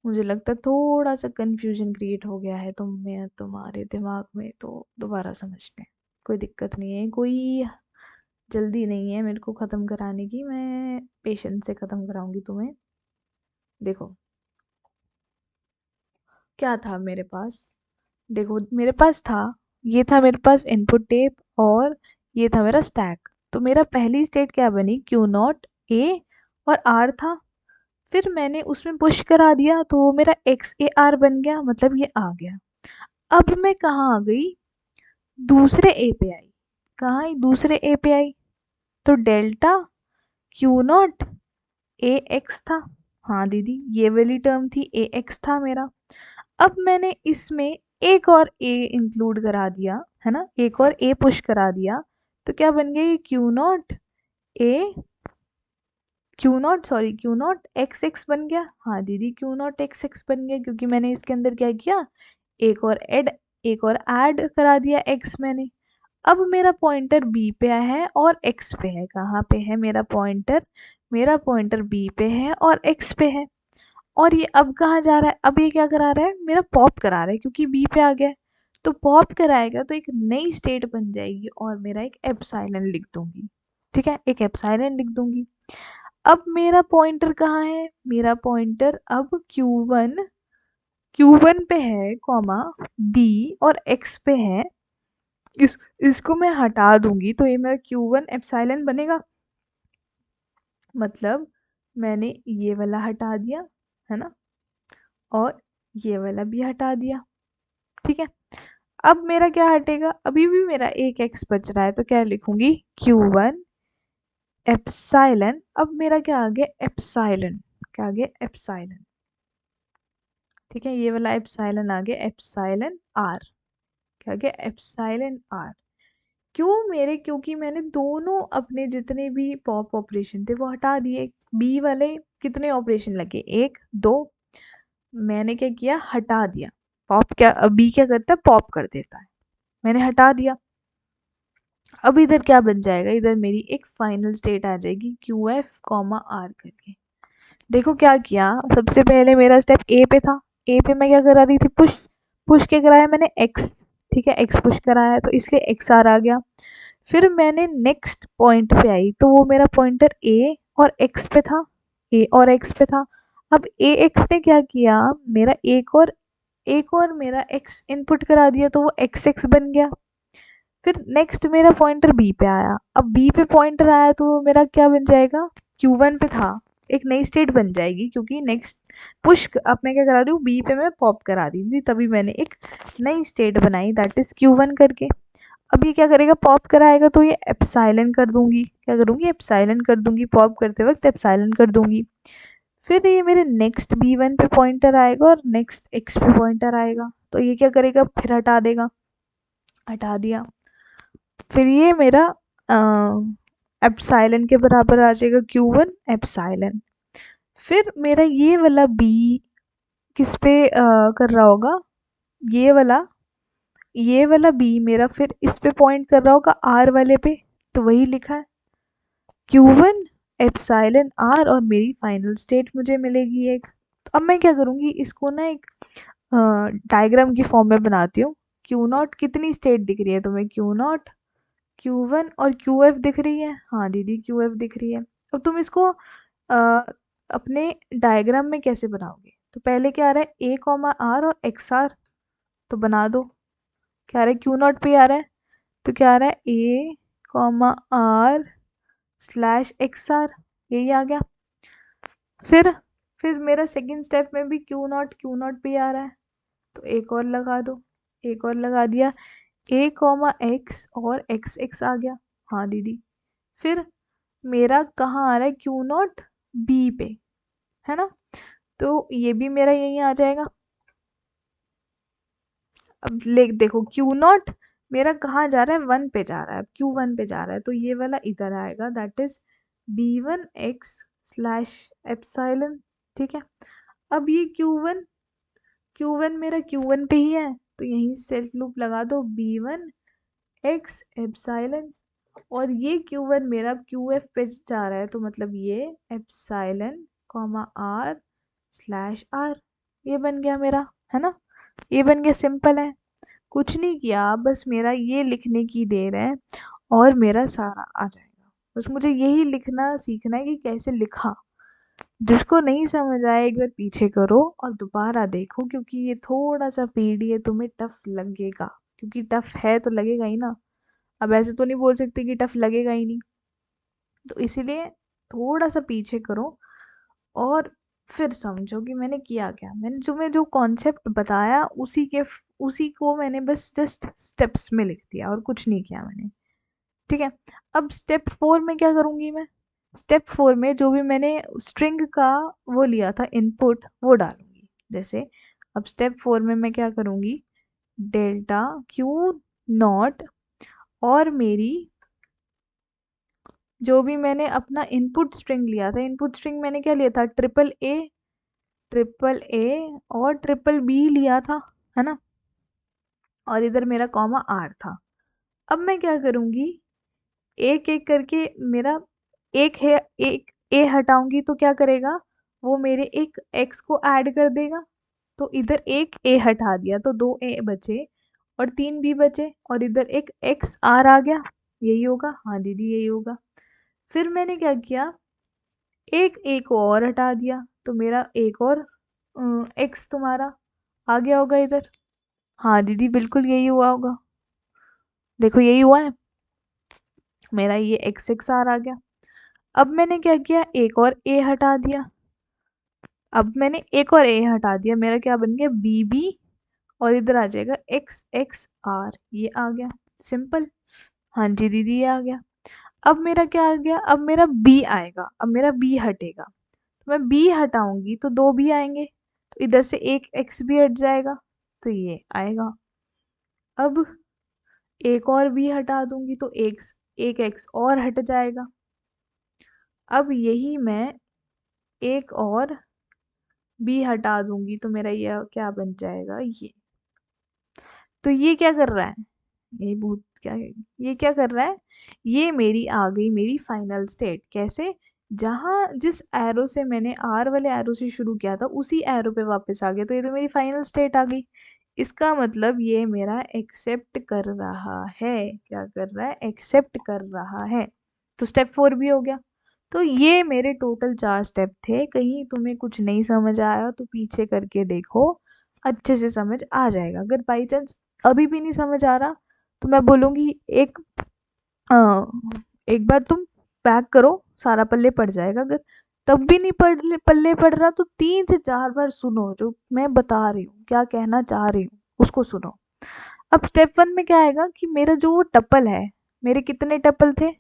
Speaker 1: मुझे लगता है थोड़ा सा कंफ्यूजन क्रिएट हो गया है तुम्हारे दिमाग में, तो दोबारा समझते हैं। कोई दिक्कत नहीं है, कोई जल्दी नहीं है मेरे को ख़त्म कराने की, मैं पेशेंस से ख़त्म कराऊंगी तुम्हें। देखो क्या था मेरे पास, देखो मेरे पास था, ये था मेरे पास इनपुट टेप और ये था मेरा स्टैक। तो मेरा पहली स्टेट क्या बनी, क्यू नॉट ए और आर था। फिर मैंने उसमें पुश करा दिया तो वो मेरा एक्स ए आर बन गया, मतलब ये आ गया। अब मैं कहाँ आ गई, दूसरे ए पे आई। कहाँ आई, दूसरे ए पे आई। तो delta Q not a x था, हाँ दीदी ये वाली टर्म थी ए एक्स था मेरा। अब मैंने इसमें एक और ए इंक्लूड करा दिया, है ना, एक और ए पुश करा दिया। तो क्या बन गया, ये ए क्यू नॉट एक्स एक्स बन गया, हाँ दीदी क्यू नॉट एक्स एक्स बन गया, क्योंकि मैंने इसके अंदर क्या किया, एक और ऐड करा दिया एक्स मैंने। अब मेरा पॉइंटर बी पे है और एक्स पे है, कहाँ पे है मेरा पॉइंटर, मेरा पॉइंटर बी पे है और एक्स पे है, और ये अब कहाँ जा रहा है, अब ये क्या करा रहा है, मेरा पॉप करा रहा है क्योंकि बी पे आ गया है। तो पॉप कराएगा तो एक नई स्टेट बन जाएगी और मेरा एक एप्सिलॉन लिख दूंगी। ठीक है, एक एप्सिलॉन लिख दूंगी। अब मेरा पॉइंटर कहाँ है, मेरा पॉइंटर अब Q1 पे है कॉमा बी और एक्स पे है। इसको मैं हटा दूंगी तो ये मेरा Q1 एप्सिलॉन बनेगा। मतलब मैंने ये वाला हटा दिया है ना, और ये वाला भी हटा दिया। ठीक है, अब मेरा क्या हटेगा, अभी भी मेरा एक एक्स बच रहा है तो क्या लिखूंगी, Q1 एप्सिलॉन। अब मेरा क्या आ गया, एप्सिलॉन, क्या आ गया, एप्सिलॉन। ठीक है, ये वाला एप्सिलॉन आ गया, एप्सिलॉन आर, क्या आ गया, एप्सिलॉन आर। क्यों मेरे, क्योंकि मैंने दोनों अपने जितने भी पॉप ऑपरेशन थे वो हटा दिए। बी वाले कितने ऑपरेशन लगे, एक दो, मैंने क्या किया, हटा दिया। पॉप क्या, बी क्या करता है, पॉप कर देता है, मैंने हटा दिया। अब इधर क्या बन जाएगा, इधर मेरी एक फाइनल स्टेट आ जाएगी QF कॉमा आर करके। देखो क्या किया, सबसे पहले मेरा स्टेप ए पे था, ए पे मैं क्या करा रही थी, पुश। पुश क्या कराया मैंने, एक्स। ठीक है, एक्स पुश कराया है तो इसलिए एक्स आर आ गया। फिर मैंने नेक्स्ट पॉइंट पे आई तो वो मेरा पॉइंटर ए और एक्स पे था, ए और एक्स पे था। अब ए एक्स ने क्या किया, मेरा एक और मेरा एक्स इनपुट करा दिया तो वो एक्स एक्स बन गया। फिर नेक्स्ट मेरा पॉइंटर बी पे आया, अब बी पे पॉइंटर आया तो वो मेरा क्या बन जाएगा, Q1 पे था, एक नई स्टेट बन जाएगी क्योंकि नेक्स्ट पुश, अब मैं क्या करा रही हूँ, बी पे मैं पॉप करा रही थी तभी मैंने एक नई स्टेट बनाई, दैट इज Q1 करके। अब ये क्या करेगा, पॉप कराएगा तो ये एप्सिलॉन कर दूंगी, क्या करूंगी, एप्सिलॉन कर दूंगी, पॉप करते वक्त एप्सिलॉन कर दूंगी। फिर ये मेरे नेक्स्ट B1 पे पॉइंटर आएगा और नेक्स्ट एक्स पे पॉइंटर आएगा तो ये क्या करेगा, फिर हटा देगा, हटा दिया। फिर ये मेरा एप्सिलॉन के बराबर आ जाएगा Q1 एप्सिलॉन। फिर मेरा ये वाला बी किस पे कर रहा होगा, ये वाला, ये वाला बी मेरा फिर इस पे पॉइंट कर रहा होगा आर वाले पे, तो वही लिखा है Q1 एप्सिलॉन आर, और मेरी फाइनल स्टेट मुझे मिलेगी एक। तो अब मैं क्या करूँगी, इसको ना एक डायग्राम की फॉर्म में बनाती हूँ। Q0 कितनी स्टेट दिख रही है तुम्हें, Q0, Q1 और QF दिख रही है, हाँ दीदी QF दिख रही है। अब तुम इसको अपने डायग्राम में कैसे बनाओगे, तो पहले क्या आ रहा है, A कॉमा आर और एक्स आर, तो बना दो। क्या आ रहा है, Q0 पे आ रहा है तो क्या आ रहा है, A comma R slash X R, यही आ गया। फिर मेरा सेकंड स्टेप में भी Q0 पे आ रहा है तो एक और लगा दो, एक और लगा दिया, A कॉमा एक्स और एक्स एक्स आ गया, हाँ दीदी। फिर मेरा कहाँ आ रहा है, Q0 बी पे, है ना, तो ये भी मेरा यहीं आ जाएगा। अब देखो Q0 मेरा कहाँ जा रहा है, 1 पे जा रहा है, Q1 पे जा रहा है तो ये वाला इधर आएगा, that is B1 x slash epsilon. ठीक है, अब ये Q1 मेरा Q1 पे ही है तो यहीं सेल्फ लूप लगा दो, B1 एक्स एप्सिलॉन, और ये Q1 मेरा QF पे जा रहा है तो मतलब ये epsilon comma R slash R, ये बन गया मेरा, है ना, ये बन गया, सिंपल है, कुछ नहीं किया, बस मेरा ये लिखने की देर है और मेरा सारा आ जाएगा। बस मुझे यही लिखना सीखना है कि कैसे लिखा। जिसको नहीं समझ आया एक बार पीछे करो और दोबारा देखो, क्योंकि ये थोड़ा सा पीडी है, तुम्हें टफ लगेगा, क्योंकि टफ है तो लगेगा ही ना। अब ऐसे तो नहीं बोल सकते कि टफ लगेगा ही नहीं, तो इसीलिए थोड़ा सा पीछे करो और फिर समझो कि मैंने किया क्या। मैंने तुम्हें जो कॉन्सेप्ट बताया उसी को मैंने बस जस्ट स्टेप्स में लिख दिया और कुछ नहीं किया मैंने। ठीक है, अब स्टेप 4 में क्या करूँगी मैं, स्टेप 4 में जो भी मैंने स्ट्रिंग का वो लिया था इनपुट वो डालूँगी। जैसे अब स्टेप 4 में मैं क्या करूँगी, डेल्टा Q0 और मेरी जो भी मैंने अपना इनपुट स्ट्रिंग लिया था, इनपुट स्ट्रिंग मैंने क्या लिया था, ट्रिपल ए और ट्रिपल बी लिया था, है ना, और इधर मेरा कॉमा आर था। अब मैं क्या करूँगी, एक एक करके मेरा एक है, एक ए हटाऊंगी तो क्या करेगा, वो मेरे एक एक्स को ऐड कर देगा। तो इधर एक ए हटा दिया तो 2 ए बचे और 3 बी बचे, और इधर एक एक्स आर आ गया। यही होगा, हाँ दीदी यही होगा। फिर मैंने क्या किया, एक ए को और हटा दिया तो मेरा एक और एक्स तुम्हारा आ गया होगा इधर। हाँ दीदी बिल्कुल यही हुआ होगा, देखो यही हुआ है, मेरा ये एक्स एक्स आर आ गया। अब मैंने क्या किया, एक और ए हटा दिया। अब मैंने एक और ए हटा दिया, मेरा क्या बन गया, बी बी, और इधर आ जाएगा एक्स एक्स आर, ये आ गया। सिंपल। हाँ जी दीदी ये आ गया। अब मेरा क्या आ गया, अब मेरा बी आएगा, अब मेरा बी हटेगा तो मैं बी हटाऊंगी तो 2 बी आएंगे, तो इधर से एक एक्स भी हट जाएगा तो ये आएगा। अब एक और बी हटा दूंगी तो एक एक्स और हट जाएगा। अब यही मैं एक और बी हटा दूंगी तो मेरा ये क्या बन जाएगा, ये। तो ये क्या कर रहा है, ये भूत क्या है, ये क्या कर रहा है, ये मेरी आ गई मेरी फाइनल स्टेट। कैसे, जहां जिस एरो से मैंने आर वाले एरो से शुरू किया था उसी एरो पे वापस आ गया, तो ये तो मेरी फाइनल स्टेट आ गई। इसका मतलब ये मेरा एक्सेप्ट कर रहा है, क्या कर रहा है, एक्सेप्ट कर रहा है। तो स्टेप 4 भी हो गया। तो ये मेरे टोटल 4 स्टेप थे। कहीं तुम्हें कुछ नहीं समझ आया तो पीछे करके देखो, अच्छे से समझ आ जाएगा। अगर बाई चांस अभी भी नहीं समझ आ रहा तो मैं बोलूँगी अ, एक बार तुम पैक करो, सारा पल्ले पड़ जाएगा। अगर तब भी नहीं पल्ले पड़ रहा तो 3 से 4 बार सुनो, जो मैं बता रही हूँ, क्या कहना चाह रही हूँ उसको सुनो। अब स्टेप 1 में क्या आएगा कि मेरा जो वो टप्पल है, मेरे कितने टप्पल थे,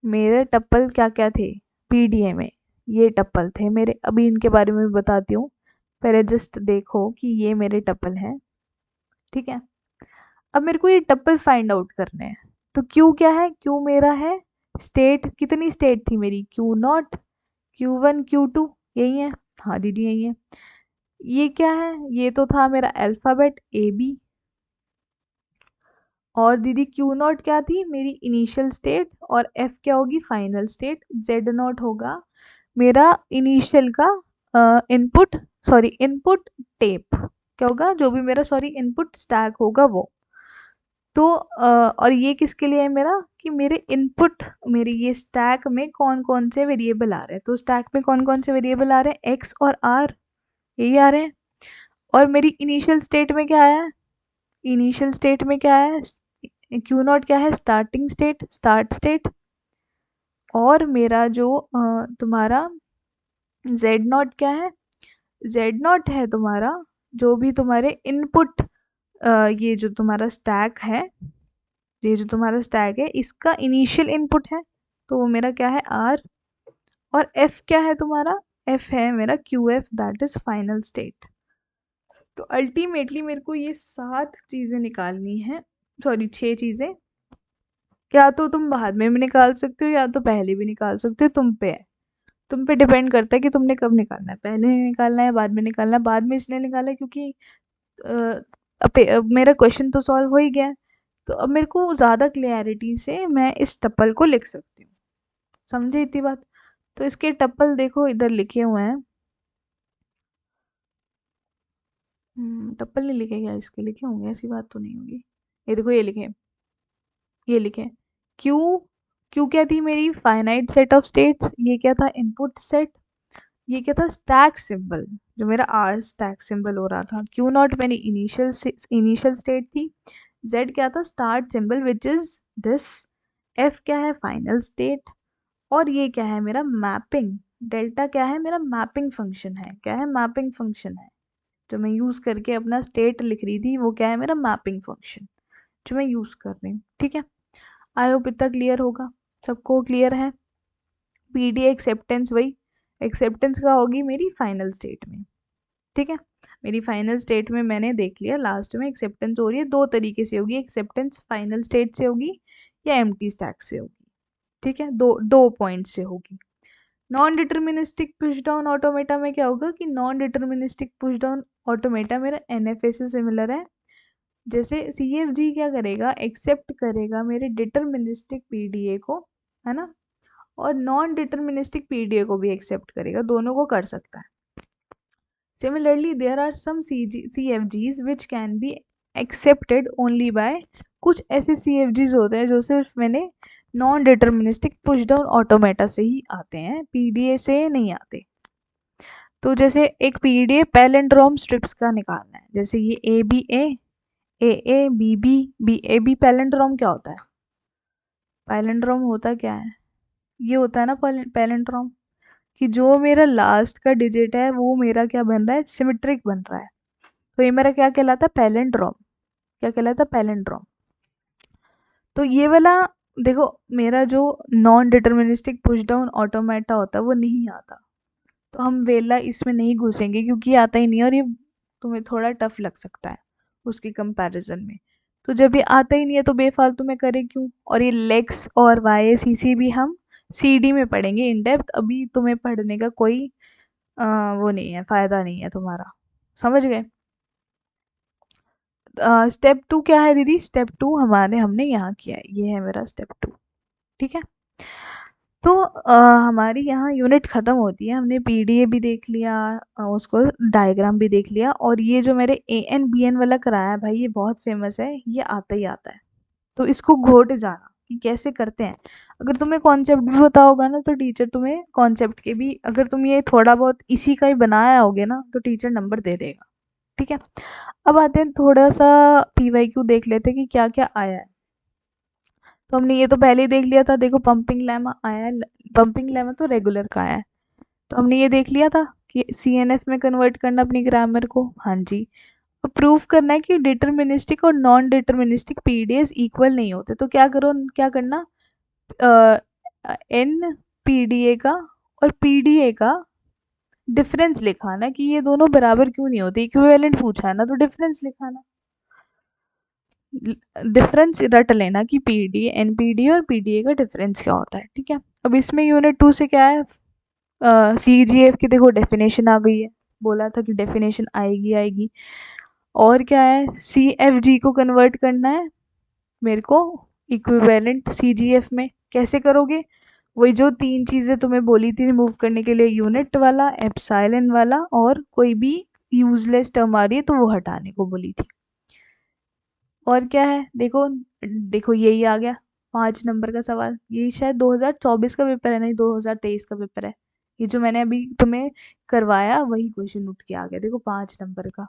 Speaker 1: मेरे टप्पल क्या क्या थे पीडीए में, ये टप्पल थे मेरे। अभी इनके बारे में भी बताती हूँ, पहले जस्ट देखो कि ये मेरे टप्पल हैं, ठीक है। अब मेरे को ये टप्पल फाइंड आउट करने हैं। तो क्यू क्या है, क्यू मेरा है स्टेट, कितनी स्टेट थी मेरी, Q naught, Q one, Q two, यही है। हाँ दीदी यही है। ये क्या है, ये तो था मेरा अल्फाबेट ए बी। और दीदी क्यू नॉट क्या थी, मेरी इनिशियल स्टेट, और एफ क्या होगी, फाइनल स्टेट। जेड नॉट होगा मेरा इनिशियल का इनपुट, सॉरी इनपुट टेप, क्या होगा जो भी मेरा, सॉरी इनपुट स्टैक होगा वो। तो और ये किसके लिए है मेरा, कि मेरे इनपुट, मेरे ये स्टैक में कौन कौन से वेरिएबल आ रहे हैं। तो स्टैक में कौन कौन से वेरिएबल आ रहे हैं, एक्स और आर, यही आ रहे हैं। और मेरी इनिशियल स्टेट में क्या आया है, इनिशियल स्टेट में क्या है, क्यू नॉट क्या है, स्टार्टिंग स्टेट, स्टार्ट स्टेट। और मेरा जो तुम्हारा जेड नॉट क्या है, जेड नॉट है तुम्हारा जो भी तुम्हारे इनपुट, ये जो तुम्हारा स्टैक है, ये जो तुम्हारा स्टैक है इसका इनिशियल इनपुट है, तो वो मेरा क्या है, आर। और एफ क्या है तुम्हारा, एफ है मेरा Q F, that is final state. तो अल्टीमेटली मेरे को ये 7 चीज़ें निकालनी है, सॉरी 6 चीज़ें। या तो तुम बाद में भी निकाल सकते हो या तो पहले भी निकाल सकते हो, तुम पे है, तुम पे डिपेंड करता है कि तुमने कब निकालना है, पहले निकालना है बाद में निकालना है। बाद में इसलिए निकाला है क्योंकि अ, अब मेरा क्वेश्चन तो सॉल्व हो ही गया है, तो अब मेरे को ज़्यादा क्लियरिटी से मैं इस टप्पल को लिख सकती हूँ। समझे इतनी बात। तो इसके टप्पल देखो इधर लिखे हुए हैं, टप्पल नहीं लिखे क्या, इसके लिखे होंगे, ऐसी बात तो नहीं होगी। ये देखो ये लिखे, ये लिखे क्यू, क्यू क्या थी मेरी, फाइनाइट सेट ऑफ स्टेट्स। ये क्या था, इनपुट सेट। ये क्या था, स्टैक सिंबल, जो मेरा आर स्टैक सिंबल हो रहा था। क्यू नॉट मेरी इनिशियल स्टेट थी। जेड क्या था, start symbol which is this. F क्या है, फाइनल स्टेट। और ये क्या है मेरा, मैपिंग। डेल्टा क्या है मेरा, मैपिंग फंक्शन है। क्या है, मैपिंग फंक्शन है, जो मैं यूज करके अपना स्टेट लिख रही थी, वो क्या है मेरा, मैपिंग फंक्शन, जो मैं यूज कर रही हूँ, ठीक है। आई होप इतना क्लियर होगा, सबको क्लियर है। पीडीए एक्सेप्टेंस, वही एक्सेप्टेंस का होगी मेरी फाइनल स्टेट में, ठीक है। मेरी फाइनल स्टेट में मैंने देख लिया, लास्ट में एक्सेप्टेंस हो रही है, 2 तरीके से होगी एक्सेप्टेंस, फाइनल स्टेट से होगी या एम्प्टी स्टैक से होगी, ठीक है। दो दो पॉइंट से होगी। Non deterministic push down automata में क्या होगा कि non deterministic push down automata मेरा एनएफए से सिमिलर है। जैसे सीएफजी क्या करेगा, एक्सेप्ट करेगा मेरे डिटर्मिनिस्टिक पीडीए को, है ना। और नॉन डिटर्मिनिस्टिक पीडीए को भी एक्सेप्ट करेगा, दोनों को कर सकता है। Similarly there are some CFGs which can be accepted only by, कुछ ऐसे CFGs होते हैं जो सिर्फ मैंने non deterministic push down automata से ही आते हैं, पीडीए से नहीं आते। तो जैसे एक पीडीए पैलेंड्रोम स्ट्रिप्स का निकालना है, जैसे ये ABA, AA, BB, BAB, palindrome क्या होता है? पैलेंड्रोम होता क्या है? ये होता है ना पैलेंड्रोम, कि जो मेरा लास्ट का डिजिट है वो मेरा क्या बन रहा है, सिमेट्रिक बन रहा है। तो ये मेरा क्या कहलाता है, पैलेंड्रोम। क्या कहलाता है, पैलेंड्रोम। तो ये वाला देखो, मेरा जो non deterministic push down automata होता है वो नहीं आता, तो हम वेला इसमें नहीं घुसेंगे क्योंकि आता ही नहीं है और ये तुम्हें थोड़ा टफ लग सकता है उसकी कंपैरिजन में। तो जब ये आता ही नहीं है तो बेफालतू में करें क्यों। और ये लेक्स और YACC भी हम CD में पढ़ेंगे इन डेप्थ, अभी तुम्हें पढ़ने का कोई वो नहीं है, फ़ायदा नहीं है तुम्हारा, समझ गए। स्टेप 2 क्या है दीदी? स्टेप 2 हमने यहाँ किया है, ये है मेरा स्टेप 2, ठीक है। तो हमारी यहाँ यूनिट ख़त्म होती है, हमने पीडीए भी देख लिया, उसको डायग्राम भी देख लिया, और ये जो मेरे AN BN वाला कराया है भाई, ये बहुत फेमस है, ये आता ही आता है, तो इसको घोट जाना कि कैसे करते हैं। अगर तुम्हें कॉन्सेप्ट भी पता होगा ना तो टीचर तुम्हें कॉन्सेप्ट के भी, अगर तुम ये थोड़ा बहुत इसी का ही बनाया होगे ना तो टीचर नंबर दे देगा, ठीक है। अब आते हैं थोड़ा सा PYQ देख लेते हैं कि क्या क्या आया है। तो हमने ये तो पहले ही देख लिया था, देखो पंपिंग लेमा आया है, पंपिंग लेमा तो रेगुलर का आया है, तो हमने ये देख लिया था कि CNF में कन्वर्ट करना अपनी ग्रामर को, हाँ जी। अब प्रूफ करना है कि डिटर्मिनिस्टिक और नॉन डिटर्मिनिस्टिक पीडीएस इक्वल नहीं होते, तो क्या करो, क्या करना, N पीडीए का और पीडीए का डिफरेंस लिखाना कि ये दोनों बराबर क्यों नहीं होते, इक्विवेलेंट पूछा है ना तो डिफरेंस लिखाना, डिफरेंस रट लेना कि पीडीए, NPDA और पीडीए का डिफरेंस क्या होता है, ठीक है। अब इसमें यूनिट 2 से क्या है, CGF की देखो डेफिनेशन आ गई है, बोला था कि डेफिनेशन आएगी आएगी। और क्या है, CFG को कन्वर्ट करना है मेरे को इक्विवेलेंट CGF में, कैसे करोगे, वही जो 3 चीज़ें तुम्हें बोली थी रिमूव करने के लिए, यूनिट वाला, एप्सिलॉन वाला, और कोई भी यूजलेस टर्म आ रही है तो वो हटाने को बोली थी। और क्या है, देखो देखो यही आ गया 5 नंबर का सवाल, यही शायद 2024 का पेपर है, नहीं 2023 का पेपर है, ये जो मैंने अभी तुम्हें करवाया वही क्वेश्चन उठ के आ गया, देखो 5 नंबर का।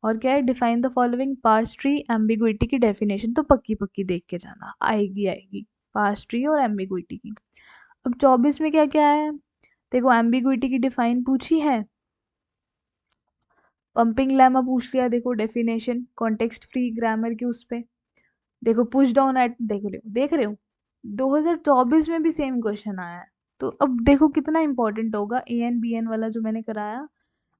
Speaker 1: और क्या है, define the following parse tree ambiguity की डेफिनेशन, तो पक्की पक्की देख के जाना, आएगी आएगी पार्स ट्री और एम्बिग्विटी की। अब 24 में क्या क्या है, देखो एम्बिग्विटी की डिफाइन पूछी है, पंपिंग लेमा पूछ लिया, देखो डेफिनेशन कॉन्टेक्स्ट फ्री ग्रामर की उस पे, देखो पुश डाउन एट, देख रहे हो 2024 में भी सेम क्वेश्चन आया है, तो अब देखो कितना इंपॉर्टेंट होगा AN BN वाला जो मैंने कराया।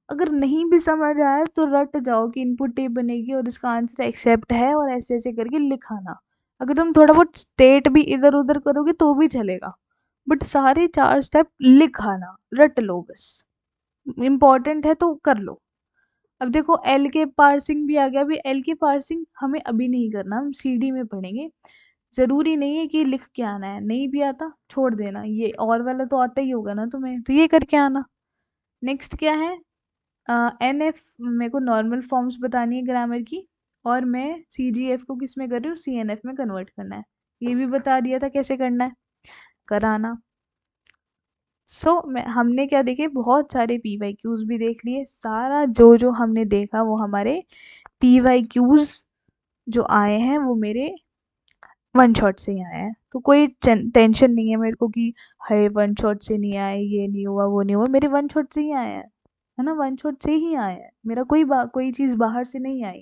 Speaker 1: अगर नहीं भी समझ आया तो रट जाओ कि इनपुट टेप बनेगी और इसका आंसर एक्सेप्ट है और ऐसे ऐसे करके लिखाना। अगर तुम थोड़ा बहुत स्टेट भी इधर उधर करोगे तो भी चलेगा, बट सारे 4 स्टेप लिखाना, रट लो बस, इम्पॉर्टेंट है तो कर लो। अब देखो एल के पार्सिंग भी आ गया, अभी एल के पार्सिंग हमें अभी नहीं करना, हम CD में पढ़ेंगे, जरूरी नहीं है कि लिख के आना है, नहीं भी आता छोड़ देना, ये और वाला तो आता ही होगा ना तुम्हें, तो ये करके आना। नेक्स्ट क्या है, NF मेरे को नॉर्मल फॉर्म्स बतानी है ग्रामर की, और मैं CGF को किस में कर रही हूँ, CNF में कन्वर्ट करना है, ये भी बता दिया था कैसे करना है, कराना। मैं हमने क्या देखे, बहुत सारे PYQs भी देख लिए, सारा जो जो हमने देखा वो हमारे PYQs जो आए हैं वो मेरे वन शॉट से ही आए हैं, तो कोई टेंशन नहीं है मेरे को कि हाय वन शॉट से नहीं आए, ये नहीं हुआ वो नहीं हुआ, मेरे वन शॉट से ही आए हैं, है ना, वन शॉट से ही आए हैं, मेरा कोई चीज़ बाहर से नहीं आई।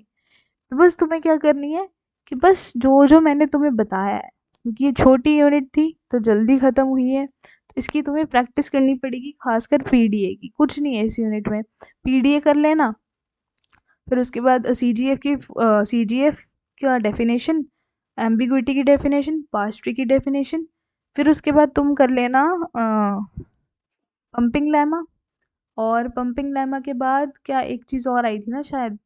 Speaker 1: तो बस तुम्हें क्या करनी है कि बस जो जो मैंने तुम्हें बताया है, क्योंकि ये छोटी यूनिट थी तो जल्दी ख़त्म हुई है, तो इसकी तुम्हें प्रैक्टिस करनी पड़ेगी, खासकर पीडीए की, कुछ नहीं है इस यूनिट में, पीडीए कर लेना, फिर उसके बाद CGF का डेफिनेशन, एम्बिग्विटी की डेफिनेशन, पार्स ट्री की डेफिनेशन, फिर उसके बाद तुम कर लेना पंपिंग लेमा, और पंपिंग लेमा के बाद क्या एक चीज़ और आई थी ना शायद,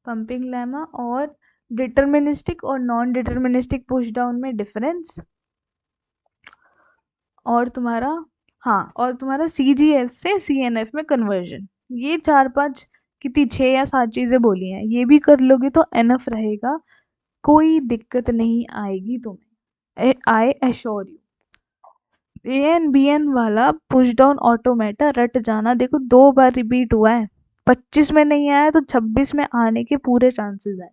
Speaker 1: पंपिंग लेमा और डिटर्मिनिस्टिक और नॉन डिटर्मिनिस्टिक पुश डाउन में डिफरेंस, और तुम्हारा, हाँ, और तुम्हारा CGF से CNF में कन्वर्जन। ये 4-5 कितनी 6 या 7 चीज़ें बोली हैं, ये भी कर लोगे तो एनफ रहेगा, कोई दिक्कत नहीं आएगी तुम्हें, I assure you. AN BN वाला पुश डाउन ऑटोमेटा रट जाना, देखो 2 बार रिपीट हुआ है, 25 में नहीं आया तो 26 में आने के पूरे चांसेस है,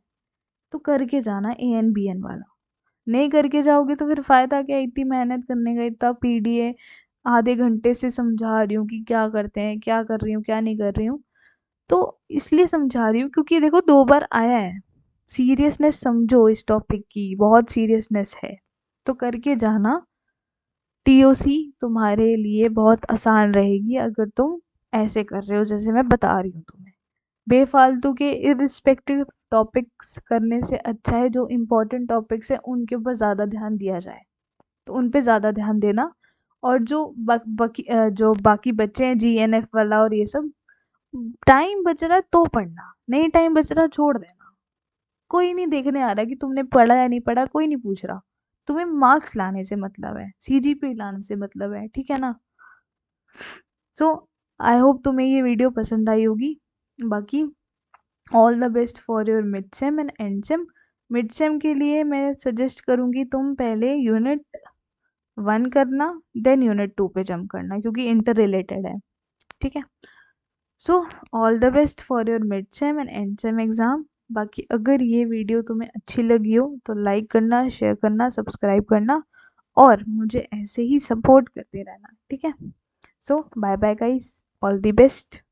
Speaker 1: तो करके जाना AN BN वाला। नहीं करके जाओगे तो फिर फ़ायदा क्या, इतनी मेहनत करने का, इतना PDA आधे घंटे से समझा रही हूँ कि क्या करते हैं, क्या कर रही हूँ, क्या नहीं कर रही हूँ, तो इसलिए समझा रही हूँ क्योंकि देखो 2 बार आया है, सीरियसनेस समझो इस टॉपिक की, बहुत सीरियसनेस है, तो करके जाना। TOC तुम्हारे लिए बहुत आसान रहेगी अगर तुम ऐसे कर रहे हो जैसे मैं बता रही हूँ तुम्हें। बेफालतू के इर्रिस्पेक्टिव टॉपिक्स करने से अच्छा है जो इम्पोर्टेंट टॉपिक्स हैं उनके ऊपर ज़्यादा ध्यान दिया जाए, तो उन पे ज़्यादा ध्यान देना। और जो जो बाकी बच्चे हैं GNF वाला और ये सब, टाइम बच रहा है तो पढ़ना, नहीं टाइम बच रहा छोड़ देना। कोई नहीं देखने आ रहा कि तुमने पढ़ा या नहीं पढ़ा, कोई नहीं पूछ रहा, तुम्हें मार्क्स लाने से मतलब है, CGP लाने से मतलब है, ठीक है ना। सो आई होप तुम्हें ये वीडियो पसंद आई होगी। बाकी all the best for your mid sem and and same. Mid sem के लिए मैं सजेस्ट करूँगी तुम पहले यूनिट 1 करना, देन यूनिट 2 पे जंप करना, क्योंकि इंटर रिलेटेड है, ठीक है। So all the best for your mid sem and and same exam. बाकी अगर ये वीडियो तुम्हें अच्छी लगी हो तो लाइक करना, शेयर करना, सब्सक्राइब करना, और मुझे ऐसे ही सपोर्ट करते रहना, ठीक है। So bye bye guys, all the best.